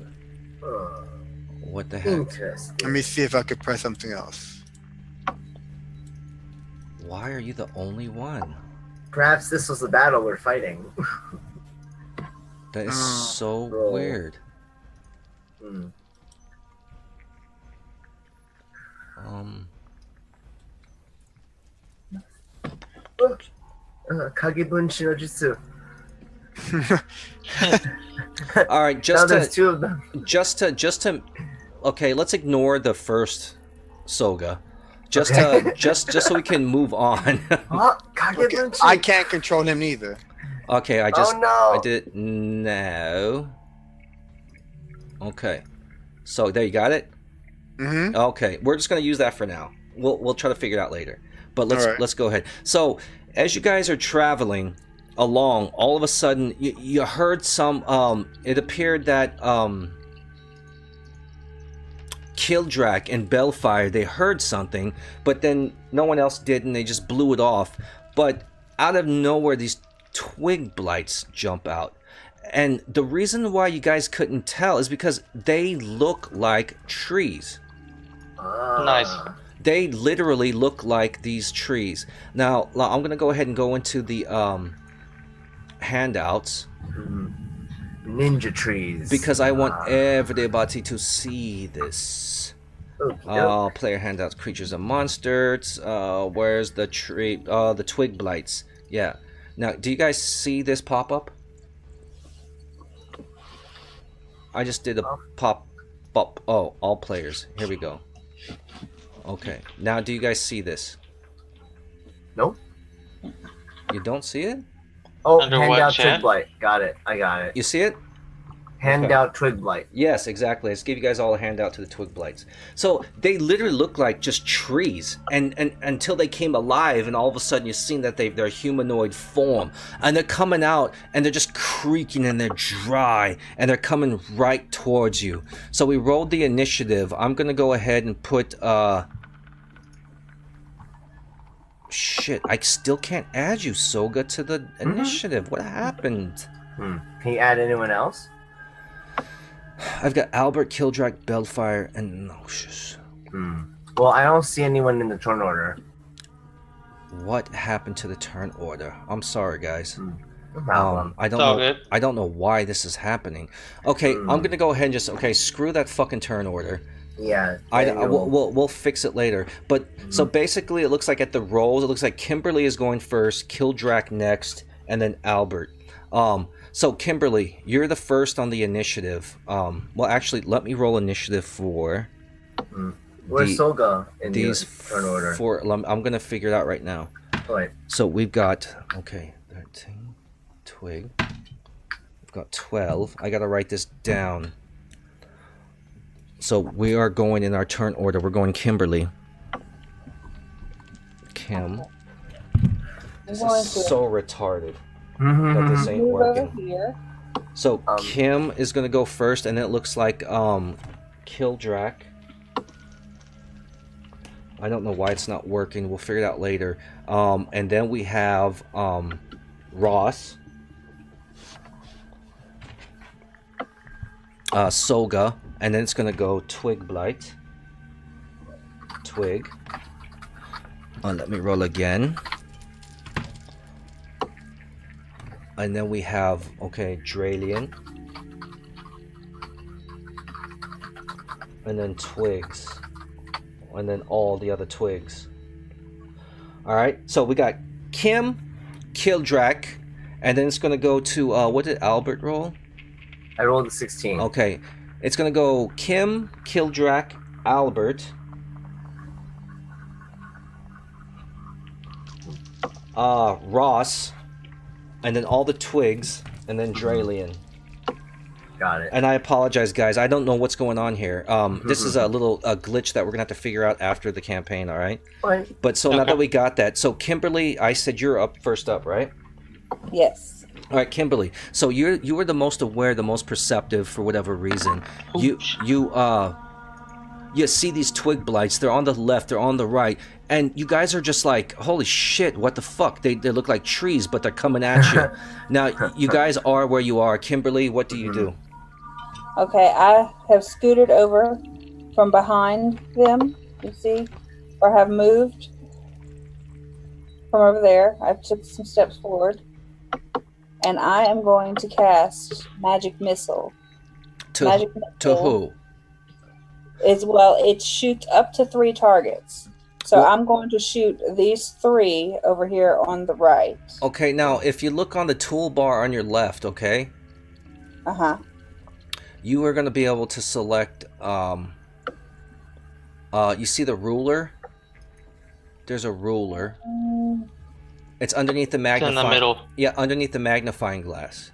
What the heck? Interesting. Let me see if I could press something else. Why are you the only one? Perhaps this was the battle we're fighting. That is so Roll. weird. Kagebunshi no Jutsu. All right, Now just there's to two of them. just to okay, let's ignore the first Soga. Just Okay. just so we can move on. Oh, God, get Okay, them I cheap. can't control him neither. Okay, I no. did it now. Okay. So there you got it? Mm-hmm. Okay, we're just gonna use that for now. We'll try to figure it out later. But All right. let's go ahead. So as you guys are traveling along, all of a sudden you heard some. It appeared that Kildrak and Bellfire, they heard something, but then no one else did, and they just blew it off. But out of nowhere, these twig blights jump out. And the reason why you guys couldn't tell is because they look like trees. Nice. They literally look like these trees. Now, I'm going to go ahead and go into the handouts. Ninja trees. Because I want everybody to see this. Player handouts, creatures and monsters. Where's the tree? The twig blights. Yeah. Now, do you guys see this pop up? I just did a pop up. Oh, all players. Here we go. Okay. Now, do you guys see this? Nope. You don't see it? Oh, Under hand what, out chat? twig blight. Got it. I got it. You see it? Hand Okay. out twig blight. Yes, exactly. Let's give you guys all a handout to the twig blights. So they literally look like just trees, and until they came alive, and all of a sudden you're seeing that they're humanoid form, and they're coming out, and they're just creaking, and they're dry, and they're coming right towards you. So we rolled the initiative. I'm gonna go ahead and put shit. I still can't add you, Soga, to the initiative. What happened? Can you add anyone else? I've got Albert, Kildrak, Bellfire, and Noxious. Well, I don't see anyone in the turn order. What happened to the turn order? I'm sorry, guys. No problem. I don't It's all know. good. I don't know why this is happening. Okay, I'm gonna go ahead and just screw that fucking turn order. Yeah. We'll fix it later. But so basically, it looks like at the rolls, it looks like Kimberly is going first, Kildrak next, and then Albert. So Kimberly, you're the first on the initiative. Well, actually, let me roll initiative for Where's Soga in these the turn order? I'm gonna figure it out right now. Wait. So we've got 13 twig. We've got 12. I gotta write this down. So we are going in our turn order. We're going Kimberly. Kim. This is so retarded that this ain't Move over working. here. So Kim is gonna go first, and it looks like Kildrak. I don't know why it's not working. We'll figure it out later. And then we have Ross, Soga, and then it's gonna go Twig Blight. Twig. Let me roll again. And then we have Dralian. And then Twigs. And then all the other Twigs. Alright, so we got Kim, Kildrak, and then it's gonna go to what did Albert roll? I rolled a 16. Okay. It's gonna go Kim, Kildrak, Albert. Ross, and then all the Twigs, and then Dralian. Got it. And I apologize, guys. I don't know what's going on here. This is a little glitch that we're gonna have to figure out after the campaign. All right. Fine. But so now that we got that, so Kimberly, I said you're up first up, right? Yes. All right, Kimberly. So you were the most aware, the most perceptive for whatever reason. You see these twig blights. They're on the left. They're on the right. And you guys are just like, holy shit, what the fuck? They look like trees, but they're coming at you. Now, you guys are where you are. Kimberly, what do you do? Okay, I have scooted over from behind them, you see, or have moved from over there. I've took some steps forward. And I am going to cast Magic Missile. To who? It shoots up to 3 targets. So I'm going to shoot these 3 over here on the right. Okay, now if you look on the toolbar on your left, okay? Uh-huh. You are going to be able to select You see the ruler? There's a ruler. It's underneath the It's magnifying. in the middle. Yeah, underneath the magnifying glass.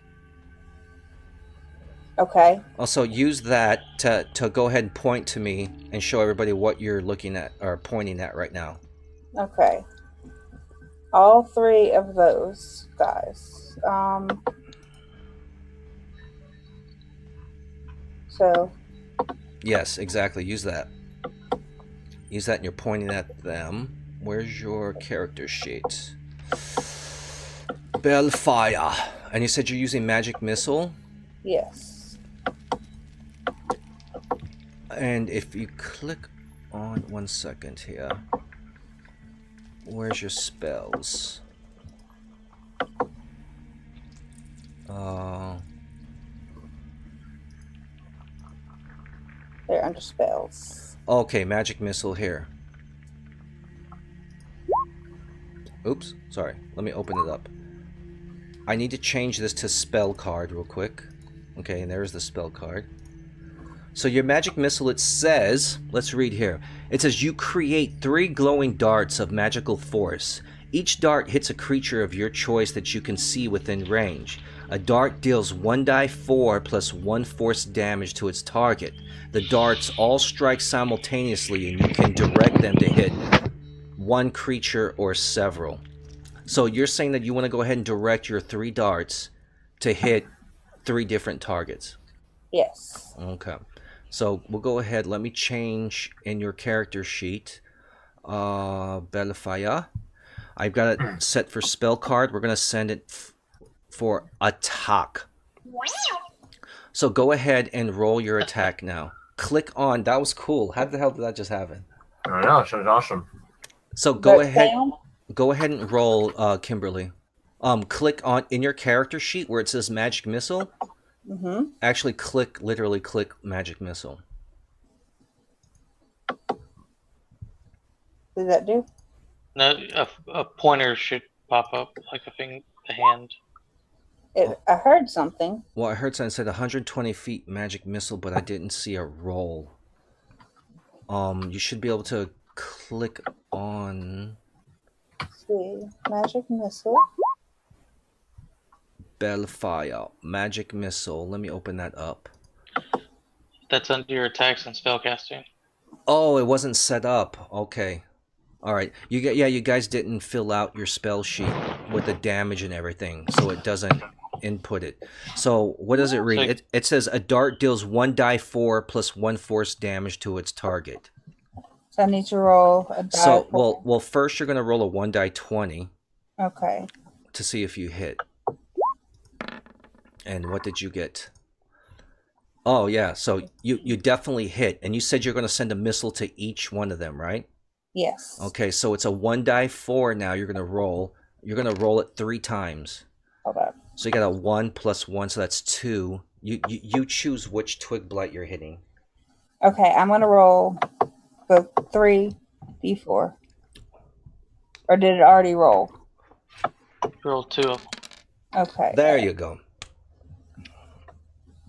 Okay. Also, use that to go ahead and point to me and show everybody what you're looking at or pointing at right now. Okay. All three of those guys. So. Yes, exactly. Use that. Use that and you're pointing at them. Where's your character sheet? Bellfire. And you said you're using magic missile? Yes. And if you click on 1 second here. Where's your spells? They're under spells. Okay, magic missile here. Oops, sorry. Let me open it up. I need to change this to spell card real quick. Okay, and there's the spell card. So your magic missile, it says, let's read here. It says you create 3 glowing darts of magical force. Each dart hits a creature of your choice that you can see within range. A dart deals 1d4 plus 1 force damage to its target. The darts all strike simultaneously and you can direct them to hit one creature or several. So you're saying that you want to go ahead and direct your 3 darts to hit 3 different targets. Yes. Okay. So we'll go ahead. Let me change in your character sheet. Bellfire. I've got it set for spell card. We're going to send it for attack. So go ahead and roll your attack now. Click on. That was cool. How the hell did that just happen? I don't know. It was awesome. So go But ahead. Sam? Go ahead and roll, Kimberly. Click on in your character sheet where it says magic missile. Mm-hmm. Actually, literally click magic missile. Did that do? No, a pointer should pop up, like the hand. I heard something. Well, I heard something said 120 feet magic missile, but I didn't see a roll. You should be able to click on Let's see, magic missile. Bellfire, magic missile. Let me open that up. That's under your attacks and spellcasting. Oh, it wasn't set up. Okay. All right. You guys didn't fill out your spell sheet with the damage and everything, so it doesn't input it. So what does it read? It says a dart deals 1d4 plus 1 force damage to its target. So I need to roll a die. So well, first you're gonna roll a 1d20. Okay. To see if you hit. And what did you get? Oh yeah, so you definitely hit, and you said you're gonna send a missile to each one of them, right? Yes. Okay, so it's a 1d4 now. You're gonna roll. You're gonna roll it 3 times. Okay. So you got a 1 plus 1, so that's 2. You choose which twig blight you're hitting. Okay, I'm gonna roll the 3d4. Or did it already roll? Roll 2 of them. Okay. There you go.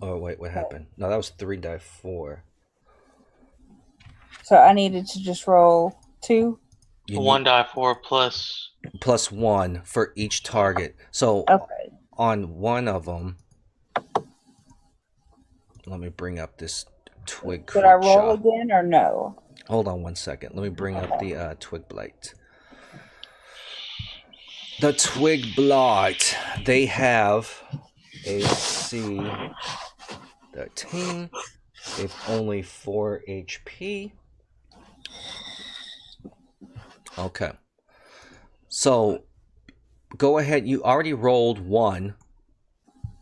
Oh wait, what happened? No, that was 3d4. So I needed to just roll 2. 1d4 plus 1 for each target. So Okay. on one of them, let me bring up this twig creature. Did I roll again or no? Hold on 1 second. Let me bring up the twig blight. The twig blight. They have AC 13. They've only 4 HP. Okay. So go ahead. You already rolled 1.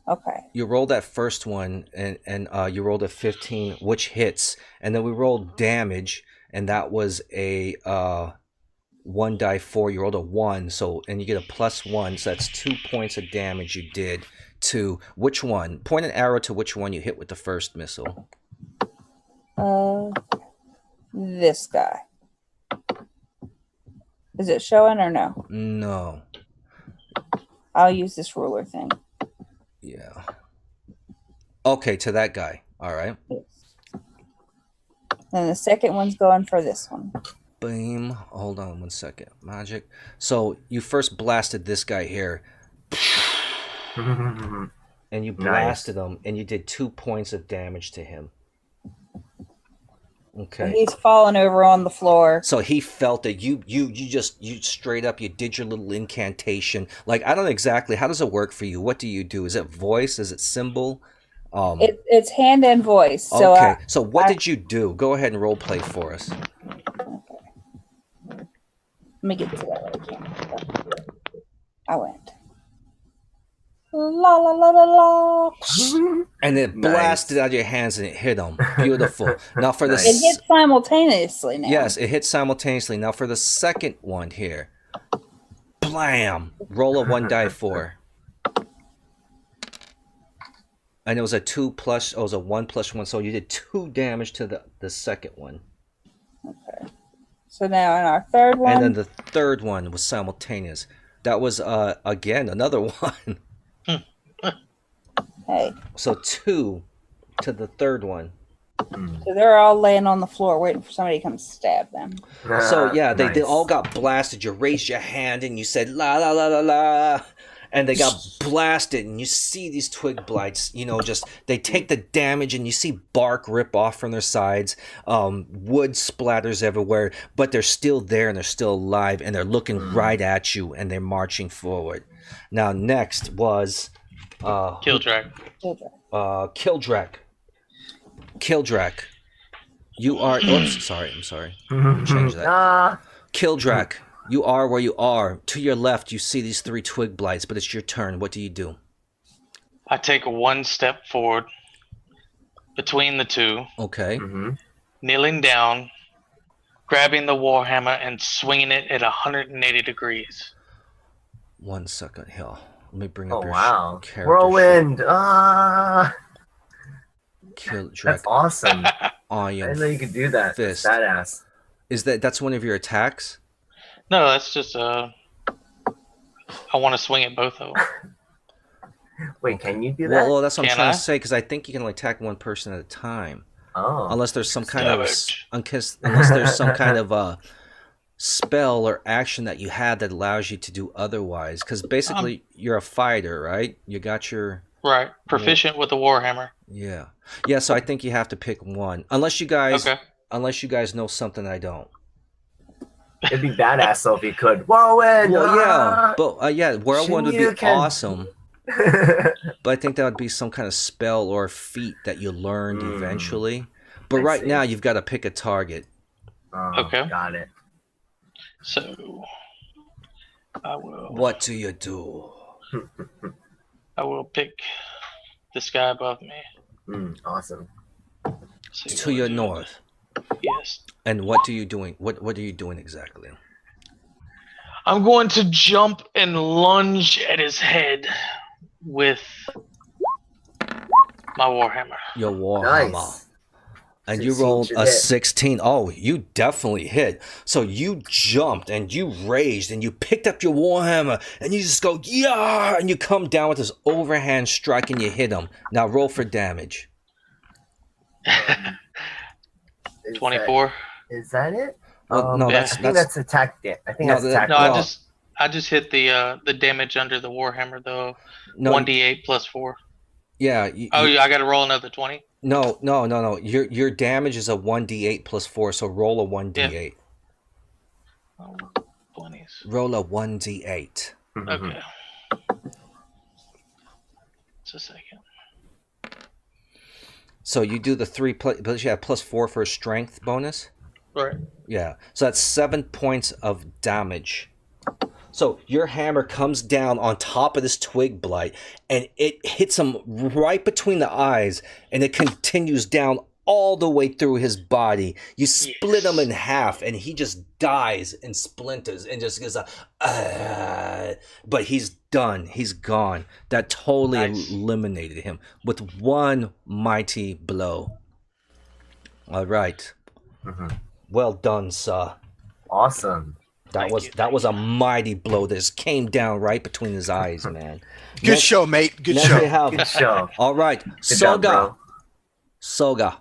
Okay. You rolled that first one, and you rolled a 15, which hits, and then we rolled damage, and that was a 1d4. You rolled a 1, and you get a +1, so that's 2 points of damage you did to which one? Point an arrow to which one you hit with the first missile. This guy. Is it showing or no? No. I'll use this ruler thing. Yeah. Okay, to that guy. All right. Yes. And the second one's going for this one. Beam. Hold on 1 second. Magic. So you first blasted this guy here. And you blasted him, and you did 2 points of damage to him. Okay. So he's falling over on the floor. So he felt it. You straight up, you did your little incantation. Like, I don't know exactly, how does it work for you? What do you do? Is it voice? Is it symbol? It's hand and voice. So okay. So what did you do? Go ahead and role play for us. Let me get to that. I went. La la la la la. And it blasted out of your hands and it hit him. Beautiful. Now for the it hit simultaneously now. Yes, it hit simultaneously. Now for the second one here. Blam! Roll a 1d4. And it was a 2 plus. Oh, it was a 1 plus 1. So you did 2 damage to the second one. Okay. So now in our third one. And then the third one was simultaneous. That was again another one. Hey. So 2 to the third one. So they're all laying on the floor waiting for somebody to come stab them. So yeah, they all got blasted. You raised your hand and you said la la la la la, and they got blasted. And you see these twig blights, just they take the damage, and you see bark rip off from their sides. Wood splatters everywhere, but they're still there and they're still alive, and they're looking right at you, and they're marching forward. Now next was Kildrak. Kildrak. You are. Oops, sorry. I'm sorry. Change that. Kildrak, you are where you are. To your left, you see these 3 twig blights, but it's your turn. What do you do? I take 1 step forward between the 2. Okay. Kneeling down, grabbing the warhammer and swinging it at 180 degrees. 1 second here. Let me bring up your character. Whirlwind! Kildrak. That's awesome. I I didn't know you could do that. Fist. Badass. That's one of your attacks? No, that's just I want to swing at both of them. Wait, can you do that? Well, that's what I'm Can trying I? to say, because I think you can only attack one person at a time. Oh. Unless there's some kind of Savage. unless there's some kind of a spell or action that you have that allows you to do otherwise. Because basically, you're a fighter, right? You got your Right. Proficient with the warhammer. yeah. So I think you have to pick one, unless you guys know something I don't. It'd be badass though if you could. Whirlwind! Well, yeah, but whirlwind would be Shoryuken. awesome. But I think that would be some kind of spell or feat that you learned eventually. But right now, you've got to pick a target. Okay. Got it. So I will. What do you do? I will pick this guy above me. Awesome. See To what I your do. north. Yes. And what are you doing? What are you doing exactly? I'm going to jump and lunge at his head with my warhammer. Your warhammer. Nice. And you 16 rolled should a hit. 16. Oh, you definitely hit. So you jumped and you raised and you picked up your warhammer and you just go, yeah, and you come down with this overhand strike and you hit him. Now roll for damage. 24. Is that it? Well, no, yeah. I think that's attack. I think that's attack. No, No. I just hit the damage under the warhammer though. No, 1d8 plus 4. yeah. Yeah, I got to roll another 20. No. Your damage is a 1d8 plus 4, so roll a 1d8. Oh, 20s. Roll a 1d8. Okay. Just a second. So you do the 3 plus, but you have plus 4 for a strength bonus? Right. Yeah. So that's 7 points of damage. So your hammer comes down on top of this twig blight, and it hits him right between the eyes, and it continues down all the way through his body. You split him in half, and he just dies in splinters, and just goes, but he's done. He's gone. That totally eliminated him with one mighty blow. All right. Well done, sir. Awesome. That was a mighty blow that just came down right between his eyes, man. Good show, mate. Good Next show. we have- Good show. All right, Good job, Soga. bro. Soga.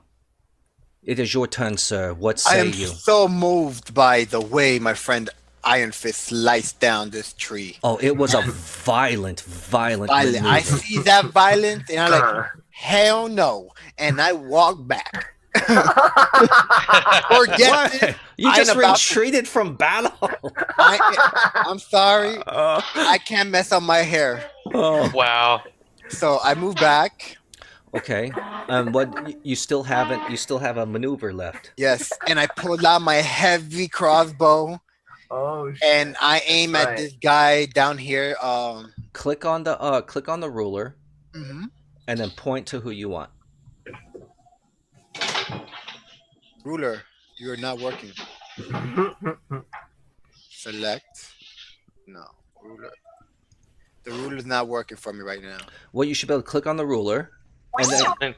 It is your turn, sir. What I say am you? so moved by the way my friend Iron Fist sliced down this tree. Oh, it was a violent I maneuver. see that violence, and I'm like, Uh. hell no. And I walk back. Forget What? it. You I just ain't about to- retreated from battle. I'm sorry. I can't mess up my hair. Oh. Wow. So I move back. Okay. What you still have a maneuver left. Yes. And I pull out my heavy crossbow. Oh, shit. And I aim at Right. this guy down here. Click on the ruler Mhm. and then point to who you want. Ruler, you're not working. Select. No. Ruler. The ruler's not working for me right now. Well, you should be able to click on the ruler and then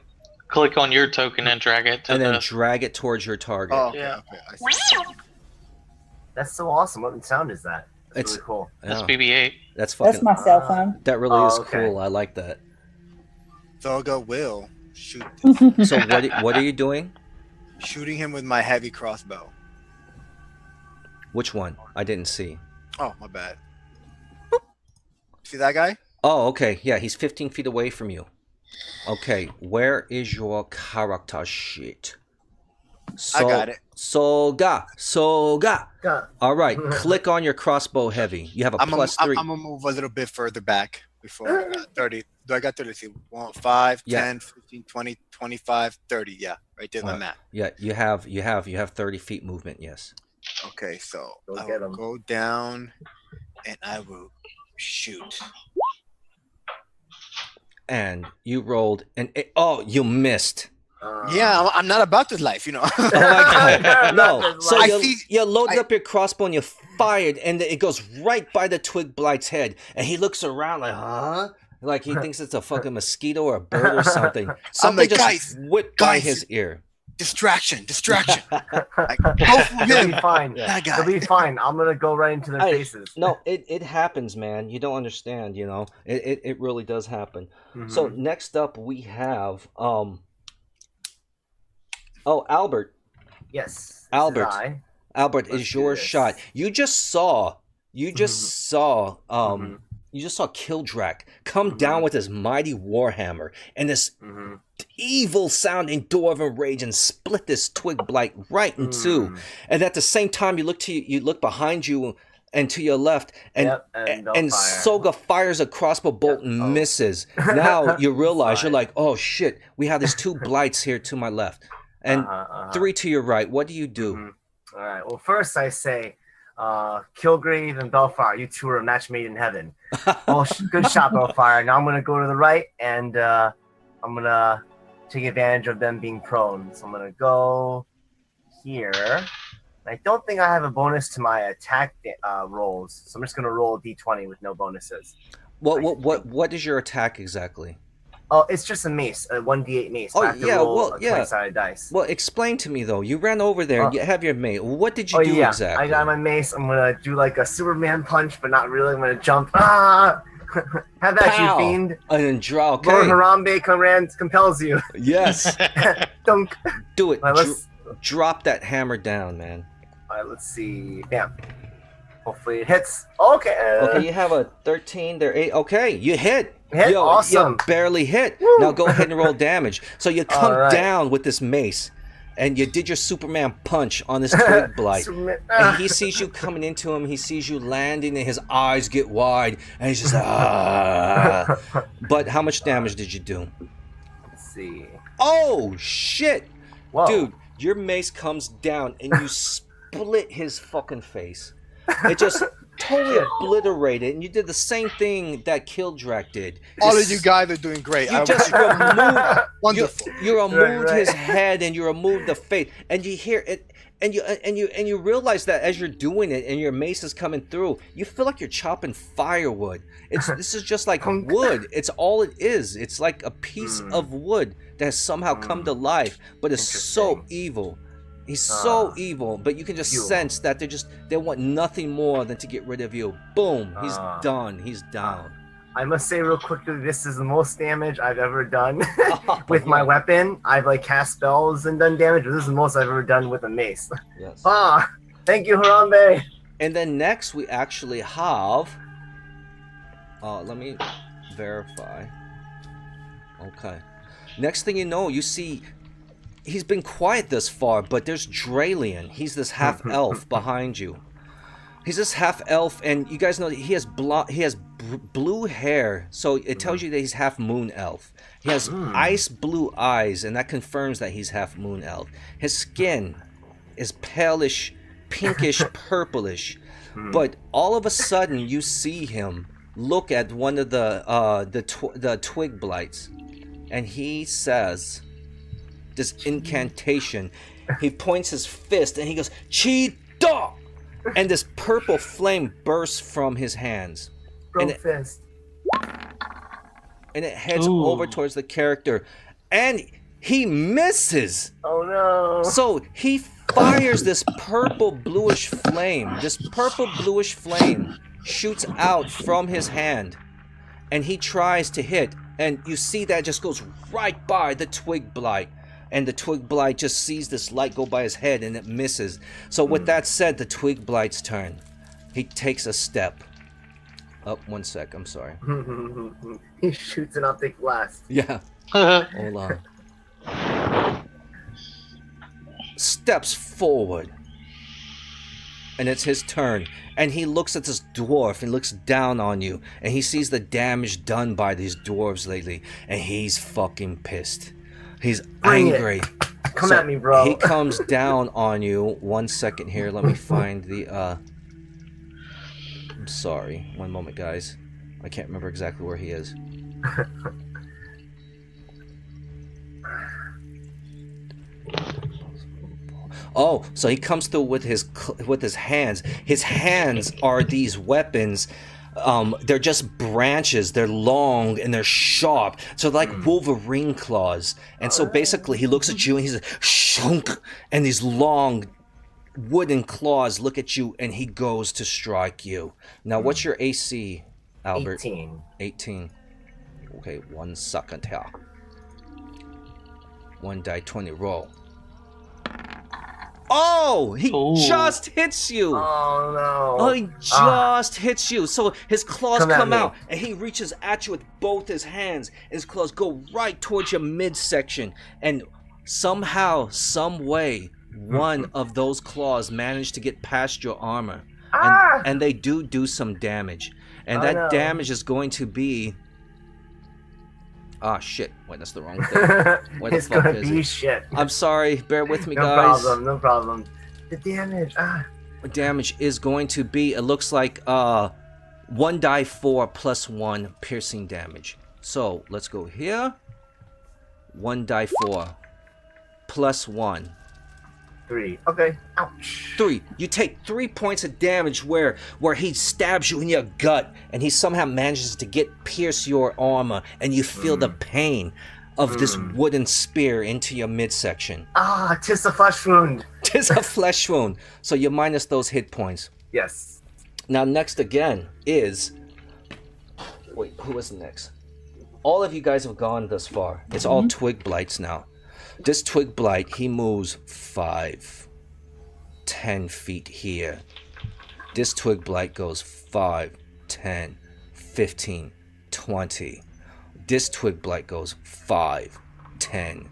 Click on your token and drag it to the. drag it towards your target. Oh, okay. Yeah. Okay. I see. That's so awesome. What sound is that? That's It's- really cool. That's Yeah, BB-8. that's That's fucking. my cell phone. That really Oh, is okay. cool. I like that. Soga will shoot. So what are you doing? Shooting him with my heavy crossbow. Which one? I didn't see. Oh, my bad. See that guy? Oh, okay. Yeah, he's 15 feet away from you. Okay, where is your character sheet? I got it. Soga. Yeah. All right, click on your crossbow heavy. You have a I'm plus gonna 3. move a little bit further back before I got 30. Do I got 30? Let's see. 1, 5, Yeah. 10, 15, 20, 25, 30. Yeah, right there in the Alright. map. Yeah, you have 30 feet movement. Yes. Okay, so Go I get will 'em. go down and I will shoot. And you rolled you missed. Yeah, I'm not about this life, you know. Oh my god. No. So I you, see- you loaded up your crossbow and you fired and it goes right by the twig blight's head and he looks around like, huh? Like he thinks it's a fucking mosquito or a bird or something. Something like, just whipped by guys. his ear. Distraction. Like, go for They'll him. be fine. That They'll guy. be fine. I'm gonna go right into their Hey, faces. No, it happens, man. You don't understand, you know. It really does happen. Mhm. So next up we have Albert. Yes. this is Albert. I. Albert, Let's is do your this. shot. You just saw Mhm. you just saw Kildrak come down with his mighty warhammer and this Mm-hmm. evil sounding dwarven rage and split this twig blight right in two. Mm. And at the same time you look behind you and to your left and Yep, and they'll and fire. Soga fires a crossbow bolt Yep. and Oh. misses. Now you realize you're Fine. like, oh shit, we have these two blights here to my left and Uh-huh. 3 to your right. What do you do? Mhm. All right. Well, first I say, Kilgrave and Bellfire, you two are a match made in heaven. Oh, good shot, Bellfire. Now I'm gonna go to the right, and I'm gonna take advantage of them being prone. So I'm gonna go here. I don't think I have a bonus to my attack rolls, so I'm just gonna roll a d20 with no bonuses. What is your attack exactly? Oh, it's just a mace, a 1d8 mace. Oh, I have to yeah, roll well, a yeah. 20-sided dice. Well, explain to me though. You ran over there. You have your mate. What did you Oh do yeah, exactly? I got my mace. I'm gonna do like a Superman punch, but not really. I'm gonna jump. Ah! Have at Pow! you, fiend. And then draw. Lord Okay. Harambe command compels you. Yes. Dunk. Do it. All right, Drop that hammer down, man. let's see. Bam. Hopefully it hits. Okay. Okay, you have a 13. There 8. Okay, you hit. Hit? Awesome. You barely hit. Woo. Now go ahead and roll damage. So you come All right. down with this mace, and you did your Superman punch on this twig blight. Superman- And he sees you coming into him. He sees you landing, and his eyes get wide, and he's just ah. But how much damage did you do? Let's see. Oh shit, Whoa. dude! Your mace comes down, and you split his fucking face. It just totally obliterated, and you did the same thing that Kildrak did. All of you guys are doing great. You just removed. Wonderful. You removed Right. his head, and you removed the face, and you hear it, and you realize that as you're doing it, and your mace is coming through, you feel like you're chopping firewood. This is just like wood. It's all it is. It's like a piece of wood that has somehow come to life, but it's so Interesting. evil. He's so evil, but you can just Evil. sense that they want nothing more than to get rid of you. Boom, he's done. He's down. I must say real quickly, this is the most damage I've ever done with my weapon. I've like cast spells and done damage, but this is the most I've ever done with a mace. Yes. Thank you, Harambe. And then next we actually have. Let me verify. Okay. Next thing you know, you see. He's been quiet thus far, but there's Dralian. He's this half elf behind you. He's this half elf, and you guys know that he has blue hair, so it tells you that he's half moon elf. He has ice blue eyes, and that confirms that he's half moon elf. His skin is palish, pinkish, purplish, but all of a sudden you see him look at one of the twig blights, and he says this incantation. He points his fist and he goes, "Cheetah!" And this purple flame bursts from his hands. And it heads over towards the character. And he misses. Oh no. So he fires this purple bluish flame. This purple bluish flame shoots out from his hand. And he tries to hit. And you see that just goes right by the twig blight. And the twig blight just sees this light go by his head and it misses. So with that said, the twig blight's turn. He takes a step. Oh, 1 sec, I'm sorry. He shoots an optic blast. Yeah. Hold on. Steps forward. And it's his turn. And he looks at this dwarf and looks down on you. And he sees the damage done by these dwarves lately. And he's fucking pissed. He's angry. Come at me, bro. He comes down on you. 1 second here. Let me find the I'm sorry. 1 moment, guys. I can't remember exactly where he is. Oh, so he comes through with his hands. His hands are these weapons. They're just branches. They're long and they're sharp. So they're like Wolverine claws. And so basically he looks at you and he's like, shunk, and these long wooden claws look at you and he goes to strike you. Now, what's your AC, Albert? 18. Okay, 1 second here. 1 die 20 roll. Oh, he just hits you. Oh no. Oh, he just hits you. So his claws come out and he reaches at you with both his hands. His claws go right towards your midsection. And somehow, some way, one of those claws managed to get past your armor. And they do some damage. And that damage is going to be... Ah, shit. Wait, that's the wrong thing. What it's the fuck gonna is be it? shit. I'm sorry. Bear with me, no guys. No problem. The damage. Damage is going to be, it looks like 1 die 4 plus 1 piercing damage. So, let's go here. 1 die 4 plus 1. 3. Okay. Ouch. 3. You take 3 points of damage where he stabs you in your gut and he somehow manages to pierce your armor and you feel the pain of this wooden spear into your midsection. Tis a flesh wound. Tis a flesh wound. So you minus those hit points. Yes. Now next again is... Wait, who was next? All of you guys have gone thus far. It's all twig blights now. This twig blight, he moves 5, 10 feet here. This twig blight goes 5, 10, 15, 20. This twig blight goes 5, 10,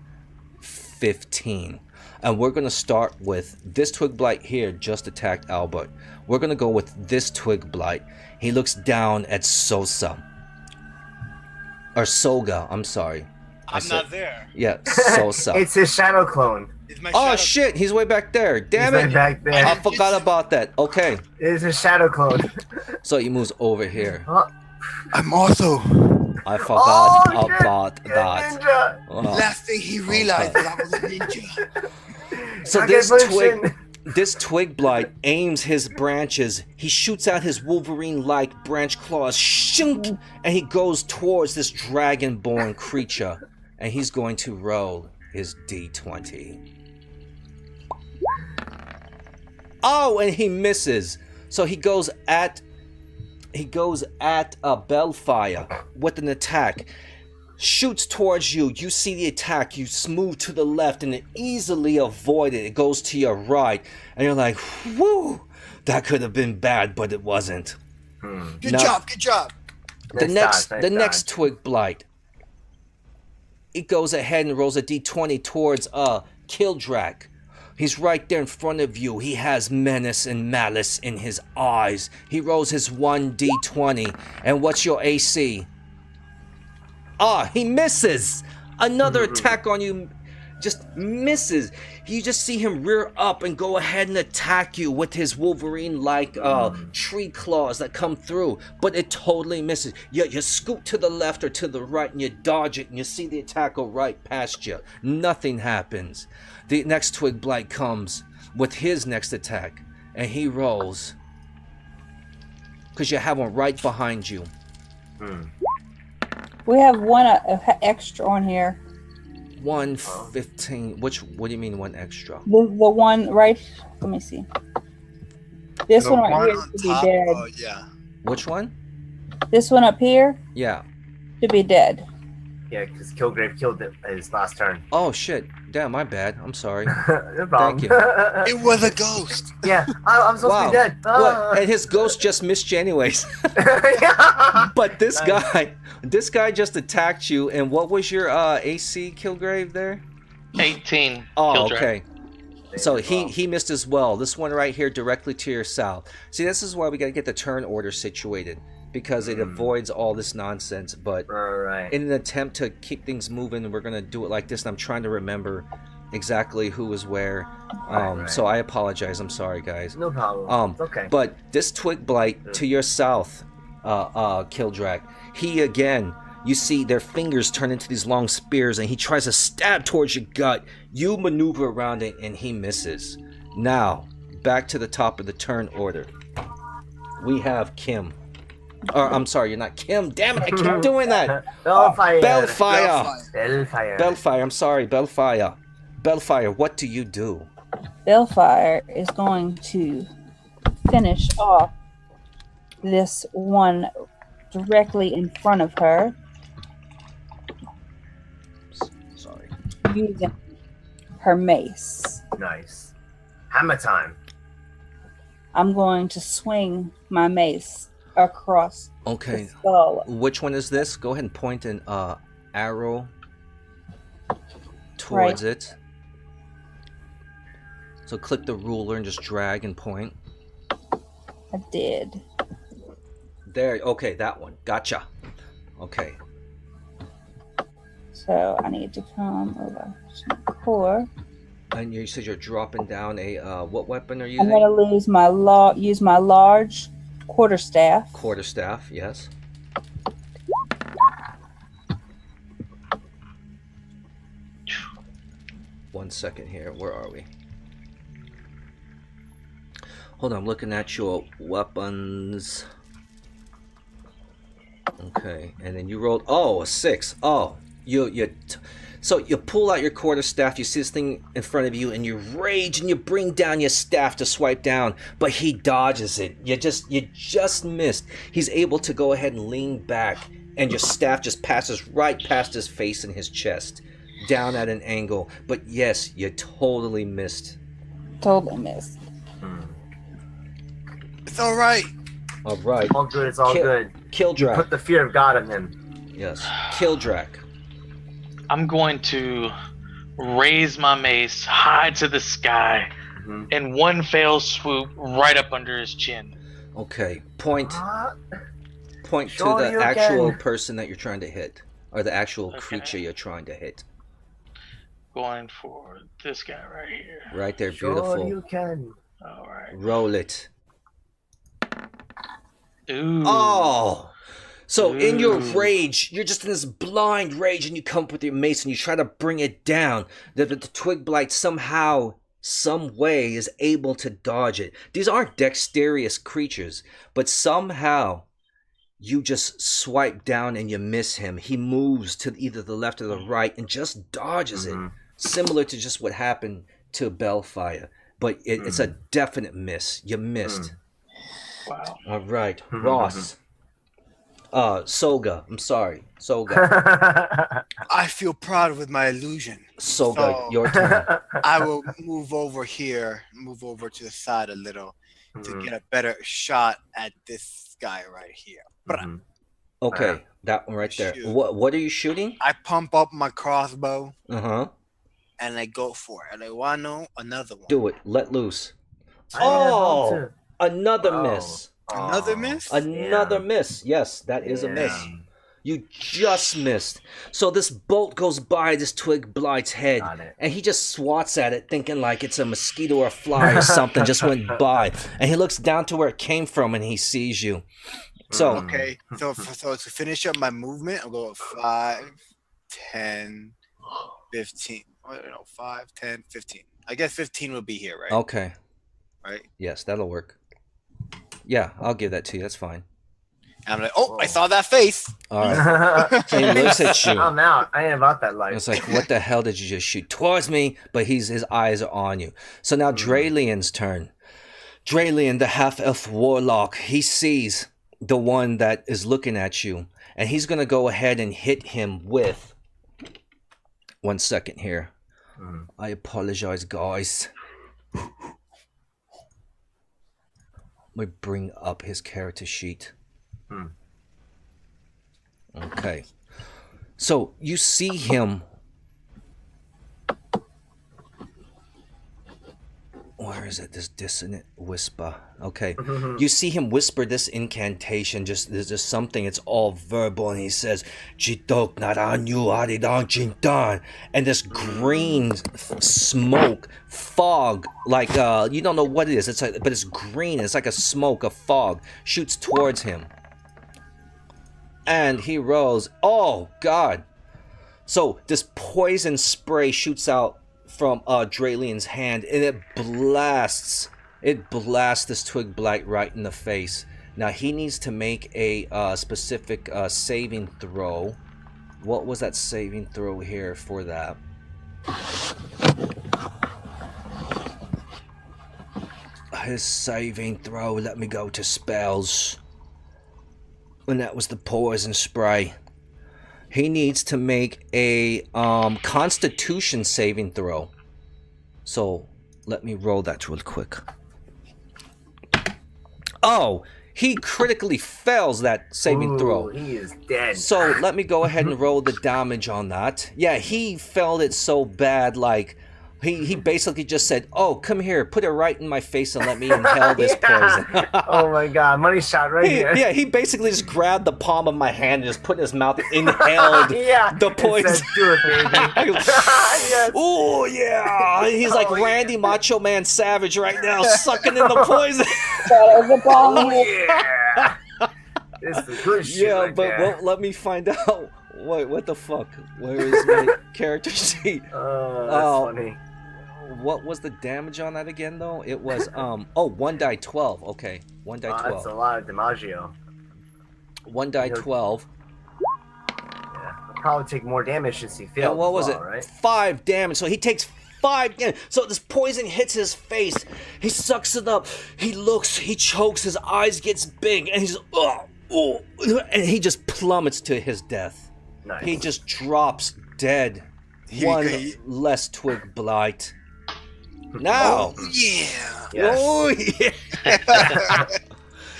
15. And we're going to start with this twig blight here just attacked Albert. We're going to go with this twig blight. He looks down at Sosa. Or Soga, I'm sorry. I'm not there. Yeah, Sosa. It's his shadow clone. Oh shit, he's way back there. Damn it. Back there. I forgot about that. Okay. It's a shadow clone. So he moves over here. I'm also. I forgot about that. Ninja. Oh. Last thing he realized that I was a ninja. So this twig blight aims his branches. He shoots out his Wolverine-like branch claws, shunk, and he goes towards this dragon-born creature. And he's going to roll his D20. Oh, and he misses. So he goes at He goes at Bellfire with an attack. Shoots towards you. You see the attack. You move to the left and it easily avoid it. It goes to your right. And you're like, whoo! That could have been bad, but it wasn't. Good job. The next Twig Blight. It goes ahead and rolls a d20 towards Kildrak. He's right there in front of you. He has menace and malice in his eyes. He rolls his 1d20. And what's your AC? He misses. Another attack on you just misses. You just see him rear up and go ahead and attack you with his Wolverine-like tree claws that come through, but it totally misses. You scoot to the left or to the right and you dodge it and you see the attack go right past you. Nothing happens. The next Twig Blight comes with his next attack and he rolls because you have one right behind you. We have one extra on here. 115. What do you mean one extra? The one right. Let me see. This one right here should be dead. Yeah. Which one? This one up here Yeah. should be dead. Yeah, because Kilgrave killed it his last turn. Oh shit. Damn, my bad. I'm sorry. No problem. Thank you. It was a ghost. Yeah, I'm supposed to be dead. What? And his ghost just missed you anyways. But this guy just attacked you. And what was your AC, Kilgrave, there? 18. Oh, Kildrak. okay. So he missed as well. This one right here directly to your south. See, this is why we got to get the turn order situated. Because it avoids all this nonsense. But Right. in an attempt to keep things moving, we're going to do it like this. And I'm trying to remember exactly who was where. Right. So I apologize. I'm sorry, guys. No problem. It's okay. But this Twig Blight to your south, Kildrak, he again, you see their fingers turn into these long spears and he tries to stab towards your gut. You maneuver around it and he misses. Now, back to the top of the turn order. We have Kim. Or, I'm sorry, you're not Kim. Damn it, I keep doing that. Bellfire. Bellfire, I'm sorry, Bellfire. Bellfire, what do you do? Bellfire is going to finish off this one directly in front of her. Sorry. Using her mace. Nice. Hammer time. I'm going to swing my mace across Okay. the skull. Which one is this? Go ahead and point an arrow towards it. So click the ruler and just drag and point. I did. There. Okay, that one. Gotcha. Okay. So I need to come over to the core. And you said you're dropping down a what weapon are you I'm using? going to use my large quarterstaff. Quarterstaff. Yes. One second here. Where are we? Hold on. I'm looking at your weapons. Okay, and then you rolled. Oh, a 6. Oh, so you pull out your quarterstaff. You see this thing in front of you, and you rage, and you bring down your staff to swipe down. But he dodges it. You just missed. He's able to go ahead and lean back, and your staff just passes right past his face and his chest, down at an angle. But yes, you totally missed. Totally missed. It's all right. All right. All good. It's all good. Kildrak. Put the fear of God in him. Yes. Kildrak. I'm going to raise my mace high to the sky in one fell swoop right up under his chin. Okay. Point to Sure the you actual can. person that you're trying to hit, or the actual creature you're trying to hit. Going for this guy right here. Right there, Sure beautiful. you can. All right. Roll it. Ooh. Oh! So in your Ooh. rage, you're just in this blind rage, and you come up with your mace and you try to bring it down. The Twig Blight somehow, some way, is able to dodge it. These aren't dexterous creatures, but somehow you just swipe down and you miss him. He moves to either the left or the right and just dodges it. Similar to just what happened to Bellfire. But it's a definite miss. You missed. Wow. All right, Ross. Soga. I'm sorry, Soga. I feel proud with my illusion. Soga, So- your turn. I will move over here, move over to the side a little to get a better shot at this guy right here. Mhm. Okay, that one right there. Shoot. What are you shooting? I pump up my crossbow Uh-huh. and I go for it. And I want to know another one. Do it. Let loose. I am about to- Another Wow. miss. Another Oh, miss? Another miss. Yes, that is a miss. damn. You just missed. So this bolt goes by this twig blight's head, Got it. and he just swats at it, thinking like it's a mosquito or a fly or something just went by. And he looks down to where it came from, and he sees you. So Okay, so to finish up my movement, I'll go 5, 10, 15. I don't know, 5, 10, 15. I guess 15 will be here, right? okay, Right? yes, that'll work. Yeah, I'll give that to you. That's fine. And I'm like, oh, I saw that face. All right. So he looks at you. I'm out. I ain't about that life. It's like, what the hell did you just shoot towards me? But his eyes are on you. So now Dralian's turn. Dralian, the half-elf warlock, he sees the one that is looking at you, and he's gonna go ahead and hit him with. 1 second here. I apologize, guys. Let me bring up his character sheet. Okay. So you see him. Where is it? This dissonant whisper. Okay. You see him whisper this incantation. There's just something. It's all verbal, and he says, "Jidok naranyu aridang jintan," and this green smoke, fog, like you don't know what it is. It's like, but it's green. It's like a smoke, a fog, shoots towards him, and he rolls. Oh God! So this poison spray shoots out from Dralian's hand, and it blasts this twig blight right in the face. Now he needs to make a specific saving throw. What was that saving throw here for that? His saving throw, let me go to spells. And that was the poison spray. He needs to make a Constitution saving throw. So let me roll that real quick. Oh, he critically fails that saving throw. He is dead. So let me go ahead and roll the damage on that. Yeah, he failed it so bad, like he basically just said, "Oh, come here, put it right in my face and let me inhale this poison." Oh my God, money shot right here. Yeah, he basically just grabbed the palm of my hand and just put it in his mouth and inhaled the poison. Said, do it, baby. Yes. Oh yeah, he's like Randy Macho Man Savage right now, sucking in the poison. That is a bomb. Oh yeah. This is good shit. Yeah, right but there. let me find out. What the fuck? Where is my character sheet? That's funny. What was the damage on that again, though? It was 1 die 12. Okay, 1 die 12. That's a lot of DiMaggio. 1 die 12. Yeah, I'll probably take more damage since he failed. And what was as well, it? Right? 5 damage. So he takes 5 damage. So this poison hits his face. He sucks it up. He looks. He chokes. His eyes gets big, and he's and he just plummets to his death. Nice. He just drops dead. One less twig blight. Now. Yeah. Yes. Oh yeah.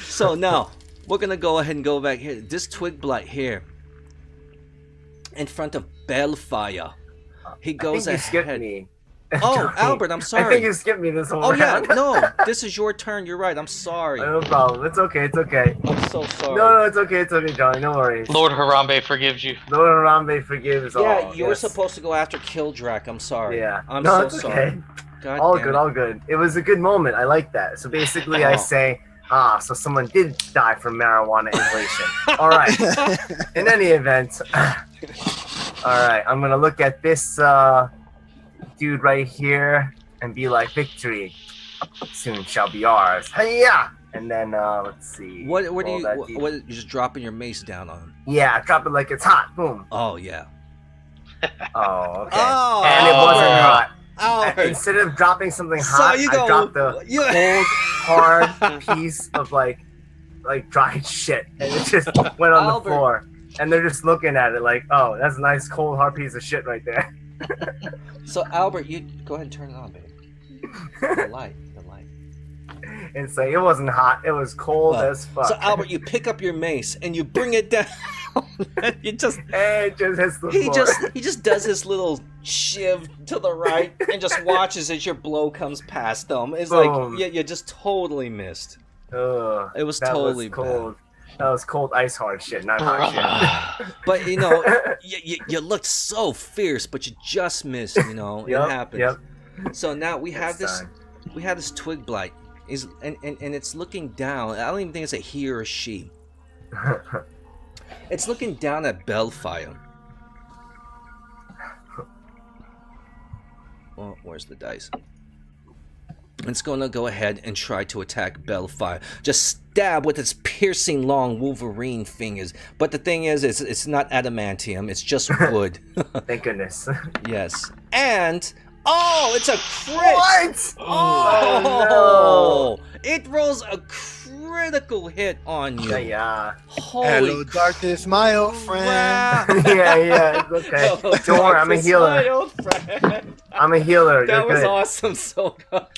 So now we're gonna go ahead and go back here. This twig blight here, in front of Bellfire. He goes I think you ahead. skipped me. Oh, Johnny. Albert, I'm I sorry. think you skipped me this whole Oh yeah, round. no, this is your turn. You're right. I'm sorry. No problem. It's okay. It's okay. I'm so sorry. No, it's okay. It's okay, Johnny. No worries. Lord Harambe forgives you. Lord Harambe forgives all. Yeah, you were yes. supposed to go after Kildrak. I'm sorry. Yeah. I'm no, so it's sorry. okay. God All damn good, it. all good. It was a good moment. I like that. So basically, I Oh. say, so someone did die from marijuana inhalation. All right. In any event, all right. I'm gonna look at this dude right here and be like, "Victory soon shall be ours." Hey-ya! And then let's see. What do Roll you? that What, D- what? You're just dropping your mace down on him. Yeah, drop it like it's hot. Boom. Oh yeah. Oh, okay. Oh. And it wasn't hot. Albert. Instead of dropping something So hot, you I go- dropped a you- cold, hard piece of like like dried shit, and it just went on Albert. the floor. And they're just looking at it like, oh, that's a nice cold hard piece of shit right there. So Albert, you go ahead and turn it on, baby. The light. It's like it wasn't hot; it was cold as fuck. So Albert, you pick up your mace and you bring it down. You just it just hits the floor. he just does his little shiv to the right and just watches as your blow comes past them. It's Boom. like you just totally missed. Ugh, It was that totally was cold. That was cold ice hard shit, not hot shit. But you know, you looked so fierce, but you just missed. You know, it happens. Yep. So now we have Next this twig blight. And it's looking down. I don't even think it's a he or a she. time. It's looking down at Bellfire. Well, where's the dice? It's going to go ahead and try to attack Bellfire. Just stab with its piercing long Wolverine fingers. But the thing is, it's not adamantium. It's just wood. Thank goodness. Yes. And... oh, it's a crit! What? Oh, no! It rolls a critical hit on you. Yeah. Holy Hello, darkness, my old crap. friend. Yeah, it's okay. Hello, Don't worry, I'm a darkness, healer. my old friend. I'm a healer. That You're was good. awesome, Soga.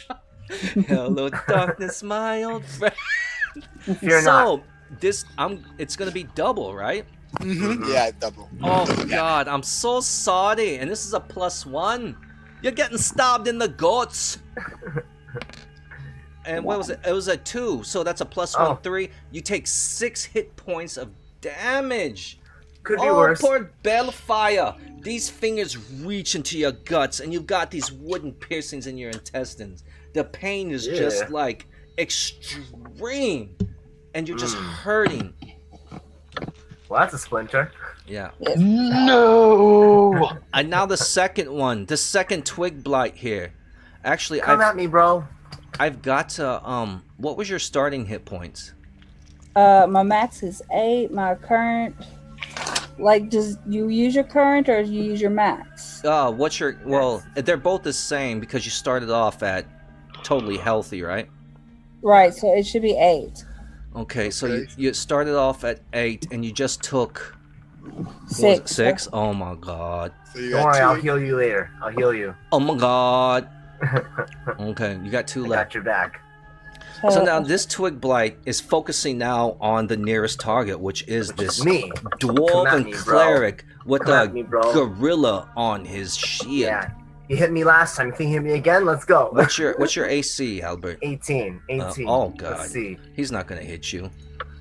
Hello, darkness, my old friend. Fear not. It's gonna be double, right? Mm-hmm. Yeah, double. Oh God, I'm so sorry. And this is a +1. You're getting stabbed in the guts. And what was it? It was a 2, so that's a +1, 3. You take 6 hit points of damage. Could be worse. Poor Bellfire. These fingers reach into your guts, and you've got these wooden piercings in your intestines. The pain is just like extreme, and you're just hurting. Well, that's a splinter. Yeah. No. And now the second one, the second twig blight here. Actually, Come at me, bro. I've got to what was your starting hit points? My max is 8. My current, like, does you use your current or you use your max? What's your well, they're both the same because you started off at totally healthy, right? Right, so it should be 8. Okay, so you started off at 8 and you just took 6. 6? Oh my god. So you Don't got worry, 2. I'll heal you later. I'll heal you. Oh my god. Okay, you got 2 I left. got your back. So now this twig blight is focusing now on the nearest target, which is this Me. Come at dwarven me, bro. cleric with Come a at me, bro. gorilla on his shield. Yeah. You hit me last time. You think you hit me again? Let's go. What's your AC, Albert? 18. 18. Oh god. Let's see. He's not gonna hit you.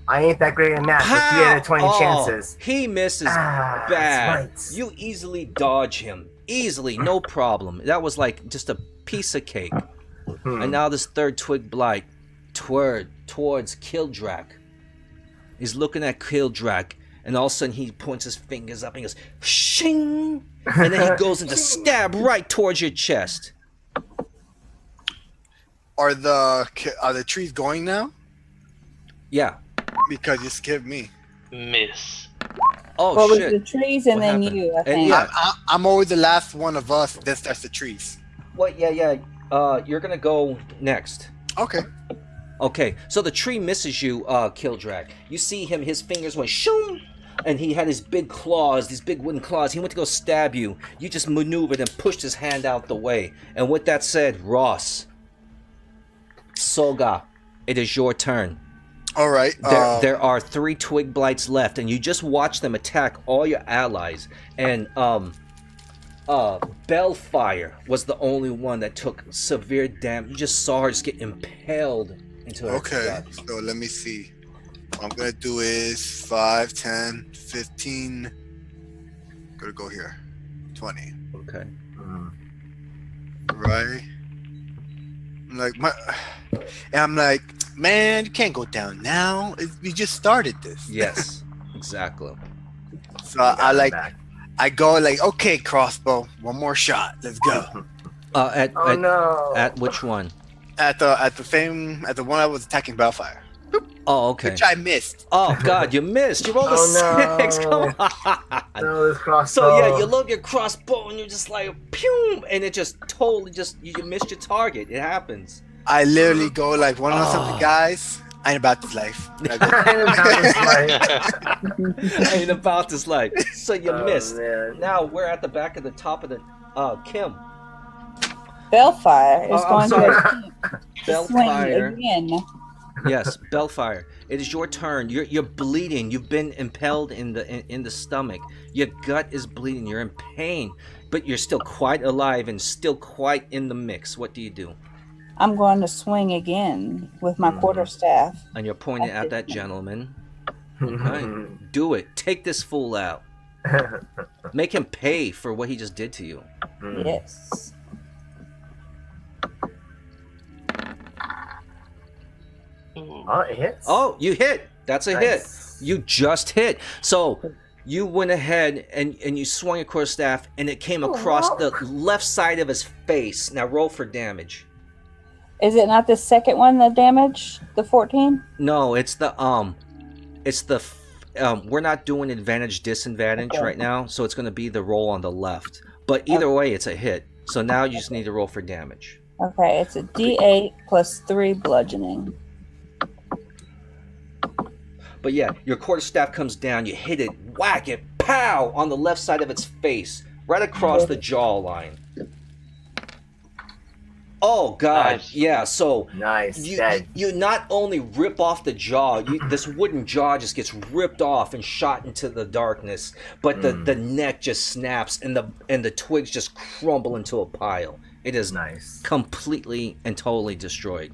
I ain't that great in math. With 3 out of 20 chances. He misses That's bad. right. You easily dodge him. Easily, no problem. That was like just a piece of cake. And now this third twig blight towards Kildrak. He's looking at Kildrak, and all of a sudden he points his fingers up and he goes, shing! And then he goes into stab right towards your chest. Are the trees going now? Yeah. Because you skipped me. Miss. Oh What was shit. the trees and What then happened? you, I And think. yeah. I'm always the last one of us that starts the trees. What? Yeah. You're gonna go next. Okay. Okay, so the tree misses you, Kildrak. You see him, his fingers went shoom, and he had his big claws, these big wooden claws. He went to go stab you. You just maneuvered and pushed his hand out the way. And with that said, Ross, Soga, it is your turn. All right. There are 3 twig blights left, and you just watch them attack all your allies. And Bellfire was the only one that took severe damage. You just saw her just get impaled into her Okay. gut. So let me see. What I'm gonna do is 5, 10, 15. Gonna go here. 20. Okay. Right. I'm like, man, you can't go down now. We just started this. Yes, exactly. So I go like, okay, crossbow, one more shot. Let's go. At which one? At the one I was attacking Bellfire, Oh, okay. which I missed. Oh God, you missed. You rolled a Oh, no. 6. Come on. No, this crossbow. So yeah, you load your crossbow and you're just like, pew, and it just totally you missed your target. It happens. I literally go like one of the guys. I ain't about this life. Ain't about this life. So you missed. Man. Now we're at the back of the top of the Kim. Bellfire is going sorry. to swing Bellfire. again. Yes, Bellfire. It is your turn. You're bleeding. You've been impaled in the stomach. Your gut is bleeding. You're in pain, but you're still quite alive and still quite in the mix. What do you do? I'm going to swing again with my quarterstaff. And you're pointing at that gentleman. Okay. Do it. Take this fool out. Make him pay for what he just did to you. Yes. Oh, it hits. Oh, you hit. That's a Nice. hit. You just hit. So you went ahead and you swung your quarterstaff and it came across the left side of his face. Now roll for damage. Is it not the second one that damaged? The 14? No, it's the we're not doing advantage disadvantage Okay. right now, so it's going to be the roll on the left. But either way, it's a hit. So now you just need to roll for damage. Okay, it's a D8 plus 3 bludgeoning. But yeah, your quarterstaff comes down, you hit it, whack it, pow, on the left side of its face, right across the jawline. Oh god, Nice. yeah. So Nice. you Dead. you not only rip off the jaw, this wooden jaw just gets ripped off and shot into the darkness, but the neck just snaps and the twigs just crumble into a pile. It is Nice. completely and totally destroyed.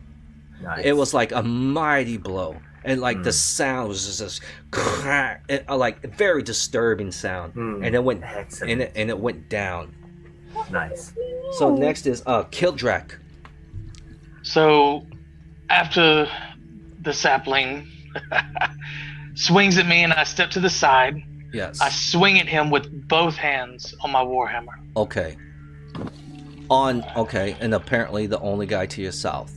Nice. It was like a mighty blow, and like the sound was just this crack, like a very disturbing sound, and it went Excellent. and it went down. Nice. So next is Kildrak. So, after the sapling swings at me and I step to the side, Yes. I swing at him with both hands on my warhammer. Okay. Okay, and apparently the only guy to your south.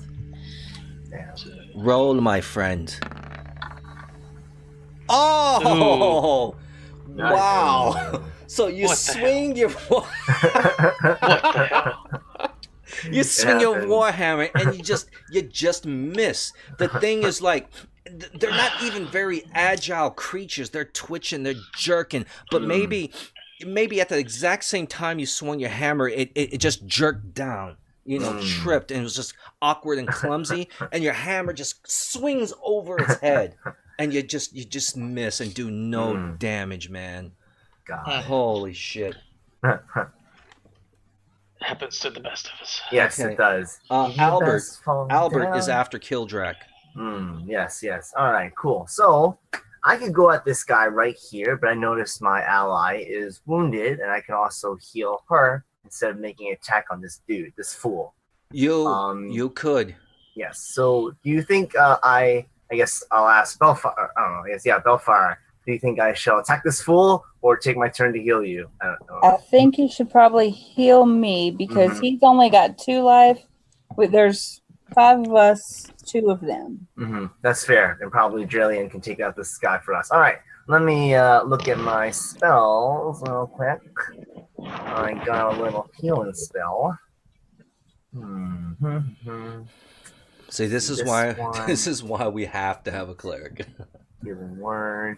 Damn. Roll, my friend. Oh! Nice. Wow! So you What the swing your What the hell? you swing your happened. warhammer and you just miss. The thing is like they're not even very agile creatures. They're twitching, they're jerking, but maybe at the exact same time you swung your hammer, it just jerked down. You know, tripped, and it was just awkward and clumsy, and your hammer just swings over its head, and you just miss and do no damage, man. God. Holy shit. Happens to the best of us. Yes, Okay. it does. Albert Best fall Albert is down. after Kildrak. Yes, yes. All right, cool. So I could go at this guy right here, but I noticed my ally is wounded, and I can also heal her instead of making an attack on this dude, this fool. You could. Yes. So do you think I guess I'll ask Bellfire. I don't know. Yes, yeah, Bellfire. Do you think I shall attack this fool or take my turn to heal you? I don't know. I think you should probably heal me because he's only got 2 life. There's 5 of us, 2 of them. That's fair. And probably Jillian can take out this guy for us. All right. Let me look at my spells real quick. I got a little healing spell. See, this is why we have to have a cleric. Healing word.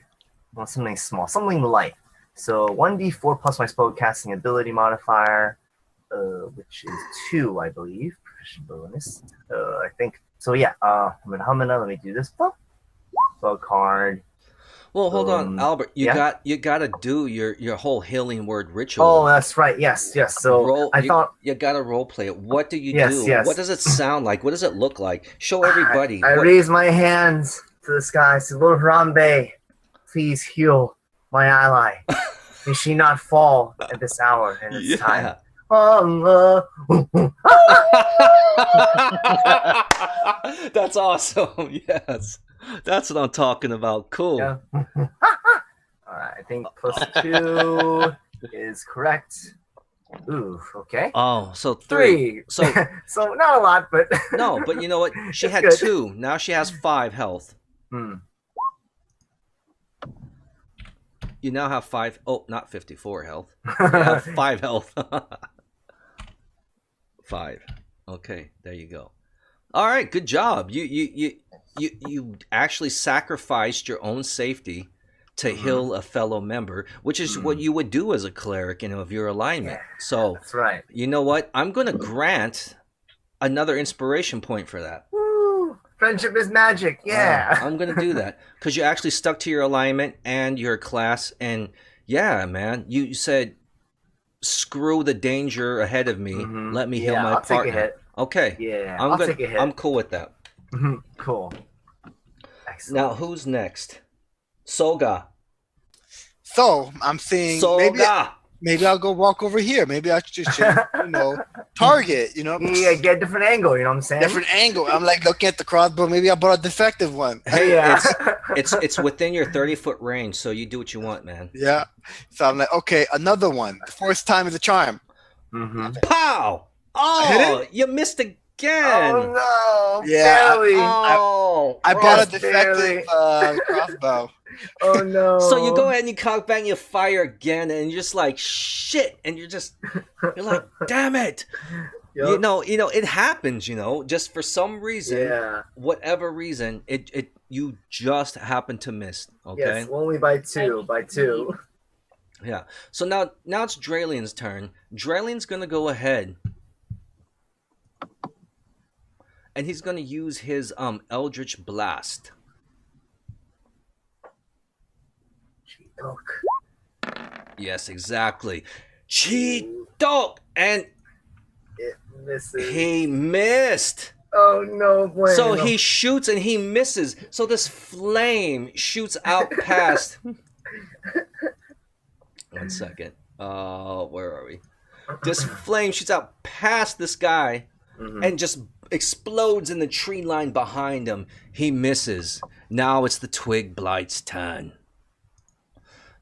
Well, something small, something light. So 1d4 plus my spellcasting ability modifier, which is 2, I believe. Proficient bonus. I think. So yeah. I'm gonna let me do this. Spell card. Well, hold on, Albert. You yeah? gotta do your whole healing word ritual. Oh, that's right. Yes. So I thought you gotta role play it. What do you do? Yes. What does it sound like? What does it look like? Show everybody. I raise my hands to the sky. I said, Lord Harambe, please heal my ally. May she not fall at this hour and it's time. That's awesome. Yes. That's what I'm talking about. Cool. Yeah. All right, I think +2 is correct. Ooh, okay. Oh, so 3. 3. So so not a lot, but no, but you know what? She It's had good. 2. Now she has 5 health. You now have 5. Oh, not 54 health. You have 5 health. 5. Okay, there you go. All right, good job. You actually sacrificed your own safety to heal a fellow member, which is what you would do as a cleric, of your alignment. Yeah, So, that's right. you know what? I'm going to grant another inspiration point for that. Woo! Friendship is magic. Yeah. I'm going to do that because you actually stuck to your alignment and your class. And yeah, man, you said, screw the danger ahead of me. Let me heal my I'll partner. take a hit. Okay. Yeah, I'll take a hit. I'm cool with that. Cool. Excellent. Now, who's next? Soga. So I'm saying Soga. maybe I'll go walk over here. Maybe I should just change, target. Yeah, get a different angle. You know what I'm saying? Different angle. I'm like looking at the crossbow. Maybe I bought a defective one. Hey, Yeah. it's within your 30-foot range, so you do what you want, man. Yeah. So I'm like, okay, another one. The first time is a charm. Pow! Oh, you missed again. Oh no! Yeah, Barely. I bought a defective crossbow. Oh no! So you go ahead and you cock bang, you fire again, and you're just like shit, and you're like, damn it. Yep. It happens. Just for some reason, whatever reason, you just happen to miss. Okay. Yes, only by two. By two. Yeah. So now it's Dralian's turn. Dralian's gonna go ahead. And he's going to use his Eldritch Blast. Yes, exactly. Cheeto! And It misses. he missed. Oh no, bueno. So he shoots and he misses. So this flame shoots out past. 1 second. Where are we? This flame shoots out past this guy and just explodes in the tree line behind him. He misses. Now it's the Twig Blight's turn.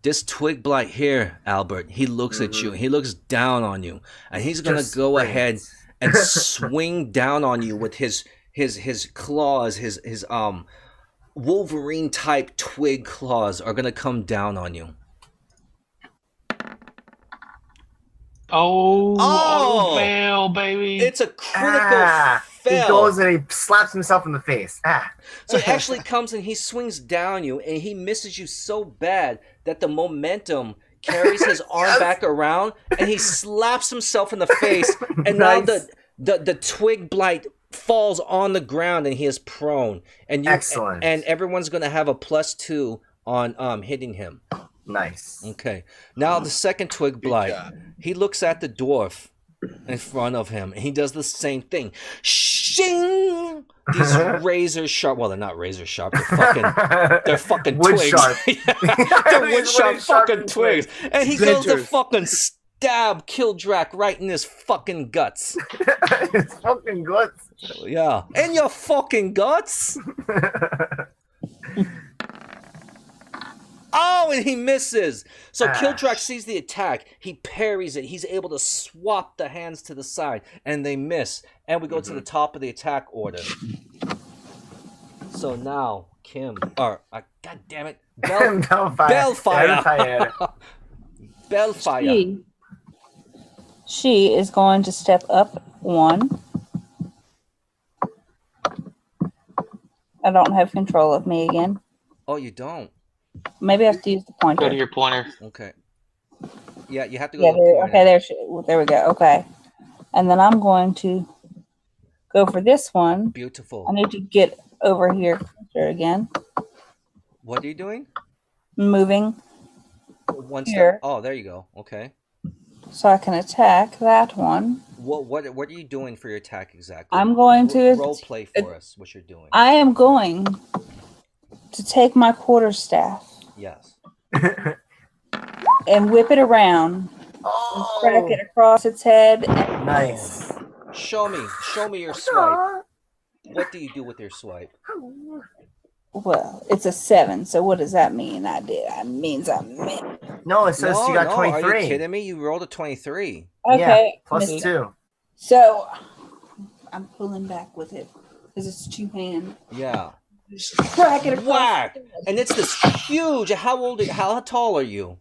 This Twig Blight here, Albert, he looks at you. He looks down on you. And he's going to go ahead and swing down on you with his claws, his Wolverine type twig claws are going to come down on you. Oh, fail, baby. It's a critical fail. He goes and he slaps himself in the face. So he actually comes and he swings down you and he misses you so bad that the momentum carries his arm back around and he slaps himself in the face. And now the Twig Blight falls on the ground and he is prone. And Excellent. And everyone's going to have a +2 on hitting him. Nice. Okay. Now the second Twig Blight, he looks at the dwarf in front of him, and he does the same thing. Shing! These razor sharp. Well, they're not razor sharp. They're fucking wood twigs. sharp. They're wood sharp fucking twigs. And he goes to Splinters. fucking stab Kildrak right in his fucking guts. His fucking guts. Yeah, in your fucking guts. Oh, and he misses. So Kildrak sees the attack. He parries it. He's able to swap the hands to the side, and they miss. And we go to the top of the attack order. So now, God damn it, Bellfire. Bellfire. She is going to step up 1. I don't have control of me again. Oh, you don't? Maybe I have to use the pointer. Go to your pointer. Okay. Yeah, you have to go to the pointer. Okay, there we go. Okay. And then I'm going to go for this one. Beautiful. I need to get over here again. What are you doing? Moving One here. step. Oh, there you go. Okay. So I can attack that one. What are you doing for your attack exactly? I'm going to role play for us what you're doing. I am going to take my quarterstaff Yes. and whip it around and crack it across its head. Nice. Show me your swipe. What do you do with your swipe? Well, it's a 7, so what does that mean? It means I missed. No, it says you got 23. Are you kidding me? You rolled a 23. Okay. Yeah, plus missed. 2. So I'm pulling back with it because it's 2-hand. Yeah. Just crack it across. Whack! And it's this huge. How tall are you?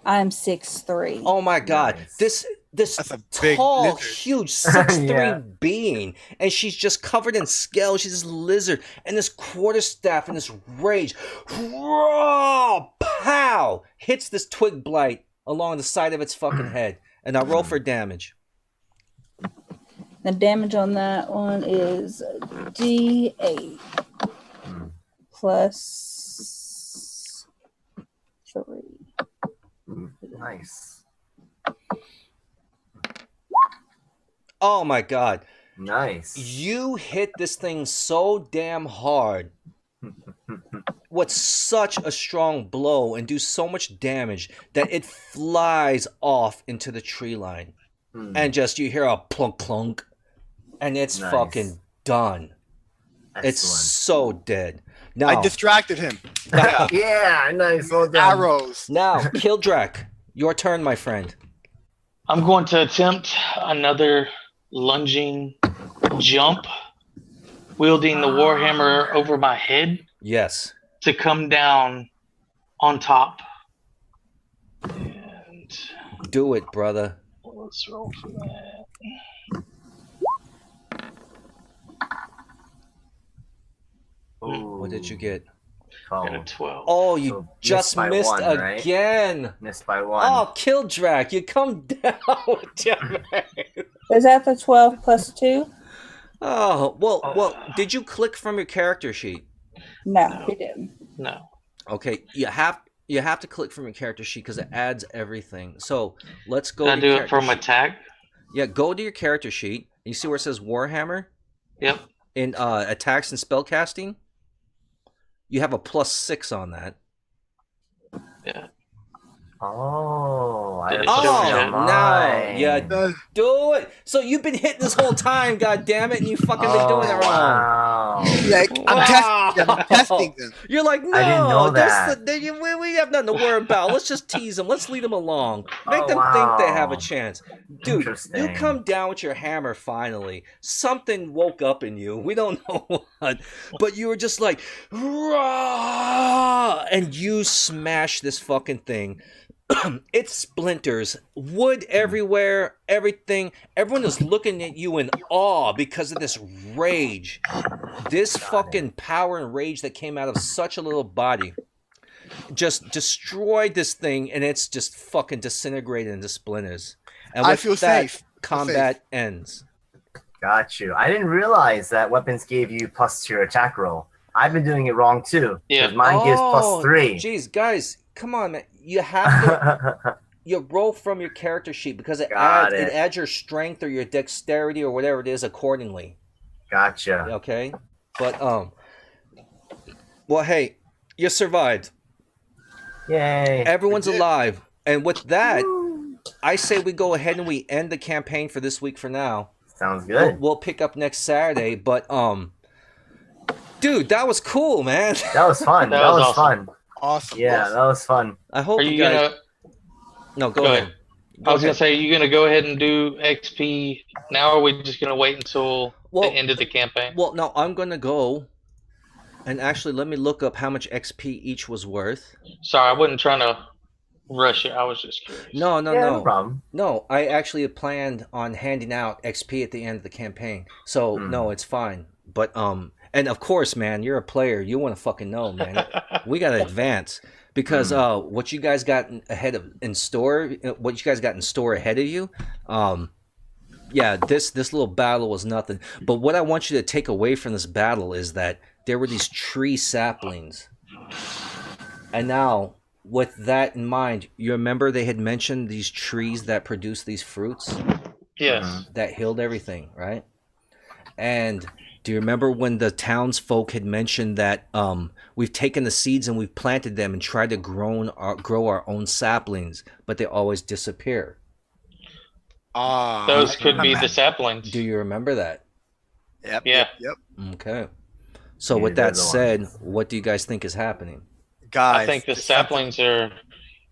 I'm 6'3". Oh my God! Nice. this That's a big tall, lizard. huge 6'3" Yeah. being, and she's just covered in scales. She's this lizard, and this quarterstaff and this rage, raw, pow, hits this twig blight along the side of its fucking head. And now roll for damage. The damage on that one is D8 plus 3. Nice. Oh my god. Nice. You hit this thing so damn hard with such a strong blow and do so much damage that it flies off into the tree line. And just you hear a plunk clunk and it's Nice. fucking done. It's Excellent. so dead. Now, I distracted him. Yeah, nice. Well done. Arrows. now Kildrak, your turn, my friend. I'm going to attempt another lunging jump, wielding the warhammer over my head Yes. to come down on top. And Do it, brother. let's roll for that. Ooh, What did you get? Got a 12. 12. Oh, you So just missed by missed one, right? again. Missed by one. Oh, Kildrak, you come down with your man. Is that the 12 plus 2? Oh, well, did you click from your character sheet? No, he didn't. No. Okay, you have to click from your character sheet because it adds everything. So let's go. Can I to do your it character from sheet. attack? Yeah, go to your character sheet. You see where it says Warhammer Yep. in attacks and spellcasting. You have a +6 on that. Yeah. Oh, I Did it put show it you on no, mine. yeah, Uh, do it. So you've been hitting this whole time, god damn it, and you fucking been doing it wrong. Wow. like, I'm testing them. You're like, no, I didn't know that. We have nothing to worry about. Let's just tease them. Let's lead them along. Make Oh, them think they have a wow. chance. Dude, you Interesting. come down with your hammer finally. Something woke up in you. We don't know what. But you were just like, rah! And you smash this fucking thing. It splinters, wood everywhere, everything. Everyone is looking at you in awe because of this rage. This fucking power and rage that came out of such a little body just destroyed this thing, and it's just fucking disintegrated into splinters. And I with feel that, safe. combat ends. Got you. I didn't realize that weapons gave you +2 to your attack roll. I've been doing it wrong too. Yeah. Because mine gives +3. Jeez, guys, come on, man. You have to you roll from your character sheet because it Got adds it. adds your strength or your dexterity or whatever it is accordingly. Gotcha. Okay? But well, hey, you survived. Yay. Everyone's alive. And with that, I say we go ahead and we end the campaign for this week for now. Sounds We'll, good. we'll pick up next Saturday, but dude, that was cool, man. That was fun. That That was was awesome. fun. Awesome. Yeah, that was fun. I hope Are you you guys gonna? No, go Go ahead. ahead. I was gonna say, are you gonna go ahead and do XP now, or are we just gonna wait until Well- the end of the campaign? Well, no, I'm going to go and actually let me look up how much XP each was worth. Sorry, I wasn't trying to rush it. I was just curious. No, Yeah, no problem. No, I actually had planned on handing out XP at the end of the campaign. So, no, it's fine. But and of course, man, you're a player. You want to fucking know, man. We got to advance because what you guys got in store ahead of you, yeah, this little battle was nothing. But what I want you to take away from this battle is that there were these tree saplings. And now, with that in mind, you remember they had mentioned these trees that produce these fruits Yes. that healed everything, right? And do you remember when the townsfolk had mentioned that we've taken the seeds and we've planted them and tried to grow our own saplings, but they always disappear? Those could be the saplings. Do you remember that? Yep. Yeah. Yep. Okay. So Yeah, with they're that the said, ones. what do you guys think is happening? Guys. I think the saplings are.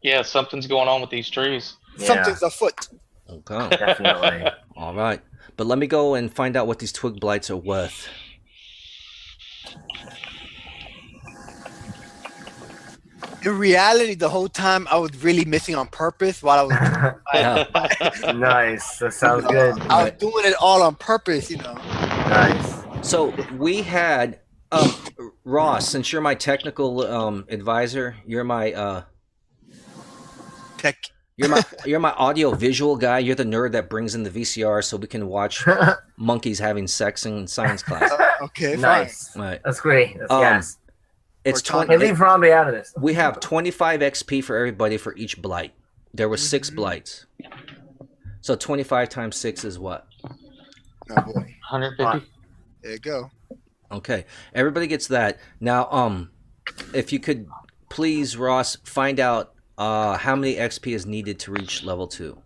Yeah, something's going on with these trees. Something's afoot. Okay. Definitely. All right. But let me go and find out what these twig blights are worth. In reality, the whole time I was really missing on purpose while I was. Yeah. Nice. That sounds good. I was doing it all on purpose, Nice. So we had Ross, since you're my technical advisor, you're my Tech. you're my audio visual guy. You're the nerd that brings in the VCR so we can watch monkeys having sex in science class. Okay, Nice. Right. That's great. That's Um, gas. It's Or 20. Hey, leave Robbie out of this. We have 25 XP for everybody for each blight. There were 6 blights. So 25 times 6 is what? fine. Oh boy. 150. There you go. Okay. Everybody gets that. Now, if you could please, Ross, find out how many XP is needed to reach level 2.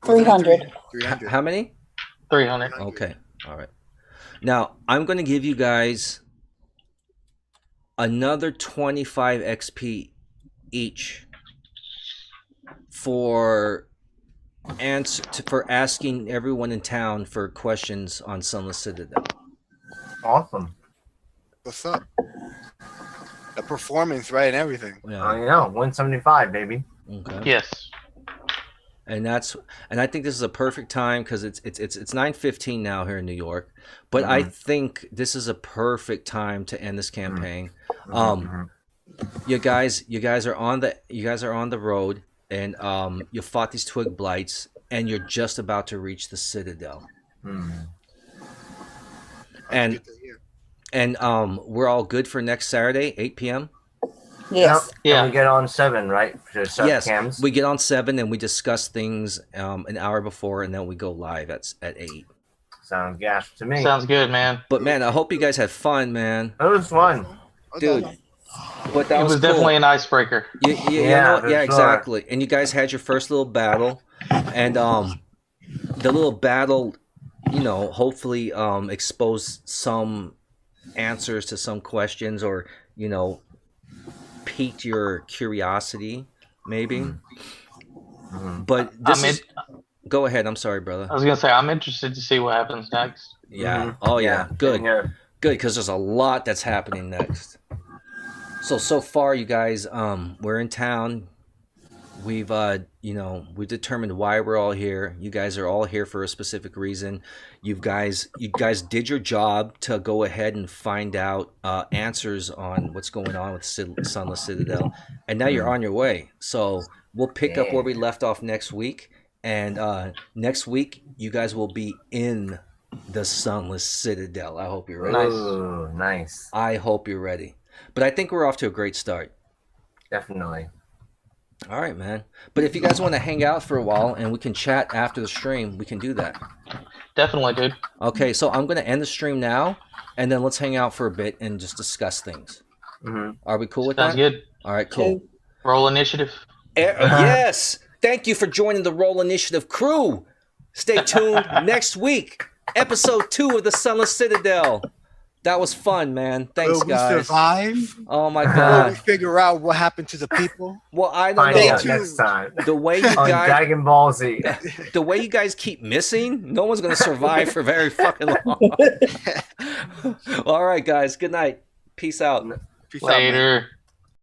300. 300. How many? 300. Okay. All right. Now, I'm going to give you guys another 25 XP each for asking everyone in town for questions on Sunless Citadel. Awesome. What's up? The performance, right, and everything. Yeah. You know, 175, baby. Okay. Yes. And I think this is a perfect time because it's 9:15 now here in New York, but I think this is a perfect time to end this campaign. You guys are on the road, and you fought these twig blights, and you're just about to reach the Citadel. And Good to hear. and we're all good for next Saturday, 8 p.m. Yes. Yep. Yeah. And we get on 7, right? For Yes, cams. we get on 7 and we discuss things an hour before, and then we go live at 8. Sounds gas to me. Sounds good, man. But man, I hope you guys had fun, man. It was fun. Dude. But that It was cool. definitely an icebreaker. You Yeah, know what? for Yeah, sure. exactly. And you guys had your first little battle, and the little battle, hopefully exposed some answers to some questions, or piqued your curiosity, maybe. But this go ahead. I'm sorry, brother. I was gonna say I'm interested to see what happens next. Yeah. Oh yeah. Good. Yeah. Good, because there's a lot that's happening next. So far, you guys, we're in town. We've we've determined why we're all here. You guys are all here for a specific reason. You guys did your job to go ahead and find out answers on what's going on with Sunless Citadel, and now you're on your way. So we'll pick up where we left off next week, and next week you guys will be in the Sunless Citadel. I hope you're ready. Nice. Ooh, nice. I hope you're ready. But I think we're off to a great start. Definitely. All right, man. But if you guys want to hang out for a while and we can chat after the stream, we can do that. Definitely, dude. Okay, so I'm going to end the stream now, and then let's hang out for a bit and just discuss things. Are we cool with Sounds that? good. All right, cool. Roll initiative. Yes! Thank you for joining the Roll Initiative crew. Stay tuned next week. Episode 2 of the Sunless Citadel. That was fun, man. Thanks, Will we guys. survive? Oh my Will we god. figure out what happened to the people? Well, I don't Find know. out next time. The way you On guys, Dragon Ball Z. the way you guys keep missing, no one's gonna survive for very fucking long. All right, guys. Good night. Peace out. Peace out, man. Later.